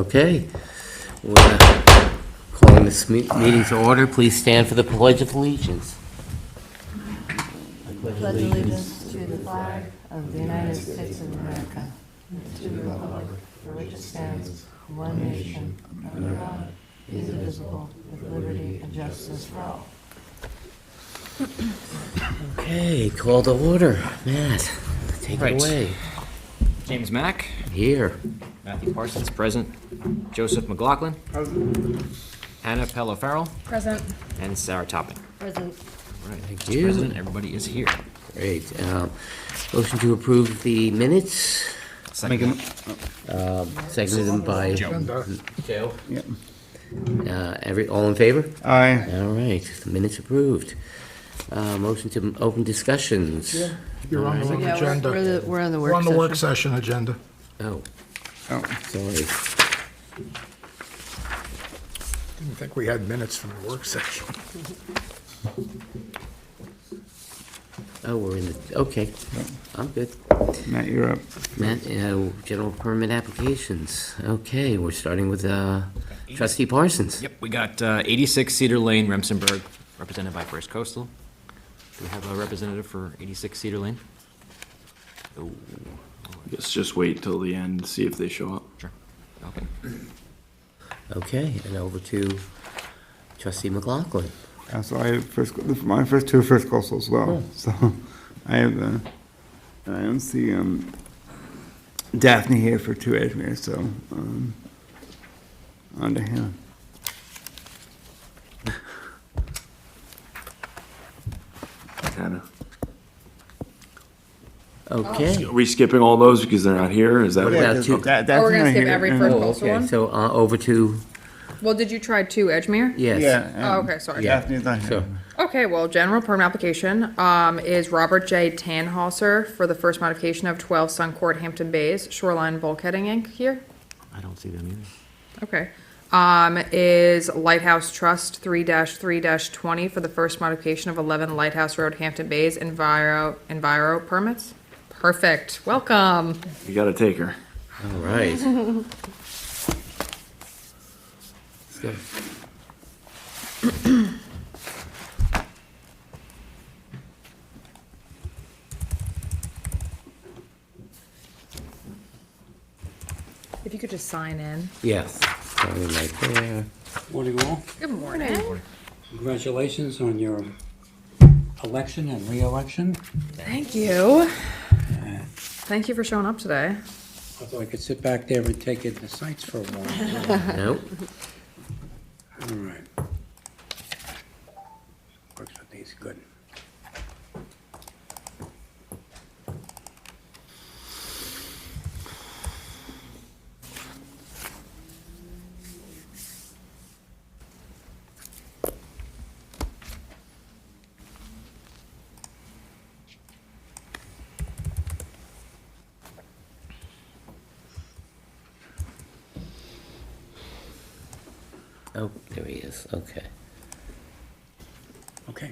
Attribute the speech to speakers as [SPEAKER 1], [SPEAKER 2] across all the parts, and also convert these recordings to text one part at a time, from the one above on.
[SPEAKER 1] Okay. We're calling this meeting to order. Please stand for the Pledge of Allegiance.
[SPEAKER 2] Pledge allegiance to the flag of the United States of America, and to the republic for which it stands, one nation, under God, indivisible, with liberty and justice for all.
[SPEAKER 1] Okay, call to order. Matt, take
[SPEAKER 3] Right.
[SPEAKER 1] it away.
[SPEAKER 3] James Mack,
[SPEAKER 1] Here.
[SPEAKER 3] Matthew Parsons, present. Joseph McLaughlin. Present. Anna Pello-Farrell.
[SPEAKER 4] Present.
[SPEAKER 3] And Sarah Topping.
[SPEAKER 2] Present.
[SPEAKER 3] All right,
[SPEAKER 1] Thank
[SPEAKER 3] Mr.
[SPEAKER 1] you.
[SPEAKER 3] President, everybody is here.
[SPEAKER 1] Great. Motion to approve the minutes,
[SPEAKER 3] Second.
[SPEAKER 1] seconded by
[SPEAKER 3] Joe.
[SPEAKER 1] Joe. All in favor?
[SPEAKER 5] Aye.
[SPEAKER 1] All right, the minutes approved. Motion to open discussions.
[SPEAKER 6] You're on the wrong
[SPEAKER 2] Yeah,
[SPEAKER 6] agenda.
[SPEAKER 2] we're on the
[SPEAKER 6] We're on the
[SPEAKER 2] work
[SPEAKER 6] work
[SPEAKER 2] session.
[SPEAKER 6] session agenda.
[SPEAKER 1] Oh,
[SPEAKER 5] Oh,
[SPEAKER 1] sorry.
[SPEAKER 6] Didn't think we had minutes from the work session.
[SPEAKER 1] Oh, we're in the, okay. I'm good.
[SPEAKER 5] Matt, you're up.
[SPEAKER 1] Matt, general permit applications. Okay, we're starting with trustee Parsons.
[SPEAKER 3] Yep, we got 86 Cedar Lane, Remsenburg, represented by First Coastal. Do we have a representative for 86 Cedar Lane? Oh,
[SPEAKER 7] Let's just wait till the end to see if they show up.
[SPEAKER 3] sure. Okay.
[SPEAKER 1] Okay, and over to trustee McLaughlin.
[SPEAKER 5] So I have my first two are First Coastal as well. So I have I don't see Daphne here for 2 Edgemere, so on to him.
[SPEAKER 7] Kinda.
[SPEAKER 1] Okay.
[SPEAKER 7] Are we skipping all those because they're not here? Is that
[SPEAKER 1] What
[SPEAKER 7] what?
[SPEAKER 1] about two?
[SPEAKER 4] Oh, we're gonna skip every first
[SPEAKER 1] Oh,
[SPEAKER 4] coastal
[SPEAKER 1] okay,
[SPEAKER 4] one?
[SPEAKER 1] so over to,
[SPEAKER 4] Well, did you try 2 Edgemere?
[SPEAKER 1] yes.
[SPEAKER 5] Yeah.
[SPEAKER 4] Oh, okay, sorry.
[SPEAKER 1] Yeah.
[SPEAKER 5] Daphne's not here.
[SPEAKER 1] Sure.
[SPEAKER 4] Okay, well, general permit application is Robert J. Tannhauser for the first modification of 12 Suncourt Hampton Bays Shoreline Bulkheading Inc. here.
[SPEAKER 1] I don't see them either.
[SPEAKER 4] Okay. Is Lighthouse Trust 3-3-20 for the first modification of 11 Lighthouse Road, Hampton Bays, Enviro permits. Perfect. Welcome.
[SPEAKER 7] You gotta take her.
[SPEAKER 1] All right. Let's go.
[SPEAKER 4] If you could just sign in.
[SPEAKER 1] Yes, starting right there.
[SPEAKER 8] Morning all.
[SPEAKER 4] Good morning.
[SPEAKER 8] Congratulations on your election and re-election.
[SPEAKER 4] Thank you. Thank you for showing up today.
[SPEAKER 8] Although I could sit back there and take in the sights for a while.
[SPEAKER 1] Nope.
[SPEAKER 8] All right. Works with these, good.
[SPEAKER 1] Oh, there he is, okay.
[SPEAKER 8] Okay.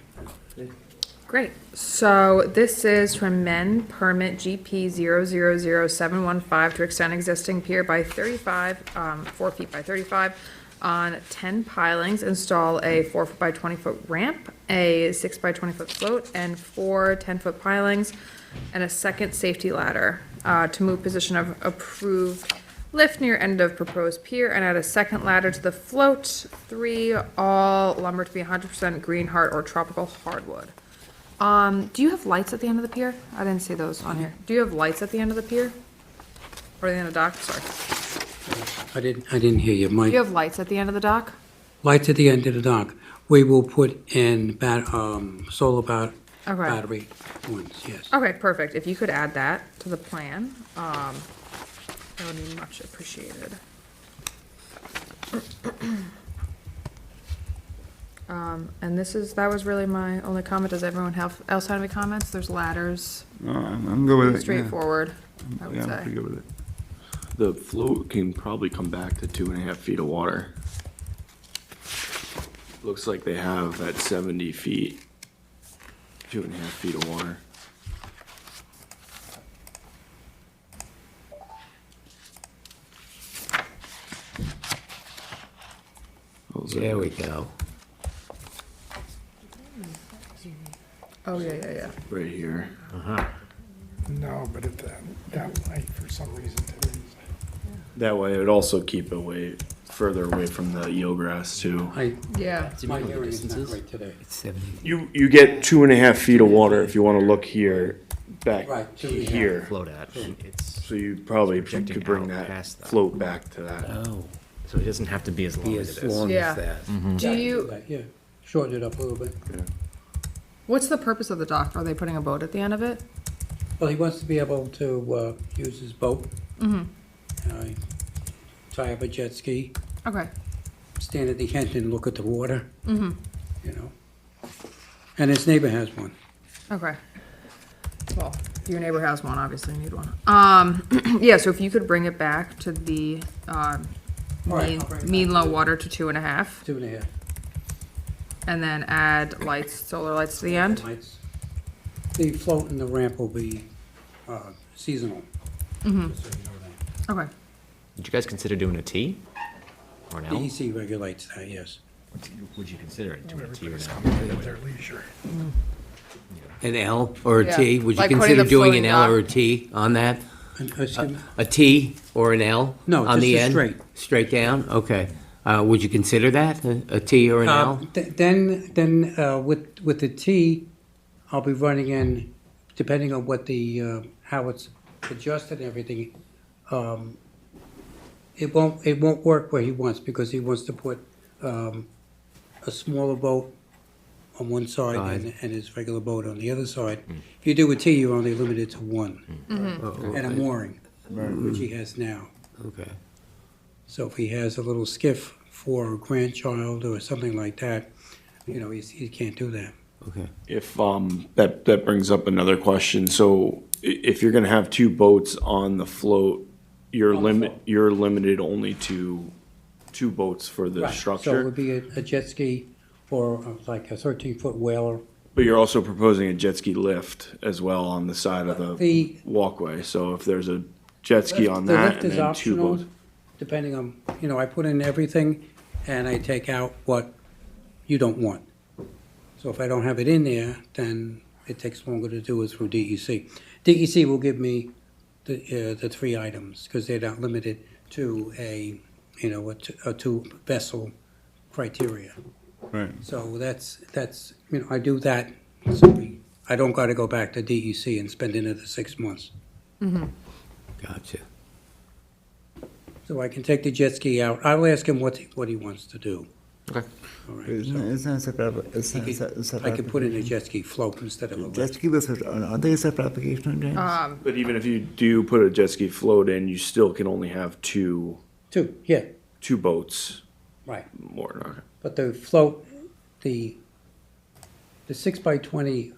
[SPEAKER 4] Great. So this is to amend permit GP 000715 to extend existing pier by 35, 4 feet by 35 on 10 pilings, install a 4 foot by 20 foot ramp, a 6 by 20 foot float, and 4 10-foot pilings, and a second safety ladder to move position of approved lift near end of proposed pier and add a second ladder to the float. 3, all lumber to be 100% green heart or tropical hardwood. Do you have lights at the end of the pier? I didn't see those on here. Do you have lights at the end of the pier? Or the end of the dock? Sorry.
[SPEAKER 8] I didn't hear you.
[SPEAKER 4] Do
[SPEAKER 8] My
[SPEAKER 4] you have lights at the end of the dock?
[SPEAKER 8] lights at the end of the dock. We will put in solar
[SPEAKER 4] Okay.
[SPEAKER 8] battery ones, yes.
[SPEAKER 4] Okay, perfect. If you could add that to the plan, that would be much appreciated. And that was really my only comment. Does everyone else have any comments? There's ladders,
[SPEAKER 5] No, I'm good with it. yeah.
[SPEAKER 4] straightforward, I would
[SPEAKER 5] Yeah, I'm
[SPEAKER 4] say.
[SPEAKER 5] pretty good with it.
[SPEAKER 7] The float can probably come back to 2.5 feet of water. Looks like they have at 70 feet, 2.5 feet of water.
[SPEAKER 1] There we go.
[SPEAKER 4] Oh, yeah.
[SPEAKER 7] Right here.
[SPEAKER 6] No, but if that light for some reason today.
[SPEAKER 7] That way, it would also keep away, further away from the eelgrass too.
[SPEAKER 4] Yeah.
[SPEAKER 8] My hearing is not great today.
[SPEAKER 1] It's 70.
[SPEAKER 7] You get 2.5 feet of water if you want to look here, back
[SPEAKER 8] Right,
[SPEAKER 7] to
[SPEAKER 8] 2.5.
[SPEAKER 7] here.
[SPEAKER 3] Float at, it's,
[SPEAKER 7] So you probably
[SPEAKER 3] Projecting
[SPEAKER 7] could bring
[SPEAKER 3] out
[SPEAKER 7] that
[SPEAKER 3] past that.
[SPEAKER 7] float back to that.
[SPEAKER 1] Oh,
[SPEAKER 3] so it doesn't have to be as long
[SPEAKER 1] be
[SPEAKER 3] as
[SPEAKER 1] as
[SPEAKER 3] it is.
[SPEAKER 1] long
[SPEAKER 4] Yeah.
[SPEAKER 1] as that.
[SPEAKER 4] Do you,
[SPEAKER 8] Yeah, shorten it up a little bit.
[SPEAKER 4] what's the purpose of the dock? Are they putting a boat at the end of it?
[SPEAKER 8] Well, he wants to be able to use his boat. Tie up a jet ski,
[SPEAKER 4] Okay.
[SPEAKER 8] stand at the end and look at the water. You know. And his neighbor has one.
[SPEAKER 4] Okay. Well, if your neighbor has one, obviously you need one. Yeah, so if you could bring it back to the,
[SPEAKER 8] right,
[SPEAKER 4] mean,
[SPEAKER 8] I'll bring it
[SPEAKER 4] mean
[SPEAKER 8] back.
[SPEAKER 4] low water to 2.5,
[SPEAKER 8] 2.5
[SPEAKER 4] and then add lights, solar lights to the end?
[SPEAKER 8] lights. The float and the ramp will be seasonal. Just so you know that.
[SPEAKER 4] Okay.
[SPEAKER 3] Did you guys consider doing a T? Or an L?
[SPEAKER 8] DEC regulates that, yes.
[SPEAKER 3] Would you consider it doing a T or an L?
[SPEAKER 6] Coming in at their leisure.
[SPEAKER 1] An L or a
[SPEAKER 4] Yeah.
[SPEAKER 1] T? Would you
[SPEAKER 4] Like putting
[SPEAKER 1] consider
[SPEAKER 4] the
[SPEAKER 1] doing an
[SPEAKER 4] floating
[SPEAKER 1] L or a
[SPEAKER 4] dock?
[SPEAKER 1] T on that?
[SPEAKER 8] Excuse me?
[SPEAKER 1] A T or an L?
[SPEAKER 8] No,
[SPEAKER 1] on
[SPEAKER 8] just
[SPEAKER 1] the
[SPEAKER 8] a
[SPEAKER 1] end?
[SPEAKER 8] straight.
[SPEAKER 1] Straight down? Okay. Would you consider that, a T or an L?
[SPEAKER 8] Then with the T, I'll be running in, depending on what the, how it's adjusted and everything, it won't work where he wants, because he wants to put a smaller boat on one side and his regular boat on the other side. If you do a T, you're only limited to one,
[SPEAKER 1] Oh,
[SPEAKER 8] and a
[SPEAKER 1] okay.
[SPEAKER 8] mooring, which he has now.
[SPEAKER 1] Okay.
[SPEAKER 8] So if he has a little skiff for a grandchild or something like that, you know, he can't do that.
[SPEAKER 1] Okay.
[SPEAKER 7] If that brings up another question. So if you're gonna have two boats on the float, you're limited only to two boats for the
[SPEAKER 8] Right. So it
[SPEAKER 7] structure.
[SPEAKER 8] would be a jet ski or like a 13-foot whaler.
[SPEAKER 7] But you're also proposing a jet ski lift as well on the side of the
[SPEAKER 8] The
[SPEAKER 7] walkway. So if there's a jet ski on
[SPEAKER 8] the
[SPEAKER 7] that
[SPEAKER 8] lift
[SPEAKER 7] and
[SPEAKER 8] is
[SPEAKER 7] then two
[SPEAKER 8] optional,
[SPEAKER 7] boats.
[SPEAKER 8] depending on, you know, I put in everything and I take out what you don't want. So if I don't have it in there, then it takes longer to do it through DEC. DEC will give me the three items, because they're not limited to a two vessel criteria.
[SPEAKER 5] Right.
[SPEAKER 8] So that's, you know, I do that, so I don't gotta go back to DEC and spend another 6 months.
[SPEAKER 1] Gotcha.
[SPEAKER 8] So I can take the jet ski out. I'll ask him what he wants to do.
[SPEAKER 3] Okay.
[SPEAKER 8] All right,
[SPEAKER 5] It's not a separate, it's
[SPEAKER 8] so
[SPEAKER 5] not a separate.
[SPEAKER 8] I could put in a jet ski float instead of a lift.
[SPEAKER 5] Jet ski lift, aren't they a separate application, James?
[SPEAKER 7] But even if you do put a jet ski float in, you still can only have two
[SPEAKER 8] Yeah,
[SPEAKER 7] boats.
[SPEAKER 8] right.
[SPEAKER 7] More. Okay.
[SPEAKER 8] But the float, the 6x20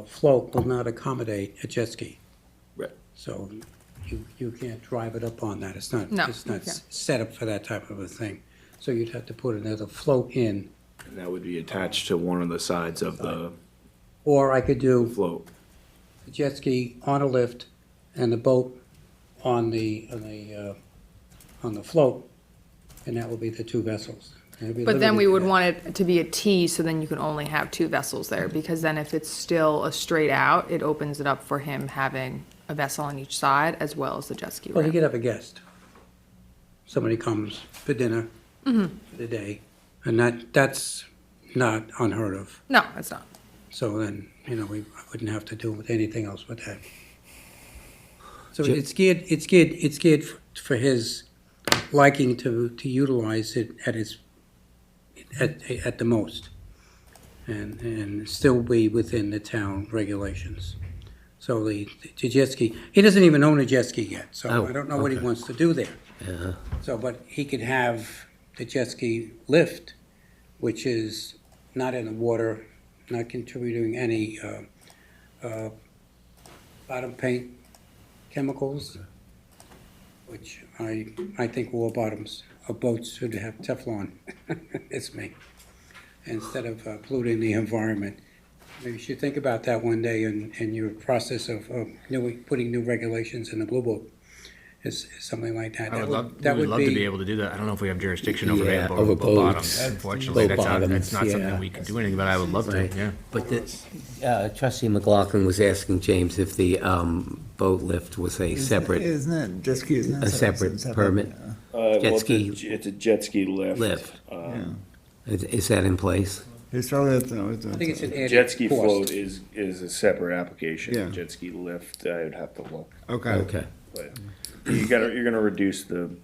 [SPEAKER 8] float will not accommodate a jet ski.
[SPEAKER 7] Right.
[SPEAKER 8] So you can't drive it up on that. It's not,
[SPEAKER 4] No,
[SPEAKER 8] it's not
[SPEAKER 4] okay.
[SPEAKER 8] set up for that type of a thing. So you'd have to put another float in,
[SPEAKER 7] And that would be attached to one of the sides of the
[SPEAKER 8] or I could do
[SPEAKER 7] float.
[SPEAKER 8] the jet ski on a lift and the boat on the float, and that would be the two vessels. And it'd be
[SPEAKER 4] But then
[SPEAKER 8] limited
[SPEAKER 4] we
[SPEAKER 8] to
[SPEAKER 4] would
[SPEAKER 8] that.
[SPEAKER 4] want it to be a T, so then you can only have two vessels there, because then if it's still a straight out, it opens it up for him having a vessel on each side as well as the jet ski
[SPEAKER 8] Well, he
[SPEAKER 4] ramp.
[SPEAKER 8] could have a guest. Somebody comes for dinner
[SPEAKER 4] Mm-hmm.
[SPEAKER 8] for the day, and that's not unheard of.
[SPEAKER 4] No, it's not.
[SPEAKER 8] So then, you know, I wouldn't have to do with anything else with that. So
[SPEAKER 1] Ju-
[SPEAKER 8] it's geared for his liking to utilize it at the most, and still be within the town regulations. So the jet ski, he doesn't even own a jet ski yet, so
[SPEAKER 1] Oh,
[SPEAKER 8] I don't know what he
[SPEAKER 1] okay.
[SPEAKER 8] wants to do there.
[SPEAKER 1] Yeah.
[SPEAKER 8] So, but he could have the jet ski lift, which is not in the water, not contributing any bottom paint chemicals, which I think all bottoms of boats should have Teflon. It's me. Instead of polluting the environment. Maybe you should think about that one day in your process of putting new regulations in the Blue Book. is something like that.
[SPEAKER 3] I would love, we
[SPEAKER 8] That
[SPEAKER 3] would love to be
[SPEAKER 8] be,
[SPEAKER 3] able to do that. I don't know if we have jurisdiction over
[SPEAKER 1] Yeah,
[SPEAKER 3] that,
[SPEAKER 1] over
[SPEAKER 3] boat bottoms.
[SPEAKER 1] boats.
[SPEAKER 3] Unfortunately,
[SPEAKER 1] Boat
[SPEAKER 3] that's not
[SPEAKER 1] bottoms,
[SPEAKER 3] something
[SPEAKER 1] yeah.
[SPEAKER 3] we could do anything, but I would love to,
[SPEAKER 1] Right.
[SPEAKER 3] yeah.
[SPEAKER 1] But trustee McLaughlin was asking James if the boat lift was a separate
[SPEAKER 5] Isn't it, jet ski, isn't it?
[SPEAKER 1] a separate permit? Jet ski
[SPEAKER 7] It's a jet ski lift.
[SPEAKER 1] lift.
[SPEAKER 5] Yeah.
[SPEAKER 1] Is that in place?
[SPEAKER 5] It's probably, no,
[SPEAKER 8] I think it's an added
[SPEAKER 7] Jet ski
[SPEAKER 8] cost.
[SPEAKER 7] float is a separate application.
[SPEAKER 5] Yeah.
[SPEAKER 7] Jet ski lift, I'd have to look.
[SPEAKER 5] okay.
[SPEAKER 1] Okay.
[SPEAKER 7] But you're gonna reduce
[SPEAKER 8] I'm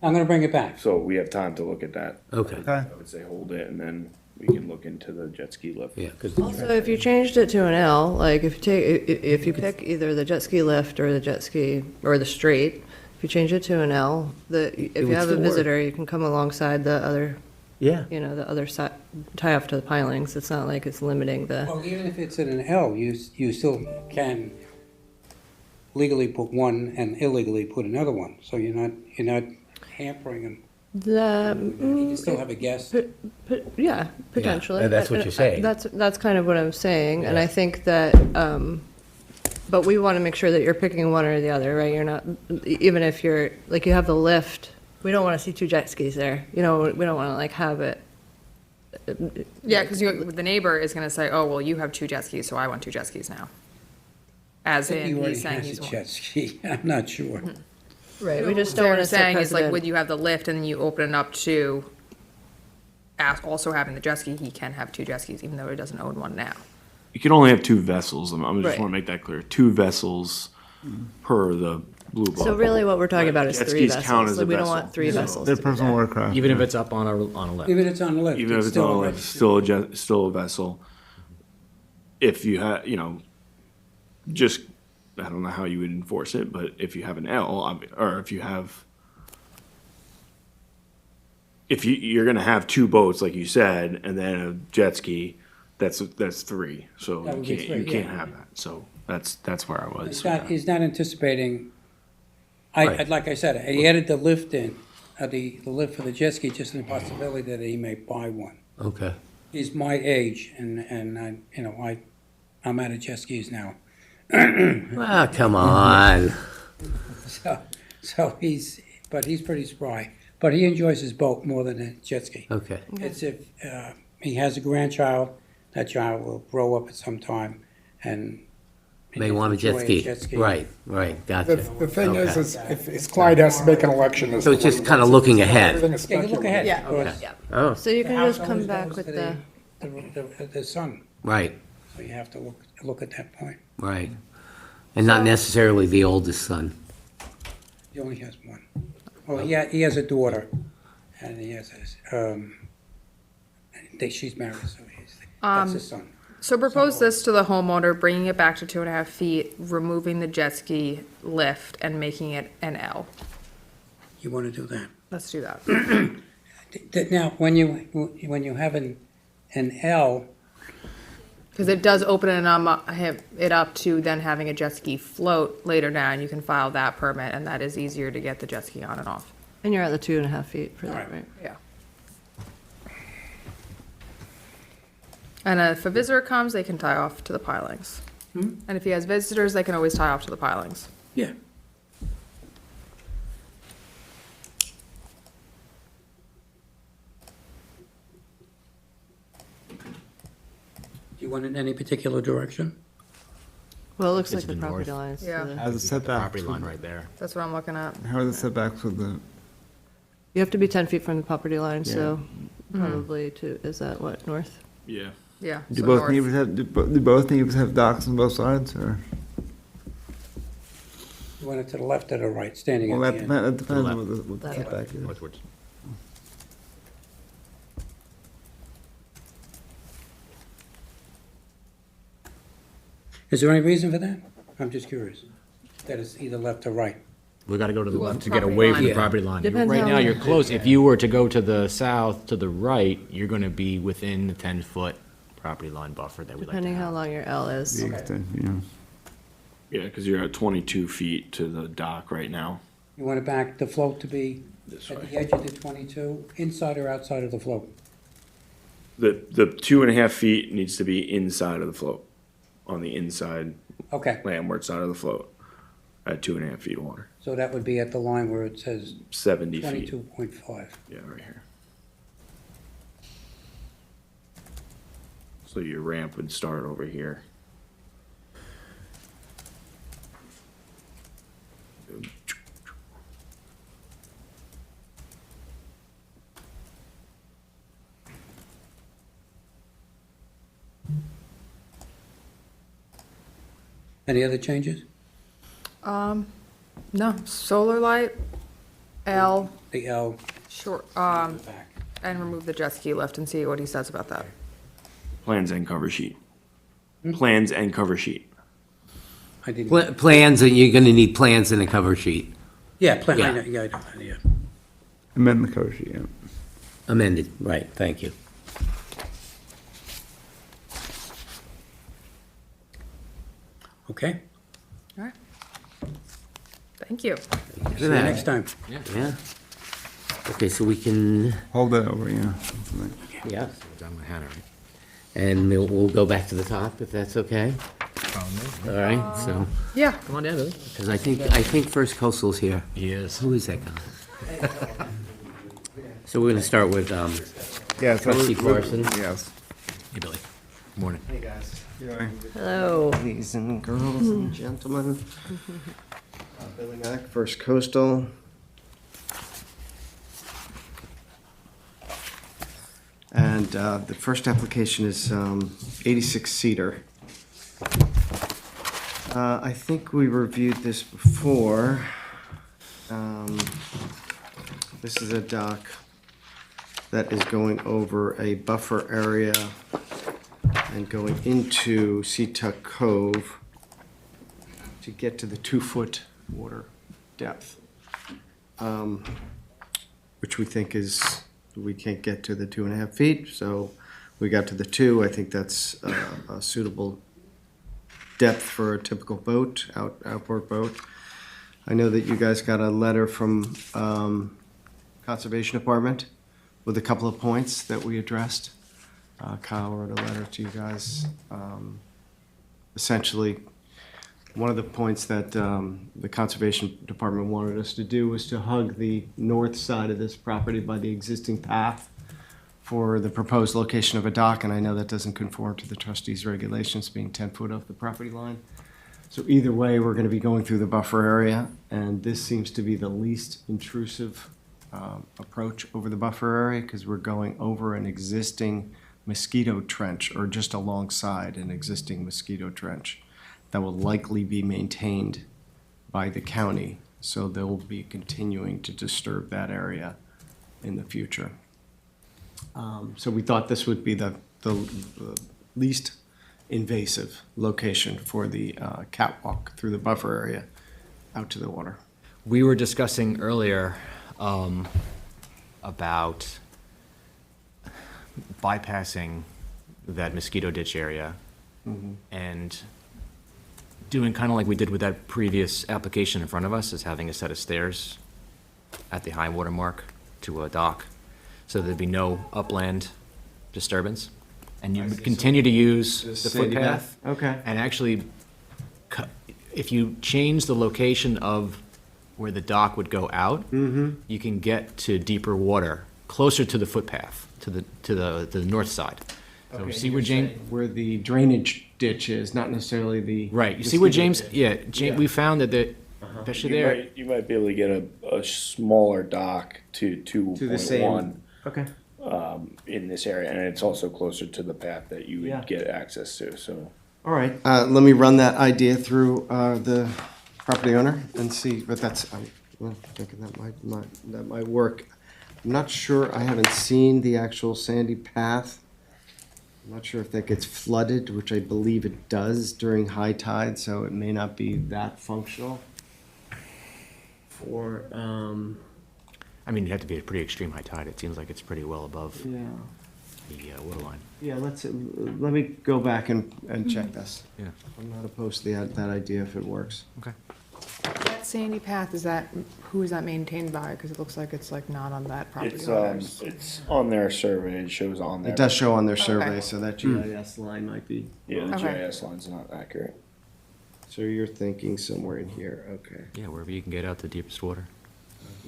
[SPEAKER 8] gonna bring it back.
[SPEAKER 7] so we have time to look at that.
[SPEAKER 1] Okay.
[SPEAKER 5] Okay.
[SPEAKER 7] I would say hold it and then we can look into the jet ski lift.
[SPEAKER 1] Yeah, because
[SPEAKER 2] So if you changed it to an L, like if you take, if you pick either the jet ski lift or the jet ski, or the straight, if you change it to an L, if you
[SPEAKER 1] would
[SPEAKER 2] have a
[SPEAKER 1] still work.
[SPEAKER 2] visitor, you can come alongside the other,
[SPEAKER 1] yeah.
[SPEAKER 2] the other side, tie off to the pilings. It's not like it's limiting the,
[SPEAKER 8] Well, even if it's in an L, you still can legally put one and illegally put another one. So you're not hampering them. You can still have a guest.
[SPEAKER 2] yeah, potentially.
[SPEAKER 1] that's what you're saying.
[SPEAKER 2] That's kind of what I'm saying, and I think that, but we want to make sure that you're picking one or the other, right? You're not, even if you're, like, you have the lift, we don't want to see two jet skis there. We don't want to, like, have it.
[SPEAKER 4] Yeah, because the neighbor is gonna say, oh, well, you have two jet skis, so I want two jet skis now. As
[SPEAKER 8] He
[SPEAKER 4] in,
[SPEAKER 8] already
[SPEAKER 4] he's saying
[SPEAKER 8] has
[SPEAKER 4] he's
[SPEAKER 8] a
[SPEAKER 4] one.
[SPEAKER 8] jet ski. I'm not sure.
[SPEAKER 2] Right, we just
[SPEAKER 4] What
[SPEAKER 2] don't want
[SPEAKER 4] they're
[SPEAKER 2] to set
[SPEAKER 4] saying is like,
[SPEAKER 2] precedent.
[SPEAKER 4] would you have the lift and then you open it up to also having the jet ski, he can have two jet skis, even though he doesn't own one now.
[SPEAKER 7] You can only have two vessels. I'm just
[SPEAKER 2] Right.
[SPEAKER 7] want to make that clear. Two vessels per the blue boat.
[SPEAKER 2] So really what we're talking about is
[SPEAKER 7] Jet
[SPEAKER 2] three
[SPEAKER 7] skis count
[SPEAKER 2] vessels.
[SPEAKER 7] as
[SPEAKER 2] Like,
[SPEAKER 7] a
[SPEAKER 2] we don't
[SPEAKER 7] vessel.
[SPEAKER 2] want three
[SPEAKER 7] So-
[SPEAKER 2] vessels.
[SPEAKER 5] They're
[SPEAKER 2] to be
[SPEAKER 5] personal
[SPEAKER 2] there.
[SPEAKER 5] watercraft.
[SPEAKER 3] Even if it's up on a lift.
[SPEAKER 8] Even if it's on the lift.
[SPEAKER 7] Even if it's
[SPEAKER 8] still
[SPEAKER 7] on a
[SPEAKER 8] a
[SPEAKER 7] lift, still a vessel. If you have, just, I don't know how you would enforce it, but if you have an L, or if you have, you're gonna have two boats, like you said, and then a jet ski, that's three. So
[SPEAKER 8] That
[SPEAKER 7] you
[SPEAKER 8] would be
[SPEAKER 7] can't,
[SPEAKER 8] three,
[SPEAKER 7] you can't
[SPEAKER 8] yeah.
[SPEAKER 7] have that. So that's where I was.
[SPEAKER 8] He's not anticipating,
[SPEAKER 1] Right.
[SPEAKER 8] like I said, he added the lift in, the lift for the jet ski, just in the possibility that he may buy one.
[SPEAKER 1] Okay.
[SPEAKER 8] He's my age, and I'm out of jet skis now.
[SPEAKER 1] Ah, come on.
[SPEAKER 8] So he's pretty spry. But he enjoys his boat more than a jet ski.
[SPEAKER 1] Okay.
[SPEAKER 8] It's if he has a grandchild, that child will grow up at some time and
[SPEAKER 1] They want a jet
[SPEAKER 8] enjoy
[SPEAKER 1] ski. Right, gotcha.
[SPEAKER 6] The thing
[SPEAKER 1] Okay.
[SPEAKER 6] is if Clyde has to make an election. as
[SPEAKER 1] So
[SPEAKER 6] to
[SPEAKER 1] it's just
[SPEAKER 6] what he
[SPEAKER 1] kind of
[SPEAKER 6] wants to
[SPEAKER 1] looking
[SPEAKER 6] do,
[SPEAKER 1] ahead.
[SPEAKER 6] everything is
[SPEAKER 8] Yeah, you look
[SPEAKER 6] speculative.
[SPEAKER 8] ahead. Because
[SPEAKER 1] Oh,
[SPEAKER 2] So you
[SPEAKER 8] the
[SPEAKER 2] can
[SPEAKER 8] house
[SPEAKER 2] just come
[SPEAKER 8] always
[SPEAKER 2] back
[SPEAKER 8] goes
[SPEAKER 2] with
[SPEAKER 8] to
[SPEAKER 2] the,
[SPEAKER 8] the son.
[SPEAKER 1] right,
[SPEAKER 8] So you have to look at that point.
[SPEAKER 1] right. And not necessarily the oldest son.
[SPEAKER 8] He only has one. Well, he has a daughter, and he has she's married, so that's his son.
[SPEAKER 4] So propose this to the homeowner, bringing it back to 2.5 feet, removing the jet ski lift and making it an L.
[SPEAKER 8] You want to do that?
[SPEAKER 4] Let's do that.
[SPEAKER 8] Now, when you have an L,
[SPEAKER 4] Because it does open it up to then having a jet ski float later down. You can file that permit, and that is easier to get the jet ski on and off.
[SPEAKER 2] and you're at the 2.5 feet for that,
[SPEAKER 8] Alright.
[SPEAKER 2] right?
[SPEAKER 4] Yeah. And if a visitor comes, they can tie off to the pilings. And if he has visitors, they can always tie off to the pilings.
[SPEAKER 8] yeah. Do you want it in any particular direction?
[SPEAKER 2] Well, it looks
[SPEAKER 3] It's
[SPEAKER 2] like the
[SPEAKER 3] the
[SPEAKER 2] property
[SPEAKER 3] north.
[SPEAKER 2] lines. to
[SPEAKER 4] Yeah.
[SPEAKER 2] the-
[SPEAKER 5] How's the setback?
[SPEAKER 3] Property line right there.
[SPEAKER 4] That's what I'm looking at.
[SPEAKER 5] How are the setbacks with the,
[SPEAKER 2] You have to be 10 feet from the property line, so probably is that what, north?
[SPEAKER 7] Yeah.
[SPEAKER 4] Yeah.
[SPEAKER 5] do
[SPEAKER 4] so
[SPEAKER 5] both
[SPEAKER 4] north.
[SPEAKER 5] neighbors have, do both neighbors have docks on both sides, or?
[SPEAKER 8] You want it to the left or the right, standing
[SPEAKER 5] Well,
[SPEAKER 8] at
[SPEAKER 5] that
[SPEAKER 8] the end?
[SPEAKER 5] depends on
[SPEAKER 3] left.
[SPEAKER 5] what the
[SPEAKER 2] Left.
[SPEAKER 5] setback is.
[SPEAKER 3] Northwards.
[SPEAKER 8] Is there any reason for that? I'm just curious. That it's either left or right.
[SPEAKER 3] We gotta go to the
[SPEAKER 4] Well,
[SPEAKER 3] left to get
[SPEAKER 4] property
[SPEAKER 3] away from the
[SPEAKER 4] line.
[SPEAKER 3] property line.
[SPEAKER 2] Depends
[SPEAKER 3] Right
[SPEAKER 2] how-
[SPEAKER 3] now, you're close. If you were to go to the south, to the right, you're gonna be within the 10-foot property line buffer that we like to
[SPEAKER 2] Depending how
[SPEAKER 3] have.
[SPEAKER 2] long your L is.
[SPEAKER 5] The extent, yeah.
[SPEAKER 7] Yeah, because you're at 22 feet to the dock right now.
[SPEAKER 8] You want it back, the float to be
[SPEAKER 7] This
[SPEAKER 8] at
[SPEAKER 7] way.
[SPEAKER 8] the edge of the 22, inside or outside of the float?
[SPEAKER 7] The 2.5 feet needs to be inside of the float, on the inside
[SPEAKER 8] Okay,
[SPEAKER 7] landward side of the float. at 2.5 feet of water,
[SPEAKER 8] So that would be at the line where it says
[SPEAKER 7] 70 feet.
[SPEAKER 8] 22.5.
[SPEAKER 7] Yeah, right here. So your ramp would start over here.
[SPEAKER 8] Any other changes?
[SPEAKER 4] No, solar light, L,
[SPEAKER 8] The L,
[SPEAKER 4] short,
[SPEAKER 8] the back.
[SPEAKER 4] and remove the jet ski lift and see what he says about that.
[SPEAKER 7] Plans and cover sheet. Plans and cover sheet.
[SPEAKER 8] I didn't,
[SPEAKER 1] Plans, you're gonna need plans and a cover sheet.
[SPEAKER 8] yeah, plan,
[SPEAKER 1] Yeah.
[SPEAKER 8] I know, yeah.
[SPEAKER 5] Amend the cover sheet, yeah.
[SPEAKER 1] Amended, right, thank you.
[SPEAKER 8] Okay,
[SPEAKER 4] All right. Thank you.
[SPEAKER 8] see you next time.
[SPEAKER 1] Yeah. Okay, so we can,
[SPEAKER 5] Hold that over, yeah.
[SPEAKER 1] yeah,
[SPEAKER 3] Done with Hannah, right?
[SPEAKER 1] and we'll go back to the top if that's okay. All right, so,
[SPEAKER 4] Yeah,
[SPEAKER 3] Come on down, Billy.
[SPEAKER 1] because I think First Coastal's here.
[SPEAKER 3] He is.
[SPEAKER 1] Who is that guy? So we're gonna start with,
[SPEAKER 5] Yeah, so
[SPEAKER 1] Trustee Parson.
[SPEAKER 5] Yes.
[SPEAKER 3] Hey, Billy. Morning.
[SPEAKER 9] Hey guys,
[SPEAKER 2] Hello.
[SPEAKER 9] ladies and girls and gentlemen. Billy Mack, First Coastal. And the first application is 86-seater. I think we reviewed this before. This is a dock that is going over a buffer area and going into Seatuck Cove to get to the 2-foot water depth, which we think is, we can't get to the 2.5 feet, so we got to the 2. I think that's a suitable depth for a typical boat, outboard boat. I know that you guys got a letter from Conservation Department with a couple of points that we addressed. Kyle wrote a letter to you guys. Essentially, one of the points that the Conservation Department wanted us to do was to hug the north side of this property by the existing path for the proposed location of a dock, and I know that doesn't conform to the trustees' regulations, being 10 foot off the property line. So either way, we're gonna be going through the buffer area, and this seems to be the least intrusive approach over the buffer area, because we're going over an existing mosquito trench, or just alongside an existing mosquito trench that will likely be maintained by the county. So they'll be continuing to disturb that area in the future. So we thought this would be the least invasive location for the catwalk through the buffer area out to the water.
[SPEAKER 3] We were discussing earlier about bypassing that mosquito ditch area and doing kind of like we did with that previous application in front of us, is having a set of stairs at the high water mark to a dock, so there'd be no upland disturbance. And you would continue to use the
[SPEAKER 9] sandy
[SPEAKER 3] footpath.
[SPEAKER 9] path? Okay.
[SPEAKER 3] And actually, if you change the location of where the dock would go out, you can get to deeper water, closer to the footpath, to the north side. So
[SPEAKER 9] Okay,
[SPEAKER 3] see
[SPEAKER 9] and
[SPEAKER 3] where
[SPEAKER 9] you're
[SPEAKER 3] James,
[SPEAKER 9] saying where the drainage ditch is, not necessarily the.
[SPEAKER 3] right, you see where
[SPEAKER 9] mosquito
[SPEAKER 3] James,
[SPEAKER 9] ditch.
[SPEAKER 3] yeah, James, we found that especially there,
[SPEAKER 7] You might be able to get a smaller dock to
[SPEAKER 9] To the
[SPEAKER 7] 2.1
[SPEAKER 9] same. Okay.
[SPEAKER 7] in this area, and it's also closer to the path that you
[SPEAKER 9] Yeah.
[SPEAKER 7] would get access to, so.
[SPEAKER 9] All right, let me run that idea through the property owner and see, but that's, I'm thinking that might work. I'm not sure, I haven't seen the actual sandy path. I'm not sure if that gets flooded, which I believe it does during high tide, so it may not be that functional for,
[SPEAKER 3] I mean, it'd have to be a pretty extreme high tide. It seems like it's pretty well above
[SPEAKER 9] yeah.
[SPEAKER 3] the water line.
[SPEAKER 9] Yeah, let me go back and check this.
[SPEAKER 3] Yeah,
[SPEAKER 9] I'm not opposed to that idea if it works.
[SPEAKER 3] okay.
[SPEAKER 4] that sandy path, who is that maintained by? Because it looks like it's like not on that property
[SPEAKER 7] It's,
[SPEAKER 4] owners.
[SPEAKER 7] it's on their survey, it shows on there.
[SPEAKER 9] It does show on their
[SPEAKER 4] Okay.
[SPEAKER 9] survey, so that GIS line might be.
[SPEAKER 7] Yeah, the
[SPEAKER 4] Okay.
[SPEAKER 7] GIS line's not accurate.
[SPEAKER 9] So you're thinking somewhere in here, okay,
[SPEAKER 3] Yeah, wherever you can get out the deepest water.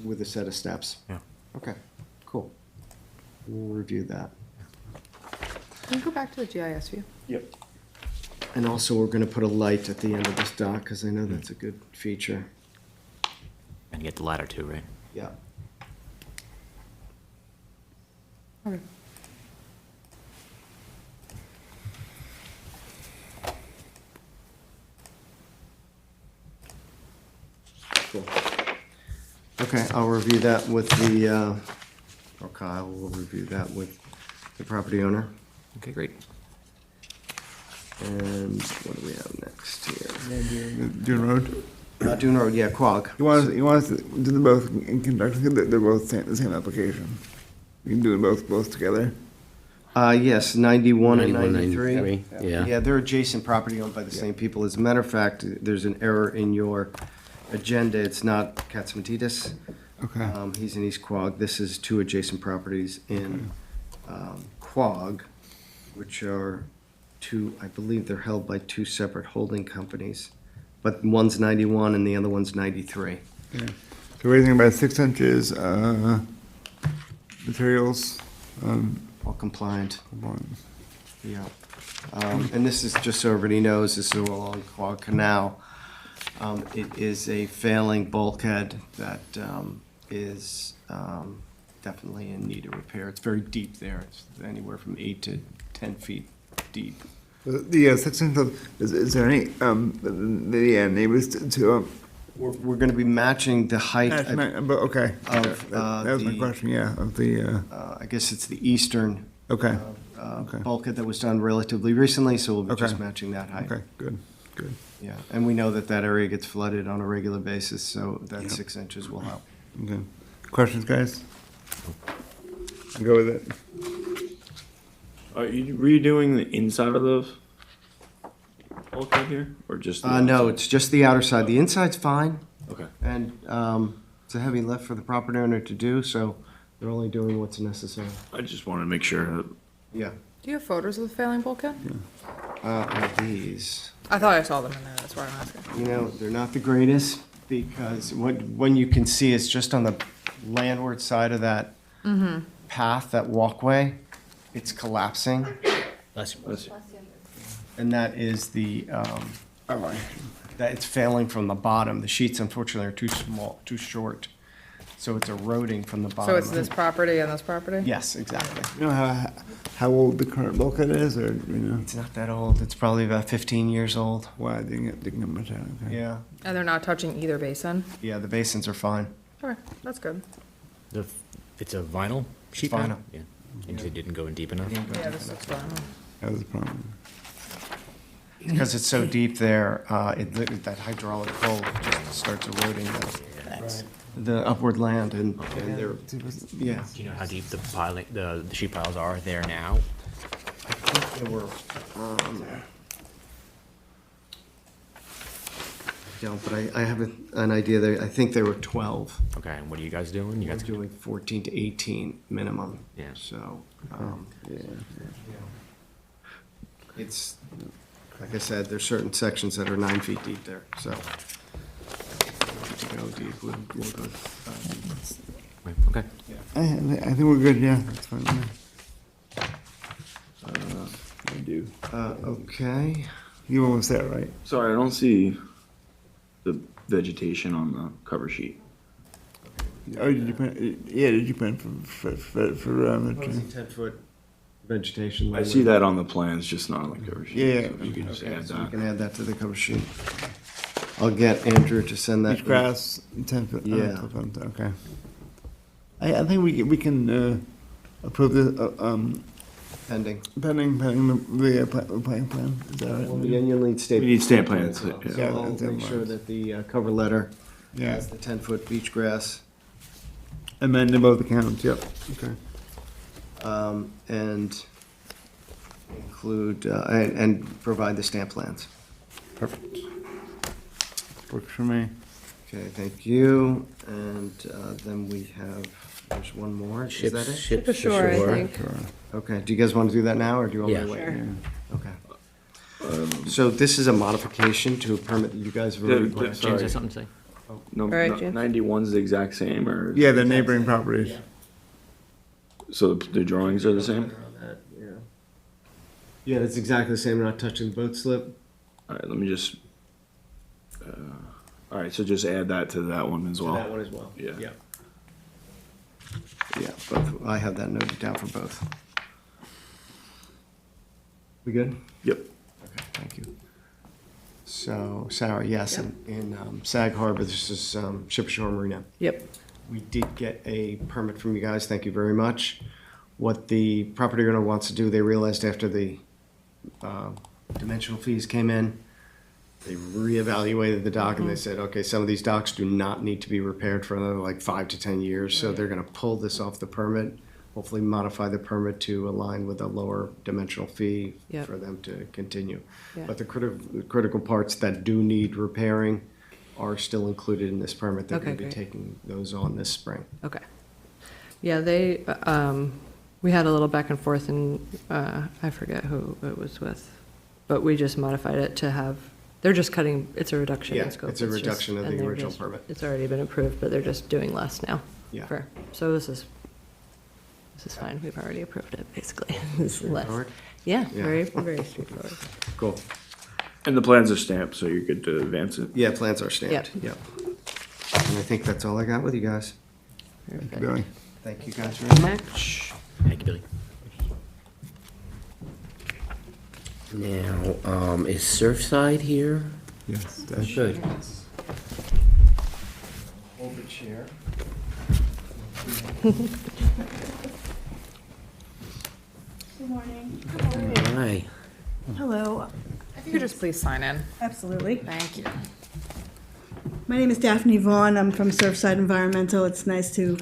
[SPEAKER 9] with a set of steps?
[SPEAKER 3] Yeah.
[SPEAKER 9] Okay, cool. We'll review that.
[SPEAKER 4] Can you go back to the GIS view?
[SPEAKER 7] Yep.
[SPEAKER 9] And also, we're gonna put a light at the end of this dock, because I know that's a good feature.
[SPEAKER 3] And get the ladder too, right?
[SPEAKER 9] Yeah.
[SPEAKER 4] Okay.
[SPEAKER 9] Cool. Okay, I'll review that with the, or Kyle will review that with the property owner.
[SPEAKER 3] Okay, great.
[SPEAKER 9] And what do we have next here?
[SPEAKER 5] Dune Road.
[SPEAKER 9] Dune Road, yeah, Quag.
[SPEAKER 5] You want us to do them both in conjunction? They're both the same application. You can do them both together.
[SPEAKER 9] Yes, 91 and
[SPEAKER 1] 91,
[SPEAKER 9] 93.
[SPEAKER 1] 93, yeah.
[SPEAKER 9] Yeah, they're adjacent property owned by the same people. As a matter of fact, there's an error in your agenda. It's not Katzmatidis.
[SPEAKER 5] Okay.
[SPEAKER 9] He's in East Quogue. This is two adjacent properties in Quogue, which are two, I believe they're held by two separate holding companies. But one's 91 and the other one's 93.
[SPEAKER 5] Yeah. So raising about 6 inches, materials,
[SPEAKER 9] All compliant.
[SPEAKER 5] one.
[SPEAKER 9] Yeah. And this is, just so everybody knows, this is along Quogue Canal. It is a failing bulkhead that is definitely in need of repair. It's very deep there. It's anywhere from 8 to 10 feet deep.
[SPEAKER 5] The 6 inches, is there any, the neighbors to,
[SPEAKER 9] We're going to be matching the height,
[SPEAKER 5] but, okay.
[SPEAKER 9] Of,
[SPEAKER 5] That was my
[SPEAKER 9] the-
[SPEAKER 5] question, yeah, of the,
[SPEAKER 9] I guess it's the eastern
[SPEAKER 5] okay, Okay.
[SPEAKER 9] bulkhead that was done relatively recently, so we'll be just
[SPEAKER 5] Okay.
[SPEAKER 9] matching that height.
[SPEAKER 5] okay, good, good.
[SPEAKER 9] Yeah, and we know that that area gets flooded on a regular basis, so that
[SPEAKER 5] Yep.
[SPEAKER 9] 6 inches will help.
[SPEAKER 5] Okay. Questions, guys? Go with it.
[SPEAKER 7] Are you redoing the inside of the bulkhead here, or just? the
[SPEAKER 9] No,
[SPEAKER 7] outside?
[SPEAKER 9] it's just the outer side. The inside's fine,
[SPEAKER 7] Okay.
[SPEAKER 9] and it's a heavy lift for the property owner to do, so they're only doing what's necessary.
[SPEAKER 7] I just wanted to make sure.
[SPEAKER 9] Yeah.
[SPEAKER 4] Do you have photos of the failing bulkhead?
[SPEAKER 9] Are these,
[SPEAKER 4] I thought I saw them in there, that's why I'm asking.
[SPEAKER 9] you know, they're not the greatest, because when you can see, it's just on the landward side of that path, that walkway, it's collapsing, and that is the, that it's failing from the bottom. The sheets unfortunately are too small, too short, so it's eroding from the bottom.
[SPEAKER 4] So it's this property and this property?
[SPEAKER 9] Yes, exactly.
[SPEAKER 5] You know how old the current bulkhead is, or, you know?
[SPEAKER 9] It's not that old. It's probably about 15 years old.
[SPEAKER 5] Why, didn't get much out, okay.
[SPEAKER 9] Yeah.
[SPEAKER 4] And they're not touching either basin?
[SPEAKER 9] Yeah, the basins are fine.
[SPEAKER 4] Okay, that's good.
[SPEAKER 3] It's a vinyl sheet
[SPEAKER 9] vinyl.
[SPEAKER 3] pad? Yeah. And it didn't go in deep enough?
[SPEAKER 4] Yeah, this looks fine.
[SPEAKER 5] That was the problem.
[SPEAKER 9] Because it's so deep there, that hydraulic pull just starts eroding the upward land, and they're, yeah.
[SPEAKER 3] Do you know how deep the piling, the sheet piles are there now?
[SPEAKER 9] I think there were, don't, but I have an idea there. I think there were 12.
[SPEAKER 3] Okay, and what are you guys doing? You
[SPEAKER 9] We're
[SPEAKER 3] guys
[SPEAKER 9] doing 14 to 18 minimum.
[SPEAKER 3] Yeah.
[SPEAKER 9] So, it's, like I said, there's certain sections that are 9 feet deep there, so. To go deep, we'll go.
[SPEAKER 3] Right, okay.
[SPEAKER 5] I think we're good, yeah, that's fine. I do.
[SPEAKER 9] Okay.
[SPEAKER 5] You almost there, right?
[SPEAKER 7] Sorry, I don't see the vegetation on the cover sheet.
[SPEAKER 5] Oh, did you plan, yeah, did you plan for, the tree?
[SPEAKER 9] 10-foot vegetation.
[SPEAKER 7] I see that on the plans, just not on the cover sheet.
[SPEAKER 5] Yeah,
[SPEAKER 7] So if you could just
[SPEAKER 9] Okay,
[SPEAKER 7] add
[SPEAKER 9] so we
[SPEAKER 7] that.
[SPEAKER 9] can add that to the cover sheet. I'll get Andrew to send that.
[SPEAKER 5] Beach grass, 10 foot.
[SPEAKER 9] Yeah.
[SPEAKER 5] Okay. I think we can, approve the,
[SPEAKER 9] Pending.
[SPEAKER 5] pending the playing plan, is that right?
[SPEAKER 9] And you'll need state.
[SPEAKER 7] We need stamp plans, yeah.
[SPEAKER 9] So
[SPEAKER 5] Yeah,
[SPEAKER 9] I'll
[SPEAKER 5] that's
[SPEAKER 9] make
[SPEAKER 5] in
[SPEAKER 9] sure
[SPEAKER 5] mind.
[SPEAKER 9] that the cover letter
[SPEAKER 5] Yeah,
[SPEAKER 9] has the 10-foot beach grass.
[SPEAKER 5] amend in both accounts, yep, okay.
[SPEAKER 9] And include, and provide the stamp plans.
[SPEAKER 5] Perfect. Works for me.
[SPEAKER 9] Okay, thank you. And then we have, there's one more. Is that it?
[SPEAKER 1] Ships
[SPEAKER 4] For sure, I think.
[SPEAKER 5] Sure.
[SPEAKER 9] Okay, do you guys want to do that now, or do you want me to
[SPEAKER 1] Yeah.
[SPEAKER 9] wait?
[SPEAKER 4] Sure.
[SPEAKER 9] Okay. So this is a modification to a permit that you guys have already
[SPEAKER 7] Yeah,
[SPEAKER 9] granted.
[SPEAKER 3] James
[SPEAKER 7] Sorry.
[SPEAKER 3] has something to say?
[SPEAKER 7] No,
[SPEAKER 2] right,
[SPEAKER 7] no,
[SPEAKER 2] James.
[SPEAKER 7] 91's the exact same, or?
[SPEAKER 5] Yeah, the neighboring properties.
[SPEAKER 7] So the drawings are the same?
[SPEAKER 9] Yeah, that's exactly the same, we're not touching the boat slip.
[SPEAKER 7] All right, let me just, all right, so just add that to that one as
[SPEAKER 9] To
[SPEAKER 7] well.
[SPEAKER 9] that one as well.
[SPEAKER 7] Yeah.
[SPEAKER 9] Yeah, both, I have that noted down for both. We good?
[SPEAKER 7] Yep.
[SPEAKER 9] Okay, thank you. So, Sarah, yes, in Sag Harbor, this is Ship Shore Marina.
[SPEAKER 2] Yep.
[SPEAKER 9] We did get a permit from you guys, thank you very much. What the property owner wants to do, they realized after the dimensional fees came in, they reevaluated the dock and they said, okay, some of these docks do not need to be repaired for another like 5 to 10 years, so they're gonna pull this off the permit, hopefully modify the permit to align with a lower dimensional fee
[SPEAKER 2] Yep.
[SPEAKER 9] for them to continue.
[SPEAKER 2] Yeah.
[SPEAKER 9] But the critical parts that do need repairing are still included in this permit. They're
[SPEAKER 2] Okay,
[SPEAKER 9] gonna be
[SPEAKER 2] great.
[SPEAKER 9] taking those on this spring.
[SPEAKER 2] Okay. Yeah, they, we had a little back and forth and, I forget who it was with, but we just modified it to have, they're just cutting, it's a reduction
[SPEAKER 9] Yeah,
[SPEAKER 2] in scope.
[SPEAKER 9] it's a
[SPEAKER 2] just-
[SPEAKER 9] reduction of
[SPEAKER 2] and
[SPEAKER 9] the
[SPEAKER 2] they're
[SPEAKER 9] original
[SPEAKER 2] just-
[SPEAKER 9] permit.
[SPEAKER 2] It's already been approved, but they're just doing less now.
[SPEAKER 9] Yeah.
[SPEAKER 2] So this is fine. We've already approved it, basically. This is less.
[SPEAKER 9] Straightforward?
[SPEAKER 2] Yeah,
[SPEAKER 9] Yeah.
[SPEAKER 2] very straightforward.
[SPEAKER 9] Cool.
[SPEAKER 7] And the plans are stamped, so you're good to advance it.
[SPEAKER 9] Yeah, plans are stamped.
[SPEAKER 2] Yep.
[SPEAKER 9] Yep. And I think that's all I got with you guys.
[SPEAKER 2] Perfect.
[SPEAKER 5] Billy.
[SPEAKER 9] Thank you guys very much.
[SPEAKER 2] Next.
[SPEAKER 3] Thank you, Billy.
[SPEAKER 1] Now, is Surfside here?
[SPEAKER 5] Yes.
[SPEAKER 1] Good.
[SPEAKER 9] Hold the chair.
[SPEAKER 10] Good morning.
[SPEAKER 1] Hi.
[SPEAKER 10] Hello,
[SPEAKER 4] If you could just please sign in.
[SPEAKER 10] absolutely.
[SPEAKER 4] Thank you.
[SPEAKER 10] My name is Daphne Vaughn. I'm from Surfside Environmental. It's nice to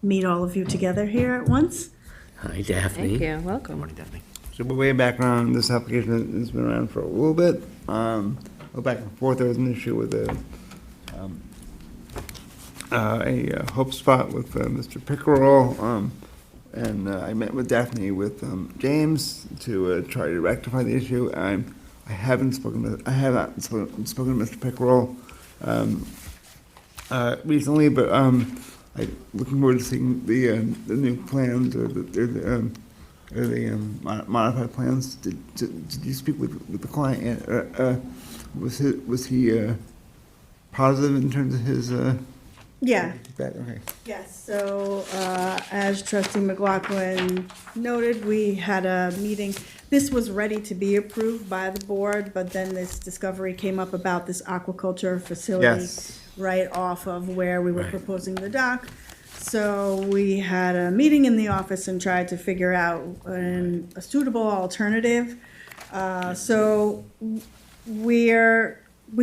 [SPEAKER 10] meet all of you together here at once.
[SPEAKER 1] Hi, Daphne.
[SPEAKER 2] Thank you. Welcome.
[SPEAKER 3] Morning, Daphne.
[SPEAKER 5] So we're way back around, this application has been around for a little bit. Go back and forth, there was an issue with a hope spot with Mr. Pickerel. And I met with Daphne with James to try to rectify the issue. I have not spoken to Mr. Pickerel recently, but I'm looking forward to seeing the new plans or the modified plans. Did you speak with the client? Was he positive in terms of his
[SPEAKER 10] Yeah,
[SPEAKER 5] feedback? Okay.
[SPEAKER 10] yes. So as trustee McLaughlin noted, we had a meeting. This was ready to be approved by the board, but then this discovery came up about this aquaculture facility
[SPEAKER 5] Yes.
[SPEAKER 10] right off of where we were
[SPEAKER 1] Right.
[SPEAKER 10] proposing the dock. So we had a meeting in the office and tried to figure out a suitable alternative. So we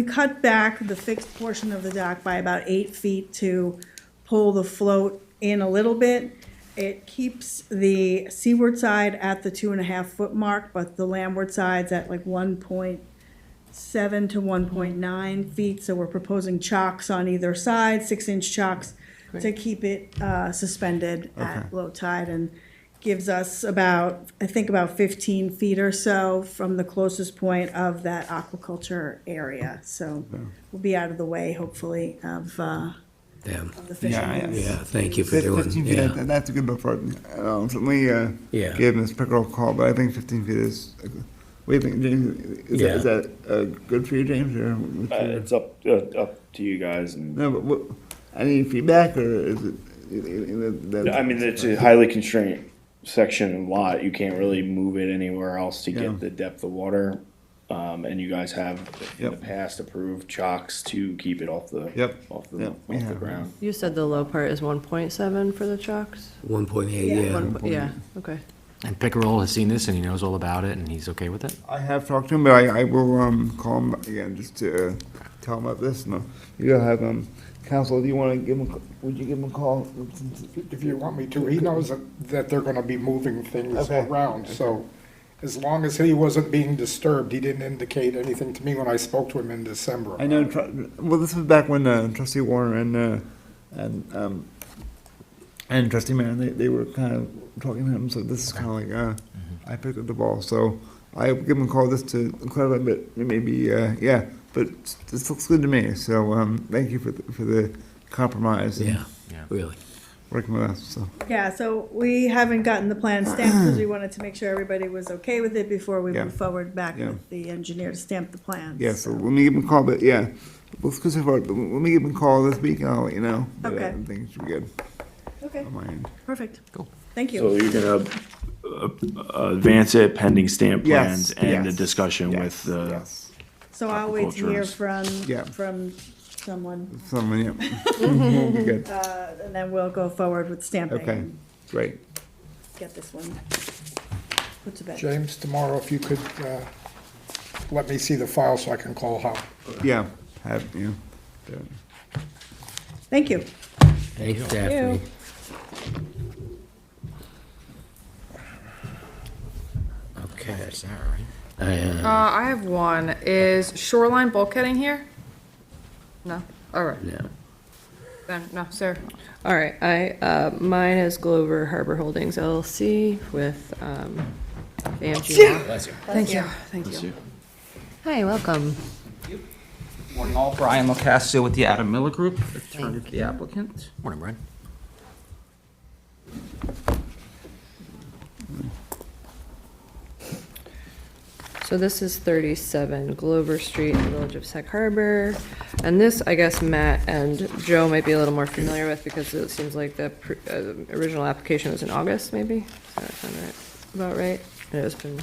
[SPEAKER 10] cut back the fixed portion of the dock by about 8 feet to pull the float in a little bit. It keeps the seaward side at the 2.5-foot mark, but the landward side's at like 1.7 to 1.9 feet. So we're proposing chocks on either side, 6-inch chocks, to keep it suspended at low tide, and gives us about 15 feet or so from the closest point of that aquaculture area. So we'll be out of the way, hopefully, of
[SPEAKER 1] Damn.
[SPEAKER 10] the fishermen.
[SPEAKER 1] Yeah, thank you for doing,
[SPEAKER 5] 15 feet,
[SPEAKER 1] yeah.
[SPEAKER 5] that's a good buffer. Certainly
[SPEAKER 1] Yeah.
[SPEAKER 5] gave Ms. Pickerel a call, but I think 15 feet is, what do you think, James? Is that good for you, James? Or what's your-
[SPEAKER 7] It's up to you guys. And
[SPEAKER 5] No, but any feedback, or is it?
[SPEAKER 7] I mean, it's a highly constrained section and lot. You can't really move it anywhere else to
[SPEAKER 5] Yeah.
[SPEAKER 7] get the depth of water. And you guys have in the
[SPEAKER 5] Yep.
[SPEAKER 7] past approved chocks to keep it off the
[SPEAKER 5] Yep.
[SPEAKER 7] off the
[SPEAKER 5] Yep,
[SPEAKER 7] off
[SPEAKER 5] we
[SPEAKER 7] the
[SPEAKER 5] have.
[SPEAKER 7] ground.
[SPEAKER 2] You said the low part is 1.7 for the chocks?
[SPEAKER 1] 1.8,
[SPEAKER 10] Yeah.
[SPEAKER 1] yeah.
[SPEAKER 2] Yeah, okay.
[SPEAKER 3] And Pickerel has seen this and he knows all about it and he's okay with it?
[SPEAKER 5] I have talked to him, but I will call him again just to tell him about this. No, you'll have counsel. Do you want to give him? Would you give him a call?
[SPEAKER 6] If you want me to, he knows that they're gonna be moving things
[SPEAKER 5] Okay.
[SPEAKER 6] around, so as long as he wasn't being disturbed, he didn't indicate anything to me when I spoke to him in December.
[SPEAKER 5] I know. Well, this was back when Trustee Warner and Trustee Mann, they were kind of talking to him. So this is kind of like I picked up the ball. So I'll give him a call just to clarify, but maybe, yeah, but this looks good to me, so, thank you for the compromise. and
[SPEAKER 1] Yeah, really.
[SPEAKER 5] Working with us, so.
[SPEAKER 10] Yeah, so we haven't gotten the plan stamped because we wanted to make sure everybody was okay with it before we
[SPEAKER 5] Yeah.
[SPEAKER 10] move forward back
[SPEAKER 5] Yeah.
[SPEAKER 10] with the engineer to stamp the plans.
[SPEAKER 5] Yeah, so let me give him a call, but yeah, let's go so far, but let me give him a call this week, and I'll let you know. But,
[SPEAKER 10] Okay.
[SPEAKER 5] I think it should be good
[SPEAKER 10] Okay,
[SPEAKER 5] on my end.
[SPEAKER 10] perfect.
[SPEAKER 3] Cool.
[SPEAKER 10] Thank
[SPEAKER 7] So
[SPEAKER 10] you.
[SPEAKER 7] you're gonna advance it pending stamp
[SPEAKER 5] Yes,
[SPEAKER 7] plans and the
[SPEAKER 5] yes,
[SPEAKER 7] discussion
[SPEAKER 5] yes,
[SPEAKER 7] with the,
[SPEAKER 5] yes.
[SPEAKER 10] So I'll wait to hear
[SPEAKER 7] Aquaculturist.
[SPEAKER 5] Yeah.
[SPEAKER 10] from someone,
[SPEAKER 5] Someone, yeah. We'll be good.
[SPEAKER 10] and then we'll go forward with stamping.
[SPEAKER 5] Okay,
[SPEAKER 10] and
[SPEAKER 5] great.
[SPEAKER 10] Get this one put to bed.
[SPEAKER 6] James, tomorrow, if you could let me see the file so I can call Hal.
[SPEAKER 5] Yeah, have, yeah.
[SPEAKER 10] Thank you.
[SPEAKER 1] Thanks, Daphne. Okay.
[SPEAKER 3] That's all right.
[SPEAKER 4] I have one. Is shoreline bulkheading here? No? All right,
[SPEAKER 1] No.
[SPEAKER 4] then, no, sir.
[SPEAKER 11] All right, mine is Glover Harbor Holdings LLC with, AMG Law.
[SPEAKER 3] Bless you.
[SPEAKER 4] Thank you, thank
[SPEAKER 3] Bless
[SPEAKER 4] you.
[SPEAKER 3] you.
[SPEAKER 11] Hi, welcome.
[SPEAKER 12] Morning all, Brian Locascio with the Adam Miller Group, attorney for the applicant.
[SPEAKER 3] Morning, Brian.
[SPEAKER 11] So this is 37 Glover Street in the Village of Sag Harbor. And this, I guess Matt and Joe might be a little more familiar with because it seems like the original application was in August, maybe? Does that sound right? About right? And it has been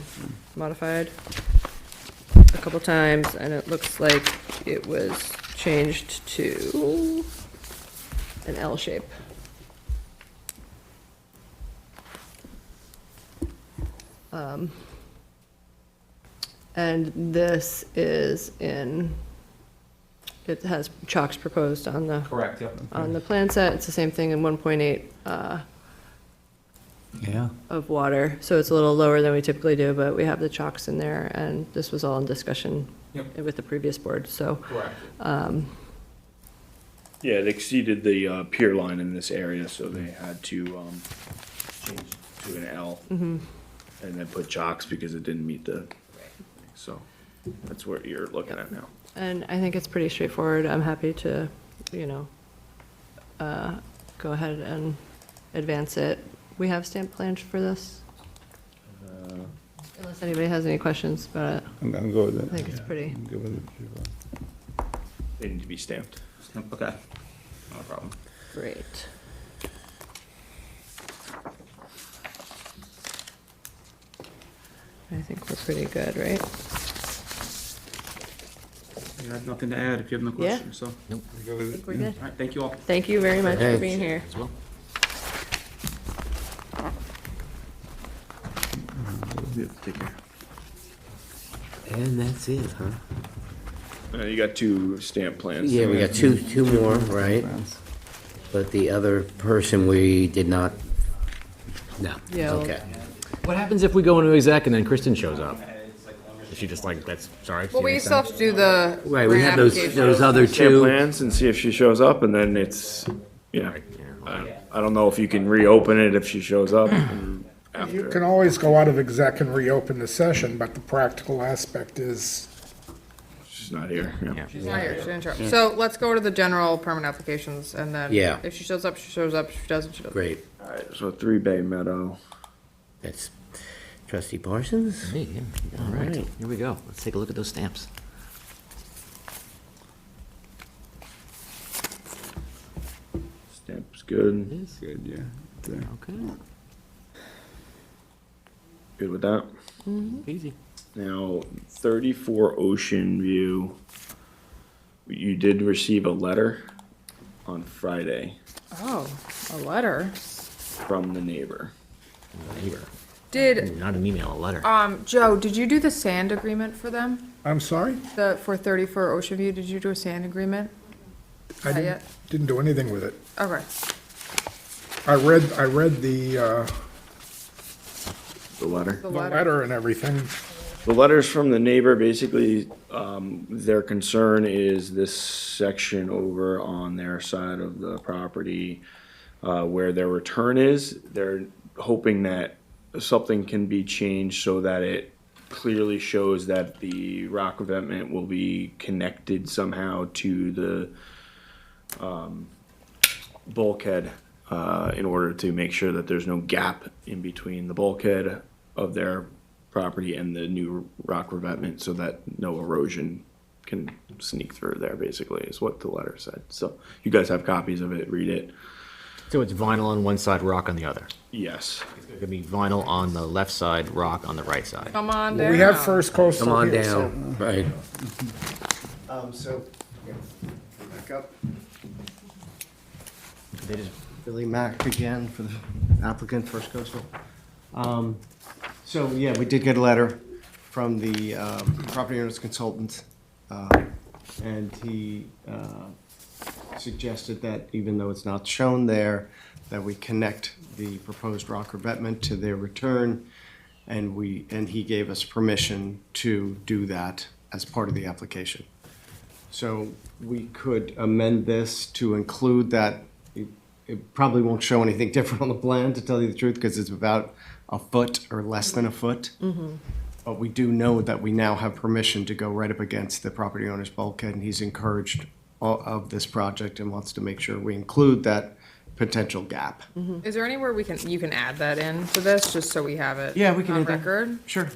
[SPEAKER 11] modified a couple times, and it looks like it was changed to an L shape. And this is in, it has chalks proposed on the,
[SPEAKER 12] Correct, yep.
[SPEAKER 11] on the plan set. It's the same thing in 1.8
[SPEAKER 1] Yeah.
[SPEAKER 11] of water. So it's a little lower than we typically do, but we have the chalks in there, and this was all in discussion
[SPEAKER 12] Yep.
[SPEAKER 11] with the previous board, so.
[SPEAKER 12] Correct.
[SPEAKER 7] yeah, it exceeded the pier line in this area, so they had to change to an L. And then put jocks because it didn't meet the, so that's what you're looking at now.
[SPEAKER 11] And I think it's pretty straightforward. I'm happy to, go ahead and advance it. We have stamp plans for this? Unless anybody has any questions about it.
[SPEAKER 5] I'm good with it.
[SPEAKER 11] I think it's pretty.
[SPEAKER 5] I'm good with it.
[SPEAKER 7] They need to be stamped.
[SPEAKER 12] Okay, no problem.
[SPEAKER 11] Great. I think we're pretty good, right?
[SPEAKER 12] I have nothing to add if you have no
[SPEAKER 11] Yeah.
[SPEAKER 12] questions, so.
[SPEAKER 11] I think we're good.
[SPEAKER 12] All right, thank you all.
[SPEAKER 11] Thank you very much for
[SPEAKER 1] Thanks.
[SPEAKER 11] being here.
[SPEAKER 3] As well.
[SPEAKER 7] Yeah, take care.
[SPEAKER 1] And that's it, huh?
[SPEAKER 7] You got two stamp plans.
[SPEAKER 1] Yeah, we got two more, right? But the other person we did not, no.
[SPEAKER 11] Yeah, well-
[SPEAKER 1] Okay.
[SPEAKER 3] What happens if we go into exec and then Kristen shows up? Is she just like, that's, sorry?
[SPEAKER 4] Well, we still have to do the
[SPEAKER 1] Right, we
[SPEAKER 4] grant
[SPEAKER 1] have those
[SPEAKER 4] application.
[SPEAKER 1] other
[SPEAKER 7] Stamp
[SPEAKER 1] two.
[SPEAKER 7] plans and see if she shows up, and then it's, I don't know if you can reopen it if she shows up
[SPEAKER 6] You
[SPEAKER 7] after.
[SPEAKER 6] can always go out of exec and reopen the session, but the practical aspect is,
[SPEAKER 7] She's not here, yeah.
[SPEAKER 4] She's not here, she didn't show up. So let's go to the general permit applications, and then
[SPEAKER 1] Yeah.
[SPEAKER 4] if she shows up, she shows up. If she doesn't, she doesn't.
[SPEAKER 1] Great.
[SPEAKER 7] All right, so 3 Bay Meadow.
[SPEAKER 1] That's trustee Parsons?
[SPEAKER 3] Hey, yeah. All right,
[SPEAKER 1] right.
[SPEAKER 3] here we go. Let's take a look at those stamps.
[SPEAKER 7] Stamp's good.
[SPEAKER 3] It is.
[SPEAKER 5] Good, yeah.
[SPEAKER 3] Okay,
[SPEAKER 7] Good with that.
[SPEAKER 3] easy.
[SPEAKER 7] Now, 34 Ocean View. You did receive a letter on Friday
[SPEAKER 4] Oh, a letter.
[SPEAKER 7] from the neighbor.
[SPEAKER 3] Neighbor.
[SPEAKER 4] Did,
[SPEAKER 3] Not an email, a letter.
[SPEAKER 4] Joe, did you do the sand agreement for them?
[SPEAKER 6] I'm sorry?
[SPEAKER 4] For 34 Ocean View, did you do a sand agreement?
[SPEAKER 6] I
[SPEAKER 4] Not yet?
[SPEAKER 6] didn't do anything with it.
[SPEAKER 4] Okay.
[SPEAKER 6] I read the
[SPEAKER 7] The letter.
[SPEAKER 4] The
[SPEAKER 6] the
[SPEAKER 4] letter.
[SPEAKER 6] letter and everything.
[SPEAKER 7] The letters from the neighbor, basically, their concern is this section over on their side of the property, where their return is. They're hoping that something can be changed so that it clearly shows that the rock revetment will be connected somehow to the bulkhead in order to make sure that there's no gap in between the bulkhead of their property and the new rock revetment, so that no erosion can sneak through there, basically, is what the letter said. So you guys have copies of it, read it.
[SPEAKER 3] So it's vinyl on one side, rock on the other.
[SPEAKER 7] Yes.
[SPEAKER 3] It's going to be vinyl on the left side, rock on the right side.
[SPEAKER 4] Come on
[SPEAKER 6] Well,
[SPEAKER 4] down.
[SPEAKER 6] we have First Coastal
[SPEAKER 1] Come on
[SPEAKER 6] here, so-
[SPEAKER 1] down, right.
[SPEAKER 9] So, back up.
[SPEAKER 3] They just
[SPEAKER 9] Billy Mack again for the applicant, First Coastal. So, yeah, we did get a letter from the property owner's consultant, and he suggested that even though it's not shown there, that we connect the proposed rock revetment to their return, and he gave us permission to do that as part of the application. So we could amend this to include that. It probably won't show anything different on the plan, to tell you the truth, because it's about a foot or less than a foot. But we do know that we now have permission to go right up against the property owner's bulkhead, and he's encouraged of this project and wants to make sure we include that potential gap.
[SPEAKER 4] Is there anywhere you can add that in for this, just so we have it?
[SPEAKER 9] Yeah, we can
[SPEAKER 4] on
[SPEAKER 9] add that.
[SPEAKER 4] record?
[SPEAKER 9] Sure.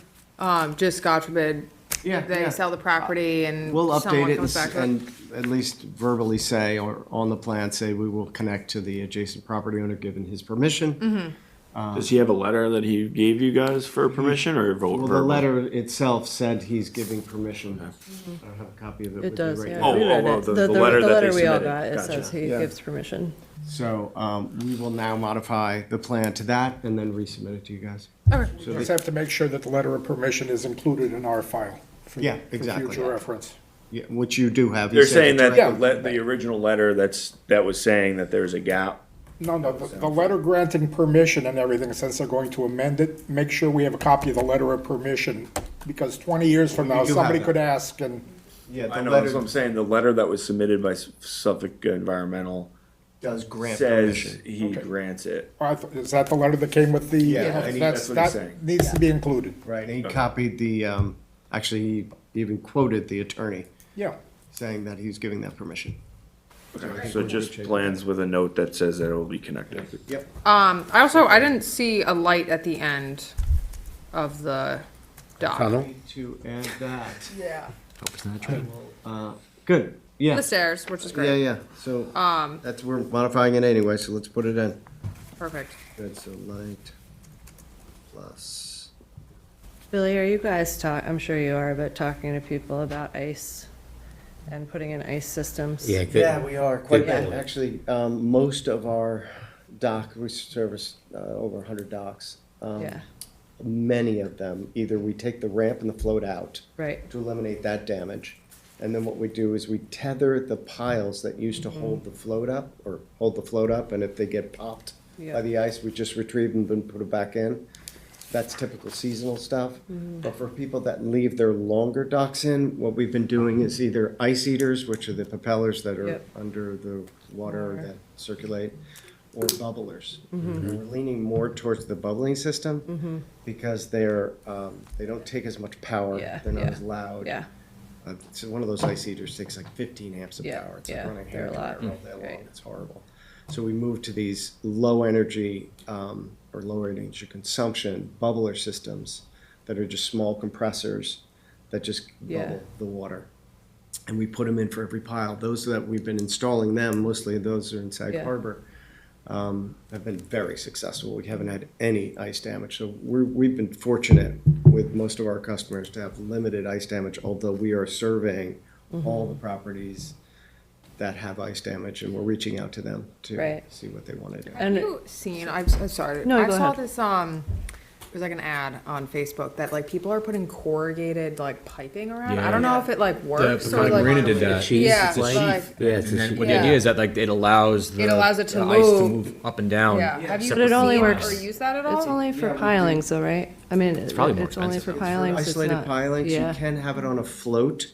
[SPEAKER 4] Just God forbid,
[SPEAKER 9] Yeah,
[SPEAKER 4] they
[SPEAKER 9] yeah.
[SPEAKER 4] sell the property and
[SPEAKER 9] We'll update
[SPEAKER 4] someone
[SPEAKER 9] it
[SPEAKER 4] comes back to it.
[SPEAKER 9] and at least verbally say, or on the plan, say we will connect to the adjacent property owner, given his permission.
[SPEAKER 7] Does he have a letter that he gave you guys for permission, or vote
[SPEAKER 9] Well, the
[SPEAKER 7] verbal?
[SPEAKER 9] letter itself said he's giving permission. I don't have a copy of it with
[SPEAKER 11] It
[SPEAKER 9] me
[SPEAKER 11] does,
[SPEAKER 9] right
[SPEAKER 11] yeah.
[SPEAKER 9] now.
[SPEAKER 7] Oh,
[SPEAKER 11] We read
[SPEAKER 7] oh,
[SPEAKER 11] it.
[SPEAKER 7] the letter that they
[SPEAKER 11] we all
[SPEAKER 7] submitted.
[SPEAKER 11] got, it
[SPEAKER 7] Gotcha.
[SPEAKER 11] says he
[SPEAKER 9] Yeah.
[SPEAKER 11] gives permission.
[SPEAKER 9] So we will now modify the plan to that and then resubmit it to you guys.
[SPEAKER 4] Okay.
[SPEAKER 9] So
[SPEAKER 6] Just
[SPEAKER 9] they-
[SPEAKER 6] have to make sure that the letter of permission is included in our file.
[SPEAKER 9] Yeah, exactly.
[SPEAKER 6] For future reference.
[SPEAKER 9] Yeah, which you do have. You
[SPEAKER 7] They're
[SPEAKER 9] sent
[SPEAKER 7] saying
[SPEAKER 9] it
[SPEAKER 7] that
[SPEAKER 9] directly.
[SPEAKER 7] the original letter that was saying that there's a gap.
[SPEAKER 6] No, the letter granting permission and everything, since they're going to amend it, make sure we have a copy of the letter of permission, because 20 years from
[SPEAKER 9] We
[SPEAKER 6] now,
[SPEAKER 9] do have
[SPEAKER 6] somebody
[SPEAKER 9] that.
[SPEAKER 6] could ask, and
[SPEAKER 9] Yeah,
[SPEAKER 7] I
[SPEAKER 9] the
[SPEAKER 7] know, that's what
[SPEAKER 9] letter
[SPEAKER 7] I'm saying, the letter that was submitted by Suffolk Environmental
[SPEAKER 9] does grant
[SPEAKER 7] says
[SPEAKER 9] permission.
[SPEAKER 7] he
[SPEAKER 6] Okay.
[SPEAKER 7] grants it.
[SPEAKER 6] is that the letter that came with the?
[SPEAKER 9] Yeah, and
[SPEAKER 7] that's what he's saying.
[SPEAKER 6] That needs to be included,
[SPEAKER 9] Right, and he copied the, actually, he even quoted the attorney
[SPEAKER 6] yeah.
[SPEAKER 9] saying that he's giving that permission.
[SPEAKER 7] So just plans with a note that says that it will be connected.
[SPEAKER 9] Yep.
[SPEAKER 4] I didn't see a light at the end of the dock.
[SPEAKER 1] Tunnel?
[SPEAKER 9] To add that.
[SPEAKER 4] Yeah.
[SPEAKER 9] Good, yeah.
[SPEAKER 4] The stairs, which is
[SPEAKER 9] Yeah,
[SPEAKER 4] great.
[SPEAKER 9] yeah, so, that's, we're modifying it anyway, so let's put it in.
[SPEAKER 4] Perfect.
[SPEAKER 9] Good, so light plus,
[SPEAKER 11] Billy, are you guys I'm sure you are, but talking to people about ice and putting in ice systems?
[SPEAKER 1] Yeah, good.
[SPEAKER 9] yeah, we are quite,
[SPEAKER 1] Good point.
[SPEAKER 9] actually, most of our dock, we service over 100 docks.
[SPEAKER 11] Yeah,
[SPEAKER 9] Many of them, either we take the ramp and the float out
[SPEAKER 11] right.
[SPEAKER 9] to eliminate that damage. And then what we do is we tether the piles that used to hold the float up, and if they get popped
[SPEAKER 11] Yeah.
[SPEAKER 9] by the ice, we just retrieve them and put it back in. That's typical seasonal stuff. But for people that leave their longer docks in, what we've been doing is either ice eaters, which are the propellers that are
[SPEAKER 11] Yep.
[SPEAKER 9] under the water that circulate, or bubblers. And we're leaning more towards the bubbling system because they don't take as much power.
[SPEAKER 11] Yeah,
[SPEAKER 9] They're not
[SPEAKER 11] yeah,
[SPEAKER 9] as loud.
[SPEAKER 11] Yeah,
[SPEAKER 9] So one of those ice eaters takes like 15 amps of
[SPEAKER 11] Yeah,
[SPEAKER 9] power. It's
[SPEAKER 11] yeah,
[SPEAKER 9] like running
[SPEAKER 11] they're
[SPEAKER 9] hair
[SPEAKER 11] a
[SPEAKER 9] dryer
[SPEAKER 11] lot.
[SPEAKER 9] all day long.
[SPEAKER 11] Right.
[SPEAKER 9] It's horrible. So we moved to these low energy or low energy consumption bubbler systems that are just small compressors that just
[SPEAKER 11] Yeah.
[SPEAKER 9] bubble the water. And we put them in for every pile. Those that we've been installing them, mostly those are in Sag
[SPEAKER 11] Yeah.
[SPEAKER 9] Harbor, have been very successful. We haven't had any ice damage. So we've been fortunate with most of our customers to have limited ice damage, although we are surveying all the properties that have ice damage, and we're reaching out to them to
[SPEAKER 11] Right.
[SPEAKER 9] see what they want to do.
[SPEAKER 11] And
[SPEAKER 4] Have you seen, I'm sorry.
[SPEAKER 11] No,
[SPEAKER 4] I
[SPEAKER 11] go
[SPEAKER 4] saw
[SPEAKER 11] ahead.
[SPEAKER 4] this, there's like an ad on Facebook that like people are putting corrugated like piping around. I
[SPEAKER 3] Yeah.
[SPEAKER 4] don't know if it like works or
[SPEAKER 3] Peconic
[SPEAKER 4] like.
[SPEAKER 3] Marina did that.
[SPEAKER 1] Cheese,
[SPEAKER 4] Yeah,
[SPEAKER 1] it's a
[SPEAKER 4] like-
[SPEAKER 1] sheath. Yeah, it's a
[SPEAKER 3] And then
[SPEAKER 1] sheath.
[SPEAKER 3] what the
[SPEAKER 4] Yeah.
[SPEAKER 3] idea is that like it allows the
[SPEAKER 4] It allows it to
[SPEAKER 3] the ice to
[SPEAKER 4] move.
[SPEAKER 3] move up and down.
[SPEAKER 4] Yeah, have you
[SPEAKER 11] But it only
[SPEAKER 4] seen
[SPEAKER 11] works-
[SPEAKER 4] or used that at all?
[SPEAKER 11] it's only for pilings though, right? I mean, it's
[SPEAKER 3] probably more
[SPEAKER 11] only
[SPEAKER 3] expensive.
[SPEAKER 11] for
[SPEAKER 3] It's
[SPEAKER 9] For
[SPEAKER 11] pilings, it's
[SPEAKER 9] isolated
[SPEAKER 11] not.
[SPEAKER 9] pilings, you
[SPEAKER 11] Yeah,
[SPEAKER 9] can have it on a float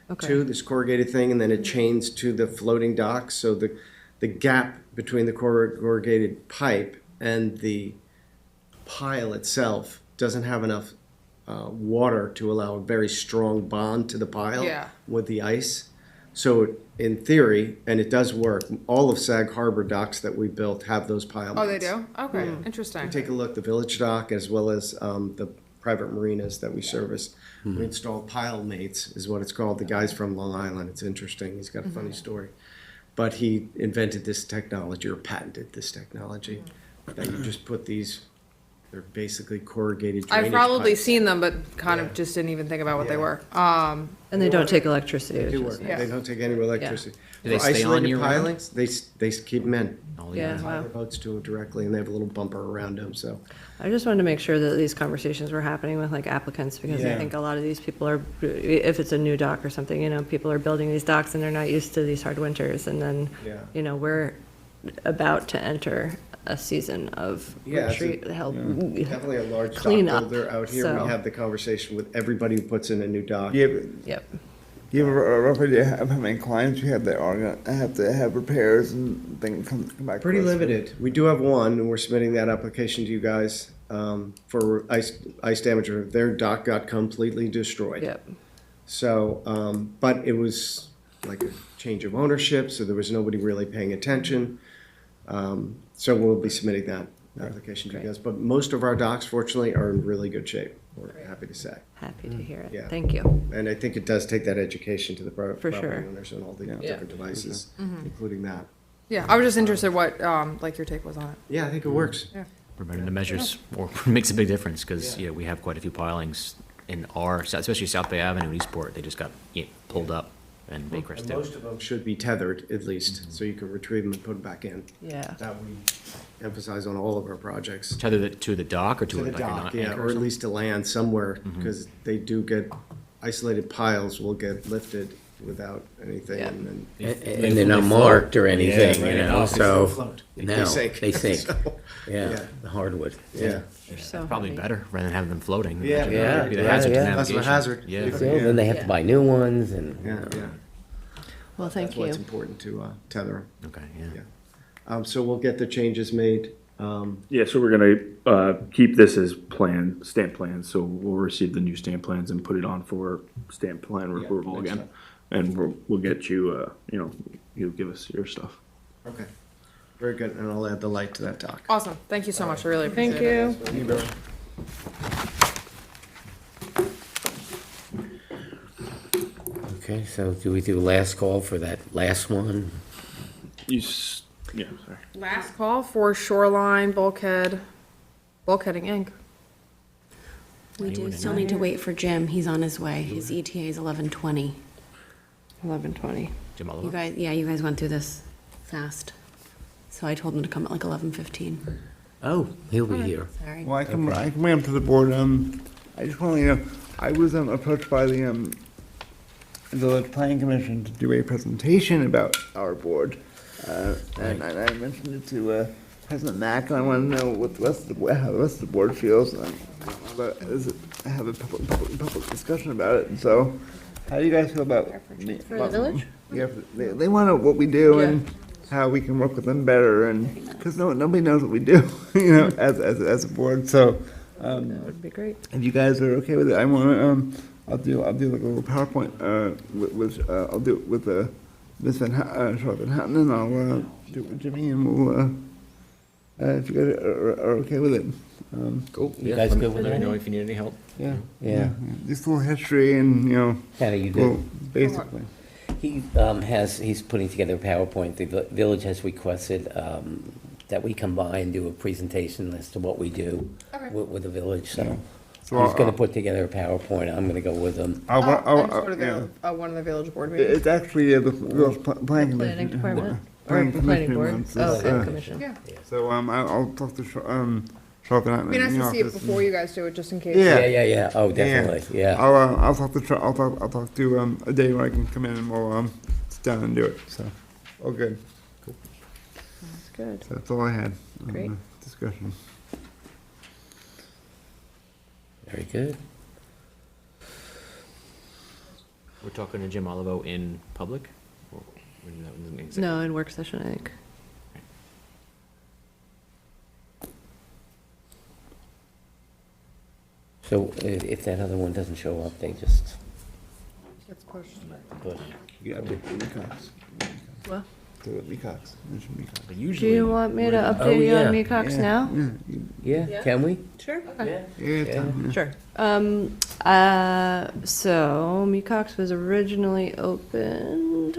[SPEAKER 11] okay.
[SPEAKER 9] too, this corrugated thing, and then it chains to the floating dock. So the gap between the corrugated pipe and the pile itself doesn't have enough water to allow a very strong bond to the pile
[SPEAKER 4] Yeah.
[SPEAKER 9] with the ice. So in theory, and it does work, all of Sag Harbor docks that we built have those pile
[SPEAKER 4] Oh, they
[SPEAKER 9] mates.
[SPEAKER 4] do? Okay,
[SPEAKER 9] You
[SPEAKER 4] interesting.
[SPEAKER 9] take a look, the village dock as well as the private marinas that we service. We installed pile mates, is what it's called. The guy's from Long Island. It's interesting. He's got a funny story. But he invented this technology, or patented this technology, that you just put these, they're basically corrugated drainage
[SPEAKER 4] I've probably
[SPEAKER 9] pipes.
[SPEAKER 4] seen them, but kind of
[SPEAKER 9] Yeah.
[SPEAKER 4] just didn't even think about what they
[SPEAKER 9] Yeah.
[SPEAKER 4] were.
[SPEAKER 11] And they don't take electricity.
[SPEAKER 9] They
[SPEAKER 11] which
[SPEAKER 9] do
[SPEAKER 11] is-
[SPEAKER 9] work.
[SPEAKER 4] Yeah.
[SPEAKER 9] They don't take any electricity.
[SPEAKER 3] Do they
[SPEAKER 9] For
[SPEAKER 3] stay on
[SPEAKER 9] isolated
[SPEAKER 3] year-round?
[SPEAKER 9] pilings, they keep them in.
[SPEAKER 3] All
[SPEAKER 11] Yeah,
[SPEAKER 3] year.
[SPEAKER 11] wow.
[SPEAKER 9] Their boats to it directly, and they have a little bumper around them, so.
[SPEAKER 11] I just wanted to make sure that these conversations were happening with like applicants, because I
[SPEAKER 9] Yeah.
[SPEAKER 11] think a lot of these people are, if it's a new dock or something, people are building these docks and they're not used to these hard winters, and then,
[SPEAKER 9] Yeah.
[SPEAKER 11] we're about to enter a season of
[SPEAKER 9] Yeah, it's a-
[SPEAKER 11] retreat, help.
[SPEAKER 9] Definitely a large dock
[SPEAKER 11] Clean up,
[SPEAKER 9] builder out here.
[SPEAKER 11] so-
[SPEAKER 9] We have the conversation with everybody who puts in a new dock.
[SPEAKER 5] Yeah, but
[SPEAKER 11] Yep.
[SPEAKER 5] do you have a rough idea of how many clients you have that are gonna have to have repairs and things come back? to
[SPEAKER 9] Pretty
[SPEAKER 5] us?
[SPEAKER 9] limited. We do have one, and we're submitting that application to you guys for ice damage. Their dock got completely destroyed.
[SPEAKER 11] Yep.
[SPEAKER 9] So, but it was like a change of ownership, so there was nobody really paying attention. So we'll be submitting that application to you
[SPEAKER 11] Great.
[SPEAKER 9] guys. But most of our docks, fortunately, are in really good shape, we're happy to say.
[SPEAKER 11] Happy to hear it.
[SPEAKER 9] Yeah.
[SPEAKER 11] Thank you.
[SPEAKER 9] And I think it does take that education to the
[SPEAKER 11] For
[SPEAKER 9] property
[SPEAKER 11] sure.
[SPEAKER 9] owners and all the
[SPEAKER 5] Yeah.
[SPEAKER 9] different devices, including that.
[SPEAKER 4] Yeah, I was just interested what, like, your take was on it.
[SPEAKER 9] Yeah, I think it works.
[SPEAKER 3] Preventative measures, or makes a big difference, because, we have quite a few pilings in our, especially South Bay Avenue, Eastport, they just got pulled up, and Baycrest
[SPEAKER 9] And
[SPEAKER 3] too.
[SPEAKER 9] most of them should be tethered at least, so you can retrieve them and put them back in.
[SPEAKER 11] Yeah.
[SPEAKER 9] That we emphasize on all of our projects.
[SPEAKER 3] Tethered to the dock or to
[SPEAKER 9] To the
[SPEAKER 3] like an
[SPEAKER 9] dock,
[SPEAKER 3] anchor
[SPEAKER 9] yeah, or
[SPEAKER 3] or
[SPEAKER 9] at
[SPEAKER 3] something?
[SPEAKER 9] least to land somewhere, because they do get, isolated piles will get lifted without anything,
[SPEAKER 11] Yeah.
[SPEAKER 9] and then.
[SPEAKER 1] And they're not marked or anything,
[SPEAKER 9] Yeah,
[SPEAKER 1] you
[SPEAKER 9] right.
[SPEAKER 1] know,
[SPEAKER 9] They
[SPEAKER 1] so,
[SPEAKER 9] float. They
[SPEAKER 1] no,
[SPEAKER 9] sink.
[SPEAKER 1] they sink.
[SPEAKER 9] So,
[SPEAKER 1] Yeah,
[SPEAKER 9] yeah.
[SPEAKER 1] the hardwood.
[SPEAKER 9] Yeah.
[SPEAKER 11] You're so
[SPEAKER 3] Probably
[SPEAKER 11] heavy.
[SPEAKER 3] better, rather than having them floating.
[SPEAKER 9] Yeah.
[SPEAKER 3] Imagine
[SPEAKER 1] Yeah,
[SPEAKER 3] that'd be the
[SPEAKER 1] yeah,
[SPEAKER 3] hazard to
[SPEAKER 1] yeah.
[SPEAKER 9] Less of a
[SPEAKER 3] navigation.
[SPEAKER 9] hazard.
[SPEAKER 3] Yeah.
[SPEAKER 1] So then they have to buy new ones and.
[SPEAKER 9] Yeah, yeah.
[SPEAKER 11] Well, thank
[SPEAKER 9] That's why it's
[SPEAKER 11] you.
[SPEAKER 9] important to tether them.
[SPEAKER 3] Okay, yeah.
[SPEAKER 9] So we'll get the changes made.
[SPEAKER 7] Yeah, so we're gonna keep this as stamp plans, so we'll receive the new stamp plans and put it on for stamp plan approval
[SPEAKER 9] next
[SPEAKER 7] again.
[SPEAKER 9] time.
[SPEAKER 7] And we'll get you, you'll give us your stuff.
[SPEAKER 9] Okay. Very good, and I'll add the light to that dock.
[SPEAKER 4] Awesome, thank you so much, I really appreciate it.
[SPEAKER 11] Thank you.
[SPEAKER 1] Okay, so do we do last call for that last one?
[SPEAKER 7] Yeah, sorry.
[SPEAKER 4] Last call for Shoreline Bulkheading Inc.
[SPEAKER 13] We do still need to wait for Jim. He's on his way. His ETA is 11:20.
[SPEAKER 11] 11:20.
[SPEAKER 3] Jim
[SPEAKER 13] You
[SPEAKER 3] Oliver?
[SPEAKER 13] guys, yeah, you guys went through this fast. So I told him to come at like 11:15.
[SPEAKER 1] Oh, he'll be here.
[SPEAKER 13] Sorry.
[SPEAKER 5] Well, I can bring them to the board. I just want to, I was approached by the Village Planning Commission to do a presentation about our board. And I mentioned it to President Mack, and I want to know what the rest of the, how the rest of the board feels. And have a public discussion about it. And so, how do you guys feel about me?
[SPEAKER 11] For the village?
[SPEAKER 5] Yeah, they want to know what we do and how we can work with them better, and because nobody knows what we do, as a board. So,
[SPEAKER 11] That would be great.
[SPEAKER 5] if you guys are okay with it, I want to. I'll do like a little PowerPoint. I'll do it with Miss Charlotte Van Houten, and I'll do it with Jimmy, and we'll. If you guys are okay with it.
[SPEAKER 1] Cool. You guys good with
[SPEAKER 3] Let me know
[SPEAKER 1] that?
[SPEAKER 3] if you need any help.
[SPEAKER 5] Yeah.
[SPEAKER 1] Yeah.
[SPEAKER 5] Just a little history, and
[SPEAKER 1] Hannah, you
[SPEAKER 5] well,
[SPEAKER 1] good?
[SPEAKER 5] basically.
[SPEAKER 1] He he's putting together a PowerPoint. The village has requested that we come by and do a presentation as to what we do with the village, so.
[SPEAKER 5] So
[SPEAKER 1] He's gonna put together a PowerPoint. I'm gonna go with him.
[SPEAKER 4] I just go to one of the village board meetings.
[SPEAKER 5] It's actually the Village Planning Commission.
[SPEAKER 11] Planning department? Or
[SPEAKER 5] Planning
[SPEAKER 11] the planning
[SPEAKER 5] Commission
[SPEAKER 11] board?
[SPEAKER 5] wants
[SPEAKER 11] Oh,
[SPEAKER 5] this,
[SPEAKER 11] planning commission.
[SPEAKER 4] Yeah,
[SPEAKER 5] So, I'll talk to Charlotte Van Houten.
[SPEAKER 4] it'd be nice
[SPEAKER 5] in the
[SPEAKER 4] to see it
[SPEAKER 5] office,
[SPEAKER 4] before you guys do it, just in case.
[SPEAKER 5] Yeah.
[SPEAKER 1] Yeah. Oh, definitely, yeah.
[SPEAKER 5] I'll talk to I'll talk to a day where I can come in and we'll sit down and do it. So, all good.
[SPEAKER 11] That's good.
[SPEAKER 5] So that's all I had. on
[SPEAKER 11] Great.
[SPEAKER 5] the Discussion.
[SPEAKER 1] Very good.
[SPEAKER 3] We're talking to Jim Olivo in public? Or we're doing that in executive?
[SPEAKER 11] No, in work session, I think.
[SPEAKER 1] So if that other one doesn't show up, they just push.
[SPEAKER 5] Yeah, Mecox.
[SPEAKER 11] What?
[SPEAKER 5] Do it, Mecox. Mention Mecox.
[SPEAKER 3] But
[SPEAKER 11] Do
[SPEAKER 3] usually.
[SPEAKER 11] you want me to
[SPEAKER 1] Oh,
[SPEAKER 11] update you
[SPEAKER 1] yeah.
[SPEAKER 11] on Mecox
[SPEAKER 5] Yeah,
[SPEAKER 11] now?
[SPEAKER 5] yeah,
[SPEAKER 1] Yeah, can we?
[SPEAKER 11] Sure.
[SPEAKER 5] yeah, Tom, yeah.
[SPEAKER 11] Sure. So Mecox was originally opened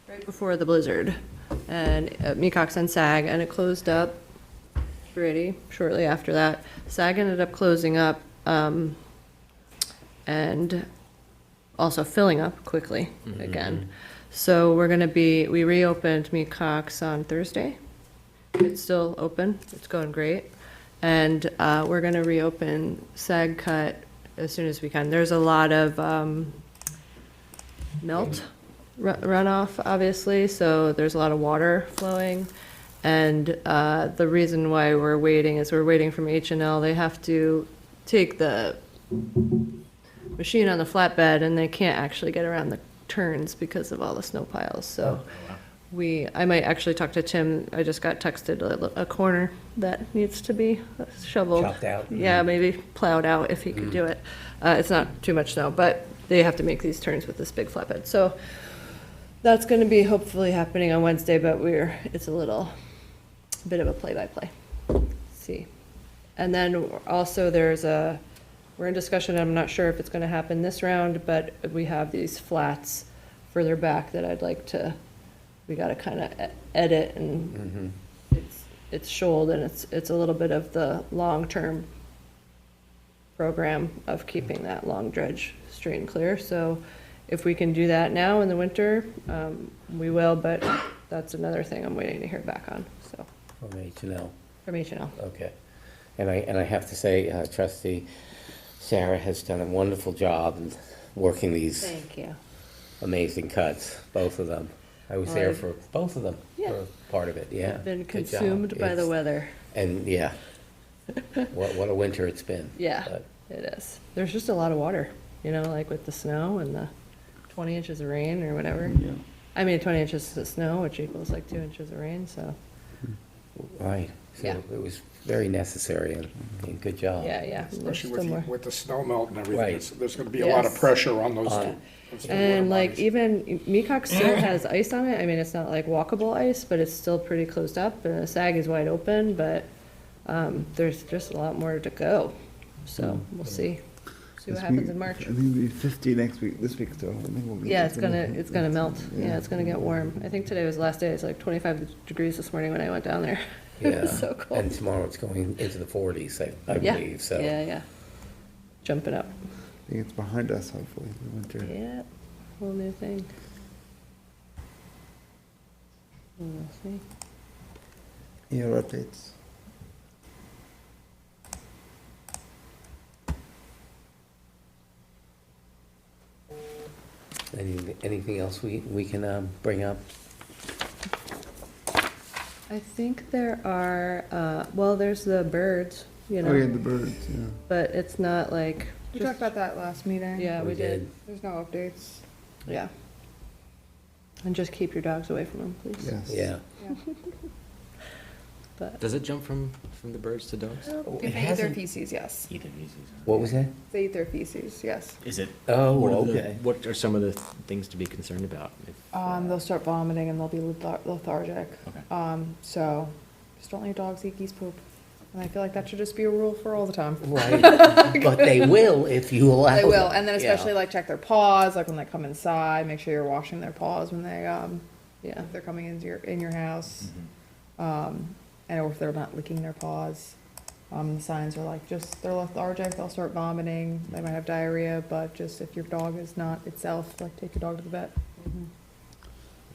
[SPEAKER 11] right before the blizzard, and Mecox and SAG, and it closed up pretty shortly after that. SAG ended up closing up, and also filling up quickly again. So we reopened Mecox on Thursday. It's still open. It's going great. And we're going to reopen SAG Cut as soon as we can. There's a lot of melt runoff, obviously, so there's a lot of water flowing. And the reason why we're waiting is we're waiting from H&L. They have to take the machine on the flatbed, and they can't actually get around the turns because of all the snow piles. So I might actually talk to Tim. I just got texted a corner that needs to be shoveled.
[SPEAKER 1] Chopped out.
[SPEAKER 11] Yeah, maybe plowed out if he could do it. It's not too much snow, but they have to make these turns with this big flatbed. So that's going to be hopefully happening on Wednesday, but it's a bit of a play-by-play. See. And then also we're in discussion, I'm not sure if it's gonna happen this round, but we have these flats further back that we gotta kinda edit, and it's shoaled, and it's a little bit of the long-term program of keeping that long dredge straight and clear. So if we can do that now in the winter, we will, but that's another thing I'm waiting to hear back on, so,
[SPEAKER 1] From H&L.
[SPEAKER 11] from H&L.
[SPEAKER 1] Okay. And I have to say, Trustee Sarah has done a wonderful job in working these
[SPEAKER 11] Thank you.
[SPEAKER 1] amazing cuts, both of them. I was there for both of them,
[SPEAKER 11] Yeah.
[SPEAKER 1] for part of it, yeah.
[SPEAKER 11] I've been
[SPEAKER 1] Good job.
[SPEAKER 11] consumed by the
[SPEAKER 1] It's-
[SPEAKER 11] weather.
[SPEAKER 1] And, yeah, what a winter it's been.
[SPEAKER 11] Yeah,
[SPEAKER 1] But-
[SPEAKER 11] it is. There's just a lot of water, like with the snow and the 20 inches of rain or whatever.
[SPEAKER 5] Yeah.
[SPEAKER 11] I mean, 20 inches of snow, which equals like 2 inches of rain, so,
[SPEAKER 1] Right, so
[SPEAKER 11] Yeah.
[SPEAKER 1] it was very necessary and good job.
[SPEAKER 11] yeah. There's
[SPEAKER 6] Especially
[SPEAKER 11] still more.
[SPEAKER 6] with the snow melt and everything,
[SPEAKER 1] Right.
[SPEAKER 6] there's gonna be a lot of
[SPEAKER 11] Yes.
[SPEAKER 6] pressure on those.
[SPEAKER 1] On-
[SPEAKER 6] those
[SPEAKER 11] And
[SPEAKER 6] water
[SPEAKER 11] like
[SPEAKER 6] bodies.
[SPEAKER 11] even Mecox still has ice on it. I mean, it's not like walkable ice, but it's still pretty closed up. And the SAG is wide open, but there's just a lot more to go. So we'll see. See what happens in March.
[SPEAKER 5] I think it'll be 50 next week, this week, so I think we'll be.
[SPEAKER 11] Yeah, it's gonna melt. Yeah, it's gonna get warm. I think today was the last day. It's like 25 degrees this morning when I went down there. It
[SPEAKER 1] Yeah,
[SPEAKER 11] was so cold.
[SPEAKER 1] and tomorrow it's going into the 40s, I
[SPEAKER 11] Yeah,
[SPEAKER 1] believe, so.
[SPEAKER 11] yeah. Jumping up.
[SPEAKER 5] I think it's behind us, hopefully, the winter.
[SPEAKER 11] Yeah, whole new thing. We'll see.
[SPEAKER 5] Your updates.
[SPEAKER 1] Anything else we can bring up?
[SPEAKER 11] I think there are, there's the birds,
[SPEAKER 5] Oh, yeah, the birds, yeah.
[SPEAKER 11] but it's not like.
[SPEAKER 4] We talked about that last meeting.
[SPEAKER 11] Yeah, we did.
[SPEAKER 4] There's no updates.
[SPEAKER 11] Yeah. And just keep your dogs away from them, please.
[SPEAKER 5] Yes.
[SPEAKER 1] Yeah.
[SPEAKER 11] But
[SPEAKER 3] Does it jump from the birds to dogs?
[SPEAKER 1] Oh,
[SPEAKER 4] If
[SPEAKER 1] it
[SPEAKER 4] they eat their
[SPEAKER 1] hasn't-
[SPEAKER 4] feces, yes.
[SPEAKER 3] Either uses.
[SPEAKER 1] What was that?
[SPEAKER 4] They eat their feces, yes.
[SPEAKER 3] Is it?
[SPEAKER 1] Oh,
[SPEAKER 3] what are the-
[SPEAKER 1] okay.
[SPEAKER 3] What are some of the things to be concerned about?
[SPEAKER 4] They'll start vomiting and they'll be lethargic.
[SPEAKER 3] Okay.
[SPEAKER 4] So just don't let your dogs eat geese poop. And I feel like that should just be a rule for all the time.
[SPEAKER 1] Right, but they will if you allow
[SPEAKER 4] They will,
[SPEAKER 1] them.
[SPEAKER 4] and then
[SPEAKER 1] Yeah.
[SPEAKER 4] especially like check their paws, like when they come inside, make sure you're washing their paws when they,
[SPEAKER 11] yeah,
[SPEAKER 4] if they're coming into in your house.
[SPEAKER 3] Mm-hmm.
[SPEAKER 4] And or if they're not licking their paws. The signs are like just, they're lethargic, they'll start vomiting, they might have diarrhea, but just if your dog is not itself, like take your dog to the vet.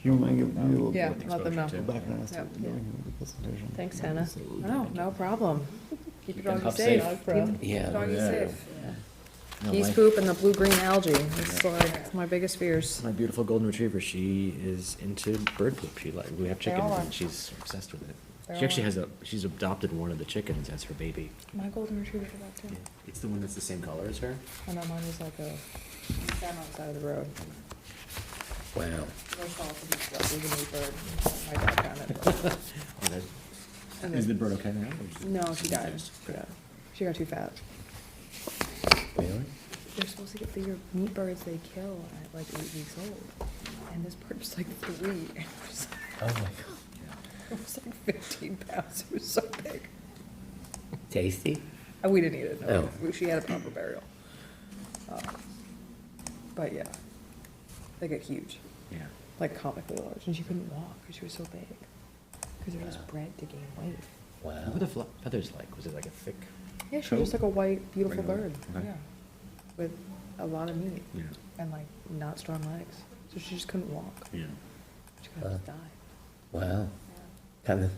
[SPEAKER 5] You mind giving me a little
[SPEAKER 4] Yeah,
[SPEAKER 5] bit
[SPEAKER 4] let them know.
[SPEAKER 5] of background as to
[SPEAKER 4] Yep.
[SPEAKER 5] what we're doing with the presentation?
[SPEAKER 11] thanks, Hannah.
[SPEAKER 4] No problem. Keep your doggy
[SPEAKER 3] Pup
[SPEAKER 4] safe.
[SPEAKER 3] safe.
[SPEAKER 4] Keep
[SPEAKER 1] Yeah.
[SPEAKER 4] your doggy
[SPEAKER 3] Yeah.
[SPEAKER 4] safe.
[SPEAKER 3] No,
[SPEAKER 4] Geese
[SPEAKER 3] my-
[SPEAKER 4] poop and the blue-green algae, it's like my biggest fears.
[SPEAKER 3] My beautiful golden retriever, she is into bird poop. We have chickens
[SPEAKER 4] all are.
[SPEAKER 3] and she's obsessed with it.
[SPEAKER 4] They
[SPEAKER 3] She actually
[SPEAKER 4] all
[SPEAKER 3] she's adopted one of the chickens as her baby.
[SPEAKER 4] My golden retriever did that too.
[SPEAKER 3] It's the one that's the same color as her.
[SPEAKER 4] I know mine was like a, down on the side of the road.
[SPEAKER 1] Wow.
[SPEAKER 4] Those calls would be like, there's a new bird. My dog found it. And
[SPEAKER 3] Is the
[SPEAKER 4] then-
[SPEAKER 3] bird okay now?
[SPEAKER 4] No, she died. She got too fat. supposed to get bigger meat birds they kill at like 8 weeks old. And this bird was like 3, and it was,
[SPEAKER 1] Oh, my God.
[SPEAKER 4] it was like 15 pounds, it was so big.
[SPEAKER 1] Tasty?
[SPEAKER 4] And we didn't eat it, no,
[SPEAKER 1] Oh.
[SPEAKER 4] she had a proper burial. But yeah, they get huge,
[SPEAKER 3] Yeah.
[SPEAKER 4] like comically large, and she couldn't walk because she was so big. Because they were just bred to gain weight.
[SPEAKER 3] What
[SPEAKER 1] Wow.
[SPEAKER 3] were the feathers like? Was it like a thick?
[SPEAKER 4] Yeah, she was just like a white, beautiful
[SPEAKER 3] Regular.
[SPEAKER 4] bird,
[SPEAKER 3] Okay.
[SPEAKER 4] yeah, with a lot of meat
[SPEAKER 3] Yeah.
[SPEAKER 4] and like not strong legs, so she just couldn't walk.
[SPEAKER 3] Yeah.
[SPEAKER 4] She could have just died.
[SPEAKER 1] Wow. Kind of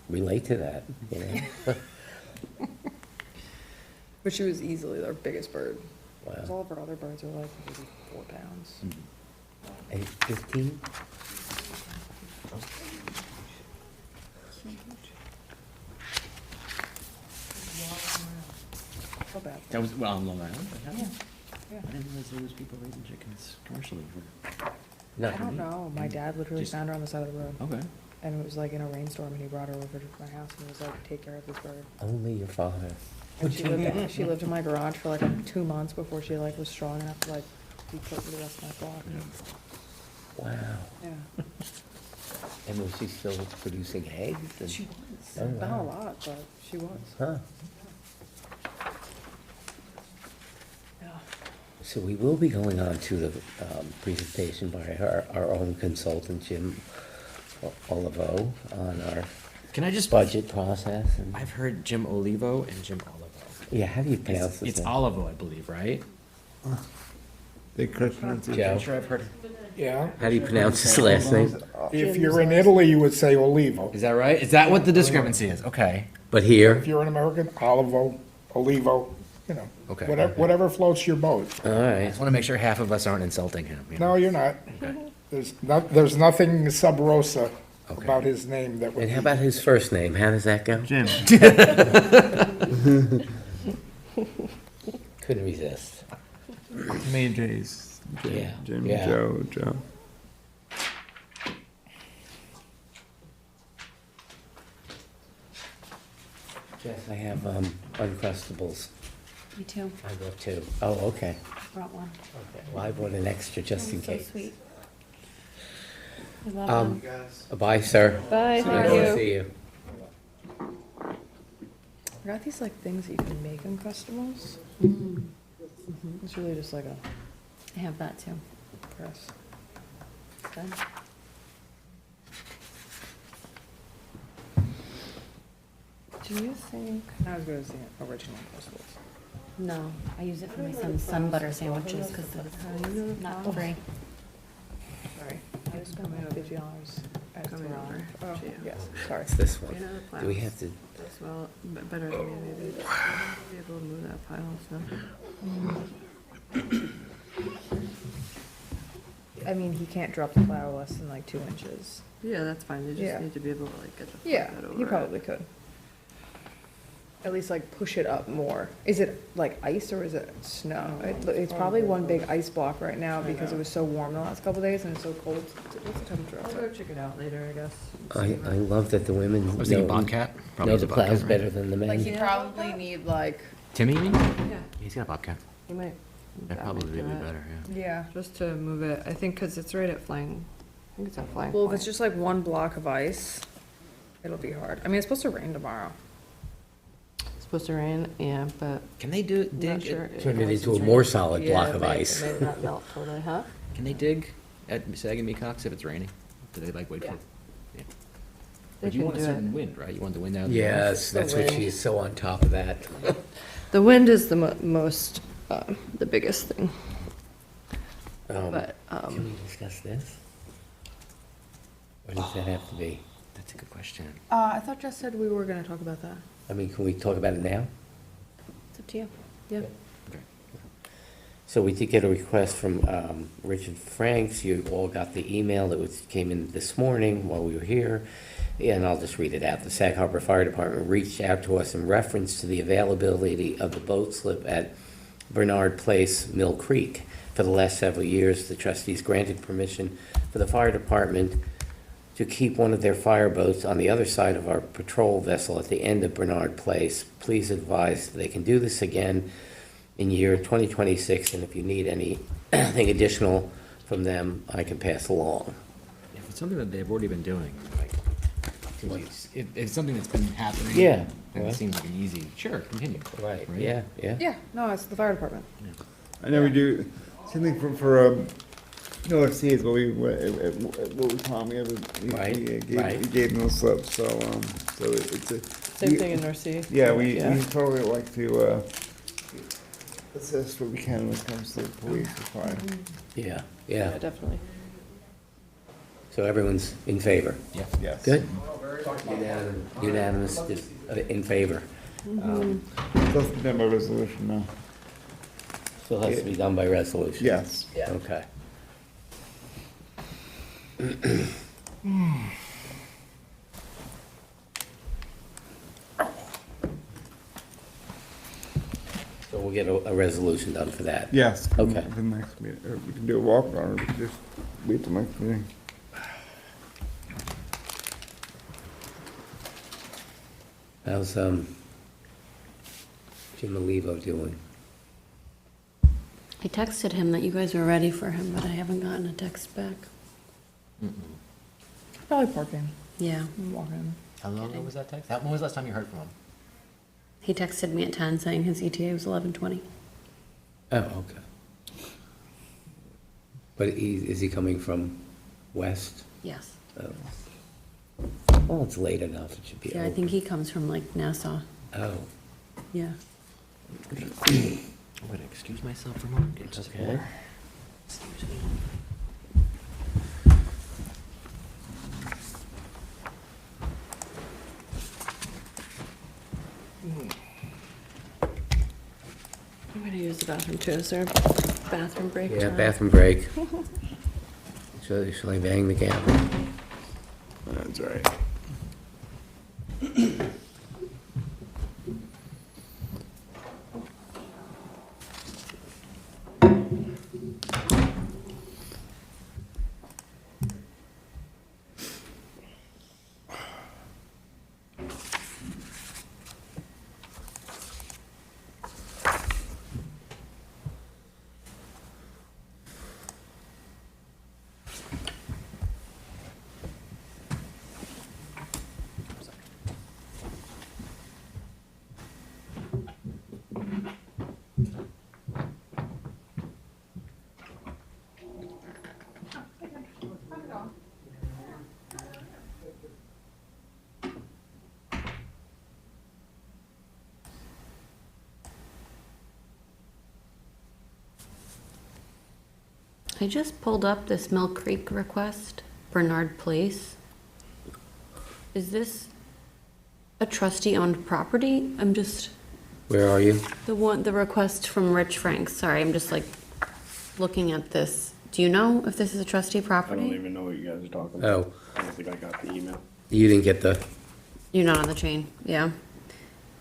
[SPEAKER 1] relate to that, you know?
[SPEAKER 4] But she was easily their biggest bird. Because
[SPEAKER 1] Wow.
[SPEAKER 4] all of her other birds are like maybe 4 pounds.
[SPEAKER 1] And 15?
[SPEAKER 4] So bad.
[SPEAKER 3] That was, well, on Long Island?
[SPEAKER 4] Yeah, yeah.
[SPEAKER 3] I didn't realize there was people raising chickens commercially.
[SPEAKER 1] No.
[SPEAKER 4] I don't know. My dad literally
[SPEAKER 3] Just-
[SPEAKER 4] found her on the side of the road.
[SPEAKER 3] Okay.
[SPEAKER 4] And it was like in a rainstorm, and he brought her over to my house and was like, take care of this bird.
[SPEAKER 1] Only your father.
[SPEAKER 4] And she lived in my garage for like 2 months before she like was strong enough to like be put in the rest of my flock.
[SPEAKER 1] Wow.
[SPEAKER 4] Yeah.
[SPEAKER 1] And was she still producing eggs? and-
[SPEAKER 4] She was.
[SPEAKER 1] Oh,
[SPEAKER 4] Not a
[SPEAKER 1] wow.
[SPEAKER 4] lot, but she was.
[SPEAKER 1] Huh.
[SPEAKER 4] Yeah.
[SPEAKER 1] So we will be going on to the presentation by our own consultant, Jim Olivo, on our
[SPEAKER 3] Can I just,
[SPEAKER 1] budget process. And
[SPEAKER 3] I've heard Jim Olivo and Jim Olivo.
[SPEAKER 1] yeah, how do you pronounce this?
[SPEAKER 3] It's
[SPEAKER 1] name?
[SPEAKER 3] Olivo, I believe, right?
[SPEAKER 5] Big question.
[SPEAKER 1] Joe,
[SPEAKER 3] I'm sure I've heard.
[SPEAKER 6] Yeah.
[SPEAKER 1] how do you pronounce his last name?
[SPEAKER 6] If you're in Italy, you would say Olivo.
[SPEAKER 3] Is that right? Is that what the discrepancy is? Okay.
[SPEAKER 1] But here,
[SPEAKER 6] If you're an American, Olivo, Olivo, you know.
[SPEAKER 3] Okay.
[SPEAKER 6] Whatever floats your boat.
[SPEAKER 1] all
[SPEAKER 3] I
[SPEAKER 1] right.
[SPEAKER 3] just want to make sure half of us aren't insulting him. you know?
[SPEAKER 6] No, you're not. There's nothing sub rosa
[SPEAKER 3] Okay.
[SPEAKER 6] about his name that would
[SPEAKER 1] And how
[SPEAKER 6] be.
[SPEAKER 1] about his first name? How does that go?
[SPEAKER 5] Jim.
[SPEAKER 1] Couldn't resist.
[SPEAKER 5] Main J's.
[SPEAKER 1] Yeah,
[SPEAKER 5] Jim,
[SPEAKER 1] yeah.
[SPEAKER 5] Joe.
[SPEAKER 1] Yes, I have Uncrustables.
[SPEAKER 13] Me too.
[SPEAKER 1] I brought 2. Oh, okay.
[SPEAKER 13] Brought one.
[SPEAKER 1] Okay. Well, I brought an extra just in
[SPEAKER 13] So
[SPEAKER 1] case.
[SPEAKER 13] sweet. I love
[SPEAKER 1] Um,
[SPEAKER 13] them.
[SPEAKER 1] Bye, sir.
[SPEAKER 13] Bye,
[SPEAKER 1] Nice
[SPEAKER 13] thank
[SPEAKER 1] to
[SPEAKER 13] you.
[SPEAKER 1] see you.
[SPEAKER 4] I got these like things that you can make Uncrustables. It's really just like a
[SPEAKER 13] I have that too.
[SPEAKER 4] press.
[SPEAKER 13] Good.
[SPEAKER 4] Do you think? Not as good as the original Uncrustables.
[SPEAKER 13] No, I use it for my son's sun butter sandwiches because it's not free.
[SPEAKER 4] Sorry, I just spent my $50 at the garage. Oh, yes, sorry.
[SPEAKER 1] It's this one.
[SPEAKER 11] You know, the
[SPEAKER 1] Do we
[SPEAKER 11] plans.
[SPEAKER 1] have to,
[SPEAKER 11] That's well, better than me, maybe. Be able to move that pile of stuff.
[SPEAKER 4] I mean, he can't drop the plow less than like 2 inches.
[SPEAKER 11] Yeah, that's fine, they
[SPEAKER 4] Yeah.
[SPEAKER 11] just need to be able to like get the.
[SPEAKER 4] Yeah,
[SPEAKER 11] foot over
[SPEAKER 4] he
[SPEAKER 11] it.
[SPEAKER 4] probably could. At least like push it up more. Is it like ice or is it snow? It's probably one big ice block right now because it was so warm the last couple days and it's so cold. What's the temperature
[SPEAKER 11] I'll
[SPEAKER 4] outside?
[SPEAKER 11] go check it out later, I guess.
[SPEAKER 1] I love that the women
[SPEAKER 3] I was thinking
[SPEAKER 1] know
[SPEAKER 3] Bobcat. Probably
[SPEAKER 1] know
[SPEAKER 3] is a
[SPEAKER 1] the
[SPEAKER 3] Bobcat,
[SPEAKER 1] plows
[SPEAKER 3] right?
[SPEAKER 1] better than the
[SPEAKER 4] Like
[SPEAKER 1] men.
[SPEAKER 4] you probably need like,
[SPEAKER 3] Timmy, you mean?
[SPEAKER 11] Yeah,
[SPEAKER 3] He's got a Bobcat.
[SPEAKER 11] you might.
[SPEAKER 3] That'd probably be better, yeah.
[SPEAKER 4] yeah.
[SPEAKER 11] Just to move it, I think, cause it's right at flying, I think it's at flying.
[SPEAKER 4] Well, if it's
[SPEAKER 11] Point.
[SPEAKER 4] just like one block of ice, it'll be hard. I mean, it's supposed to rain tomorrow.
[SPEAKER 11] It's supposed to rain, yeah, but
[SPEAKER 3] Can they do,
[SPEAKER 11] I'm
[SPEAKER 3] dig?
[SPEAKER 11] not sure.
[SPEAKER 1] Turn it into a more solid
[SPEAKER 11] Yeah,
[SPEAKER 1] block
[SPEAKER 11] it
[SPEAKER 1] of
[SPEAKER 11] may-
[SPEAKER 1] ice.
[SPEAKER 11] It may not melt totally, huh?
[SPEAKER 3] Can they dig at Sag and Mecox if it's raining? Do they like wait for?
[SPEAKER 11] Yeah.
[SPEAKER 3] Yeah.
[SPEAKER 11] They
[SPEAKER 3] But you
[SPEAKER 11] can
[SPEAKER 3] want a
[SPEAKER 11] do
[SPEAKER 3] certain
[SPEAKER 11] it.
[SPEAKER 3] wind, right? You want the wind out of the north?
[SPEAKER 1] Yes,
[SPEAKER 11] The
[SPEAKER 1] that's what
[SPEAKER 11] wind.
[SPEAKER 1] she's so on top of that.
[SPEAKER 11] The wind is the most, the biggest thing, but,
[SPEAKER 1] Can we discuss this? Or does that have to be?
[SPEAKER 3] That's a good question.
[SPEAKER 4] I thought Jess said we were gonna talk about that.
[SPEAKER 1] I mean, can we talk about it now?
[SPEAKER 13] It's up to you. Yeah.
[SPEAKER 3] Okay.
[SPEAKER 1] So we did get a request from Richard Franks. You all got the email that came in this morning while we were here. And I'll just read it out. The Sag Harbor Fire Department reached out to us in reference to the availability of the boat slip at Bernard Place, Mill Creek. For the last several years, the trustees granted permission for the fire department to keep one of their fireboats on the other side of our patrol vessel at the end of Bernard Place. Please advise they can do this again in year 2026, and if you need anything additional from them, I can pass along.
[SPEAKER 3] If it's something that they've already been doing, like, if it's something that's been happening.
[SPEAKER 1] Yeah,
[SPEAKER 3] Then
[SPEAKER 1] well.
[SPEAKER 3] it seems like an easy, sure, continue.
[SPEAKER 1] Right, yeah, yeah.
[SPEAKER 4] Yeah, no, it's the fire department.
[SPEAKER 5] I know we do, same thing for, Trustees, what we told me,
[SPEAKER 1] Right, right.
[SPEAKER 5] he gave me a slip, so it's a.
[SPEAKER 11] Same thing in North Sea.
[SPEAKER 5] Yeah, we totally like to, assist what we can when it comes to the police and fire.
[SPEAKER 1] Yeah,
[SPEAKER 11] Yeah,
[SPEAKER 1] yeah.
[SPEAKER 11] definitely.
[SPEAKER 1] So everyone's in favor?
[SPEAKER 3] Yeah.
[SPEAKER 5] Yes.
[SPEAKER 1] Good. Unanimous, is in favor.
[SPEAKER 5] That's the demo resolution now.
[SPEAKER 1] Still has to be done by resolution?
[SPEAKER 5] Yes.
[SPEAKER 1] Okay. So we'll get a resolution done for that?
[SPEAKER 5] Yes.
[SPEAKER 1] Okay.
[SPEAKER 5] The next meeting, or we can do a walk around, or we can just wait till next meeting.
[SPEAKER 1] How's, Jim Olivo doing?
[SPEAKER 13] I texted him that you guys were ready for him, but I haven't gotten a text back.
[SPEAKER 4] Probably parking.
[SPEAKER 13] Yeah.
[SPEAKER 4] Walking.
[SPEAKER 3] How long ago was that text? When was the last time you heard from him?
[SPEAKER 13] He texted me at 10 saying his ETA was 11:20.
[SPEAKER 1] Oh, okay. But is he coming from west?
[SPEAKER 13] Yes.
[SPEAKER 1] Oh. Well, it's late enough, it should be
[SPEAKER 13] Yeah, I
[SPEAKER 1] open.
[SPEAKER 13] think he comes from like Nassau.
[SPEAKER 1] Oh,
[SPEAKER 13] Yeah.
[SPEAKER 3] I'm gonna excuse myself for a moment. Get just
[SPEAKER 1] okay.
[SPEAKER 3] Excuse me.
[SPEAKER 13] I'm gonna use the bathroom too. Is there a bathroom break?
[SPEAKER 1] Yeah,
[SPEAKER 13] time?
[SPEAKER 1] bathroom break. Shall I bang the gavel?
[SPEAKER 5] That's all right.
[SPEAKER 13] I just pulled up this Mill Creek request, Bernard Place. Is this a trustee-owned property? I'm just,
[SPEAKER 1] Where are you?
[SPEAKER 13] the request from Rich Franks, sorry, I'm just like looking at this. Do you know if this is a trustee
[SPEAKER 7] I don't
[SPEAKER 13] property?
[SPEAKER 7] even know what you guys are talking about.
[SPEAKER 1] Oh,
[SPEAKER 7] I don't think I got the email.
[SPEAKER 1] you didn't get the,
[SPEAKER 13] You're not on the chain, yeah.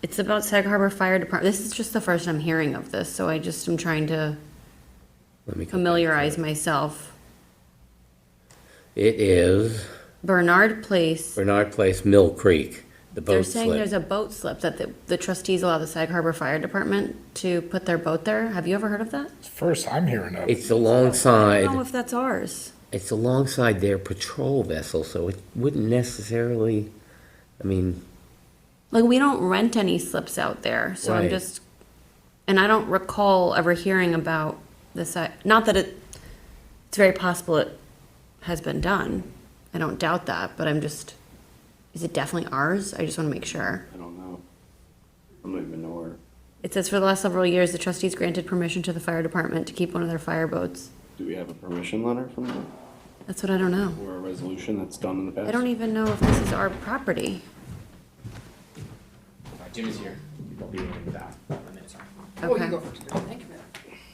[SPEAKER 13] It's about Sag Harbor Fire Department. This is just the first I'm hearing of this, so I just am trying to
[SPEAKER 1] let me. go back to
[SPEAKER 13] familiarize
[SPEAKER 1] it.
[SPEAKER 13] myself.
[SPEAKER 1] It is
[SPEAKER 13] Bernard Place.
[SPEAKER 1] Bernard Place, Mill Creek, the
[SPEAKER 13] They're
[SPEAKER 1] boat
[SPEAKER 13] saying there's
[SPEAKER 1] slip.
[SPEAKER 13] a boat slip that the trustees allow the Sag Harbor Fire Department to put their boat there. Have you ever heard of that?
[SPEAKER 6] It's the first I'm hearing of it.
[SPEAKER 1] It's
[SPEAKER 13] I don't know
[SPEAKER 1] alongside,
[SPEAKER 13] if that's ours.
[SPEAKER 1] it's alongside their patrol vessel, so it wouldn't necessarily, I mean,
[SPEAKER 13] Like, we don't rent any slips out there, so I'm
[SPEAKER 1] Right.
[SPEAKER 13] just, and I don't recall ever hearing about this, not that it's very possible it has been done. I don't doubt that, but I'm just, is it definitely ours? I just want to make sure.
[SPEAKER 7] I don't know. I don't even know where.
[SPEAKER 13] It says for the last several years, the trustees granted permission to the fire department to keep one of their fire boats.
[SPEAKER 7] Do we have a permission letter from them?
[SPEAKER 13] That's what I don't know.
[SPEAKER 7] Or a resolution that's done in the past?
[SPEAKER 13] I don't even know if this is our property.
[SPEAKER 3] Jim is here. He'll be in that. Sorry.
[SPEAKER 4] Oh,
[SPEAKER 13] Okay.
[SPEAKER 4] you go first. Thank you.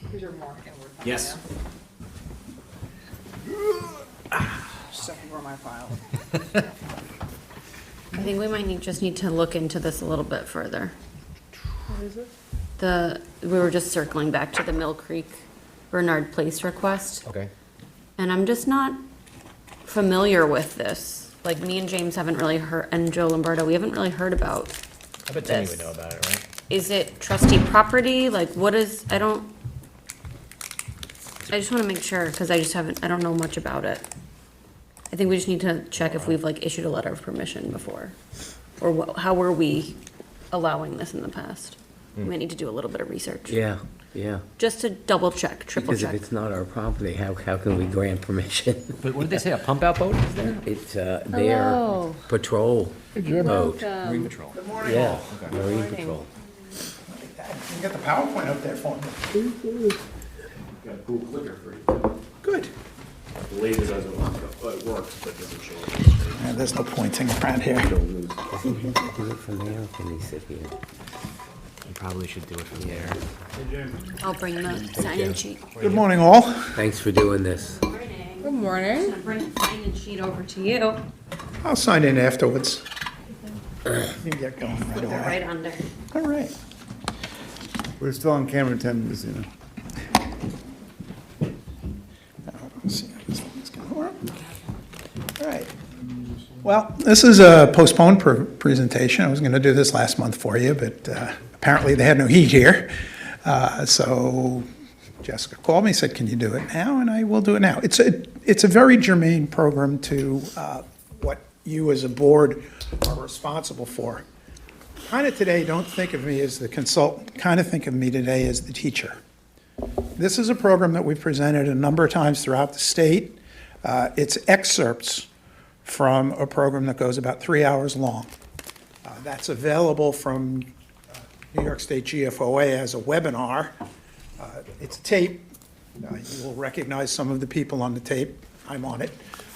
[SPEAKER 4] Because you're more inward.
[SPEAKER 3] Yes.
[SPEAKER 4] Step over my file.
[SPEAKER 13] I think we might just need to look into this a little bit further.
[SPEAKER 4] What is it?
[SPEAKER 13] We were just circling back to the Mill Creek Bernard Place request,
[SPEAKER 3] Okay.
[SPEAKER 13] and I'm just not familiar with this. Like, me and James haven't really heard, and Joe Lombardo, we haven't really heard about
[SPEAKER 3] I bet Timmy
[SPEAKER 13] This.
[SPEAKER 3] would know about it, right?
[SPEAKER 13] is it trustee property? Like, what is, I just wanna make sure, cause I don't know much about it. I think we just need to check if we've like issued a letter of permission before, or how were we allowing this in the past? We might need to do a little bit of research.
[SPEAKER 1] Yeah, yeah.
[SPEAKER 13] Just to double check, triple
[SPEAKER 1] Because if
[SPEAKER 13] check.
[SPEAKER 1] it's not our property, how can we grant permission?
[SPEAKER 3] But what did they say, a pump out boat is there?
[SPEAKER 1] It's their
[SPEAKER 11] Hello.
[SPEAKER 1] patrol boat.
[SPEAKER 3] Marine Patrol.
[SPEAKER 1] Yeah, Marine Patrol.
[SPEAKER 6] You got the PowerPoint up there for me.
[SPEAKER 7] Got a cool clicker for you.
[SPEAKER 6] Good.
[SPEAKER 7] The laser doesn't work, it works, but doesn't show up.
[SPEAKER 6] And there's no pointing around here.
[SPEAKER 1] Does he have to do it from there, or can he sit here?
[SPEAKER 3] You probably should do it from there.
[SPEAKER 13] I'll bring the sign-in sheet.
[SPEAKER 6] Good morning, all.
[SPEAKER 1] Thanks for doing this.
[SPEAKER 4] Good morning.
[SPEAKER 13] I'm gonna bring the sign-in sheet over to you.
[SPEAKER 6] I'll sign in afterwards. You can get going right
[SPEAKER 13] Put it
[SPEAKER 6] away.
[SPEAKER 13] right under.
[SPEAKER 6] All right.
[SPEAKER 5] We're still on camera 10 minutes, you know.
[SPEAKER 6] Let's see how this one's gonna work. All right. Well, this is a postponed presentation. I was going to do this last month for you, but apparently they had no heat here. So Jessica called me, said, can you do it now? And I will do it now. It's a very germane program to what you as a board are responsible for. Kind of today, don't think of me as the consultant. Kind of think of me today as the teacher. This is a program that we've presented a number of times throughout the state. It's excerpts from a program that goes about 3 hours long. That's available from New York State GFOA as a webinar. It's a tape. You will recognize some of the people on the tape. I'm on it.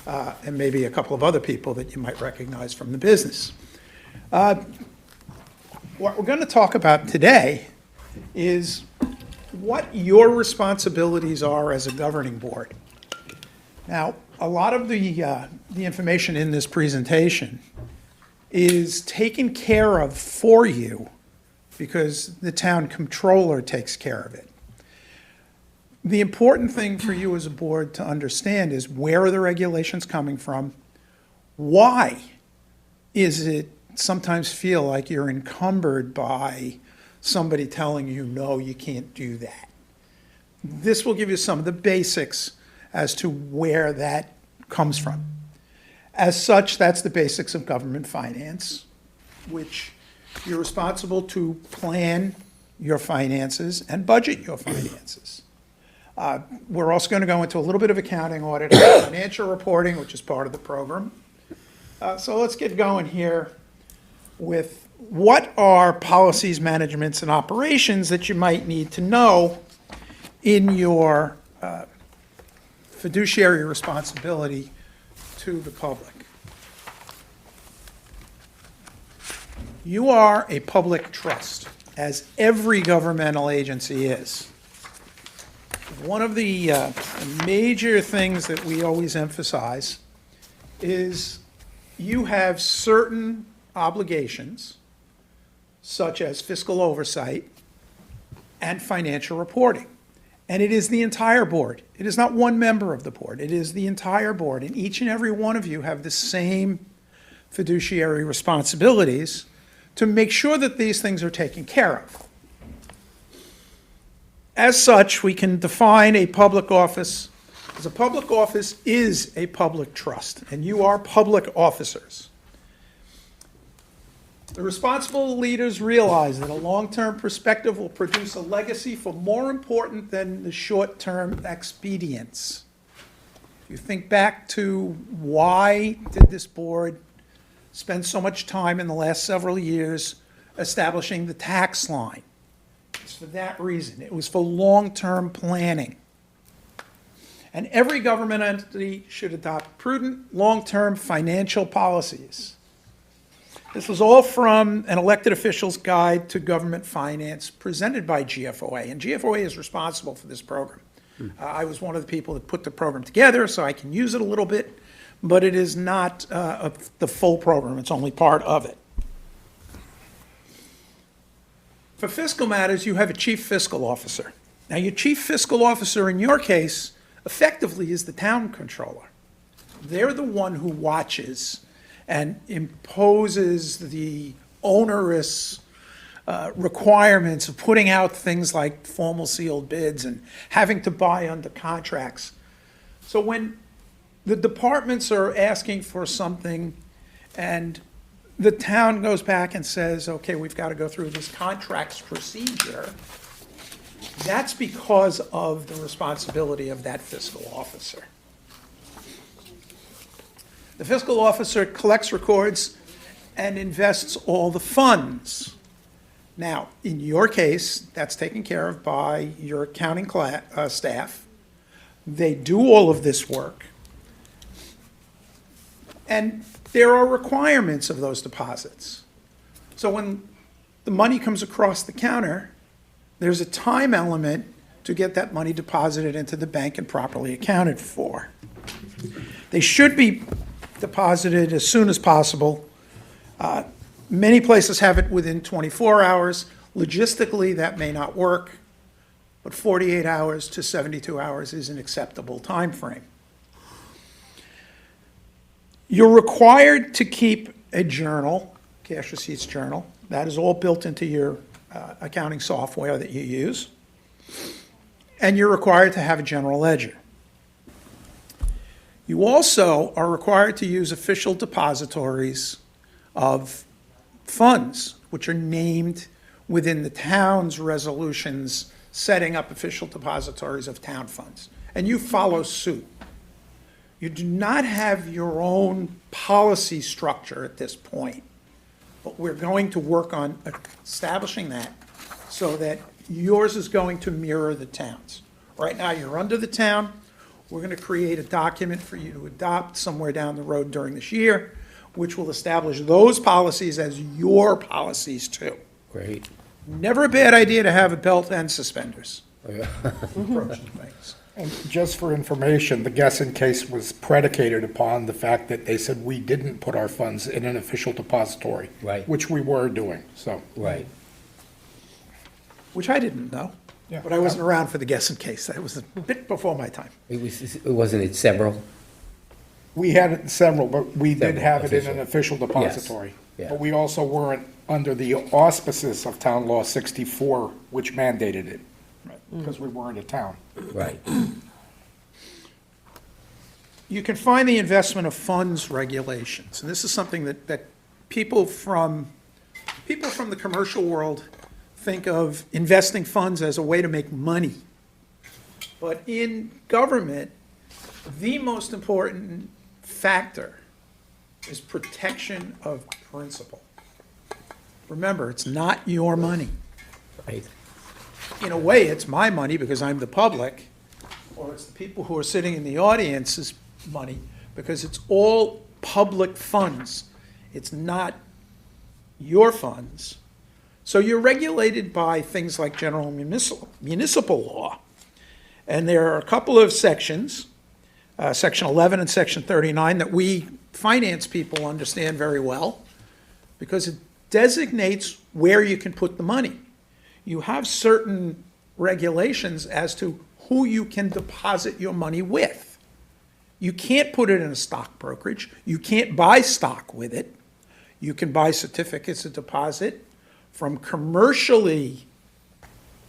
[SPEAKER 6] And maybe a couple of other people that you might recognize from the business. What we're going to talk about today is what your responsibilities are as a governing board. Now, a lot of the information in this presentation is taken care of for you because the town controller takes care of it. The important thing for you as a board to understand is where are the regulations coming from? Why is it sometimes feel like you're encumbered by somebody telling you, no, you can't do that? This will give you some of the basics as to where that comes from. As such, that's the basics of government finance, which you're responsible to plan your finances and budget your finances. We're also going to go into a little bit of accounting, audit, and financial reporting, which is part of the program. So let's get going here with what are policies, managements, and operations that you might need to know in your fiduciary responsibility to the public. You are a public trust, as every governmental agency is. One of the major things that we always emphasize is you have certain obligations, such as fiscal oversight and financial reporting. And it is the entire board. It is not one member of the board. It is the entire board. And each and every one of you have the same fiduciary responsibilities to make sure that these things are taken care of. As such, we can define a public office as a public office is a public trust, and you are public officers. The responsible leaders realize that a long-term perspective will produce a legacy for more important than the short-term expedients. If you think back to why did this board spend so much time in the last several years establishing the tax line? It's for that reason. It was for long-term planning. And every government entity should adopt prudent, long-term financial policies. This was all from an elected official's guide to government finance presented by GFOA, and GFOA is responsible for this program. I was one of the people that put the program together, so I can use it a little bit, but it is not the full program. It's only part of it. For fiscal matters, you have a chief fiscal officer. Now, your chief fiscal officer, in your case, effectively is the town controller. They're the one who watches and imposes the onerous requirements of putting out things like formal sealed bids and having to buy under contracts. So when the departments are asking for something and the town goes back and says, okay, we've got to go through this contracts procedure, that's because of the responsibility of that fiscal officer. The fiscal officer collects records and invests all the funds. Now, in your case, that's taken care of by your accounting staff. They do all of this work. And there are requirements of those deposits. So when the money comes across the counter, there's a time element to get that money deposited into the bank and properly accounted for. They should be deposited as soon as possible. Many places have it within 24 hours. Logistically, that may not work, but 48 hours to 72 hours is an acceptable time frame. You're required to keep a journal, cash receipts journal. That is all built into your accounting software that you use. And you're required to have a general ledger. You also are required to use official depositories of funds, which are named within the town's resolutions setting up official depositories of town funds. And you follow suit. You do not have your own policy structure at this point, but we're going to work on establishing that so that yours is going to mirror the town's. Right now, you're under the town. We're going to create a document for you to adopt somewhere down the road during this year, which will establish those policies as your policies too.
[SPEAKER 1] Great.
[SPEAKER 6] Never a bad idea to have a belt and suspenders.
[SPEAKER 1] Mm-hmm.
[SPEAKER 6] Approaching things.
[SPEAKER 14] And just for information, the Gessen case was predicated upon the fact that they said we didn't put our funds in an official depository.
[SPEAKER 1] Right.
[SPEAKER 14] Which we were doing, so.
[SPEAKER 1] Right.
[SPEAKER 6] Which I didn't know,
[SPEAKER 14] Yeah.
[SPEAKER 6] but I wasn't around for the Gessen case. That was a bit before my time.
[SPEAKER 1] Wasn't it several?
[SPEAKER 14] We had it in several, but we did
[SPEAKER 1] Several,
[SPEAKER 14] have it in an
[SPEAKER 1] official.
[SPEAKER 14] official depository.
[SPEAKER 1] Yeah.
[SPEAKER 14] But we also weren't under the auspices of Town Law 64, which mandated it, because we weren't a town.
[SPEAKER 1] Right.
[SPEAKER 6] You can find the investment of funds regulations, and this is something that people from the commercial world think of investing funds as a way to make money. But in government, the most important factor is protection of principal. Remember, it's not your money.
[SPEAKER 1] Right.
[SPEAKER 6] In a way, it's my money because I'm the public, or it's the people who are sitting in the audience's money, because it's all public funds. It's not your funds. So you're regulated by things like general municipal law. And there are a couple of sections, Section 11 and Section 39, that we finance people understand very well, because it designates where you can put the money. You have certain regulations as to who you can deposit your money with. You can't put it in a stock brokerage. You can't buy stock with it. You can buy certificates of deposit from commercially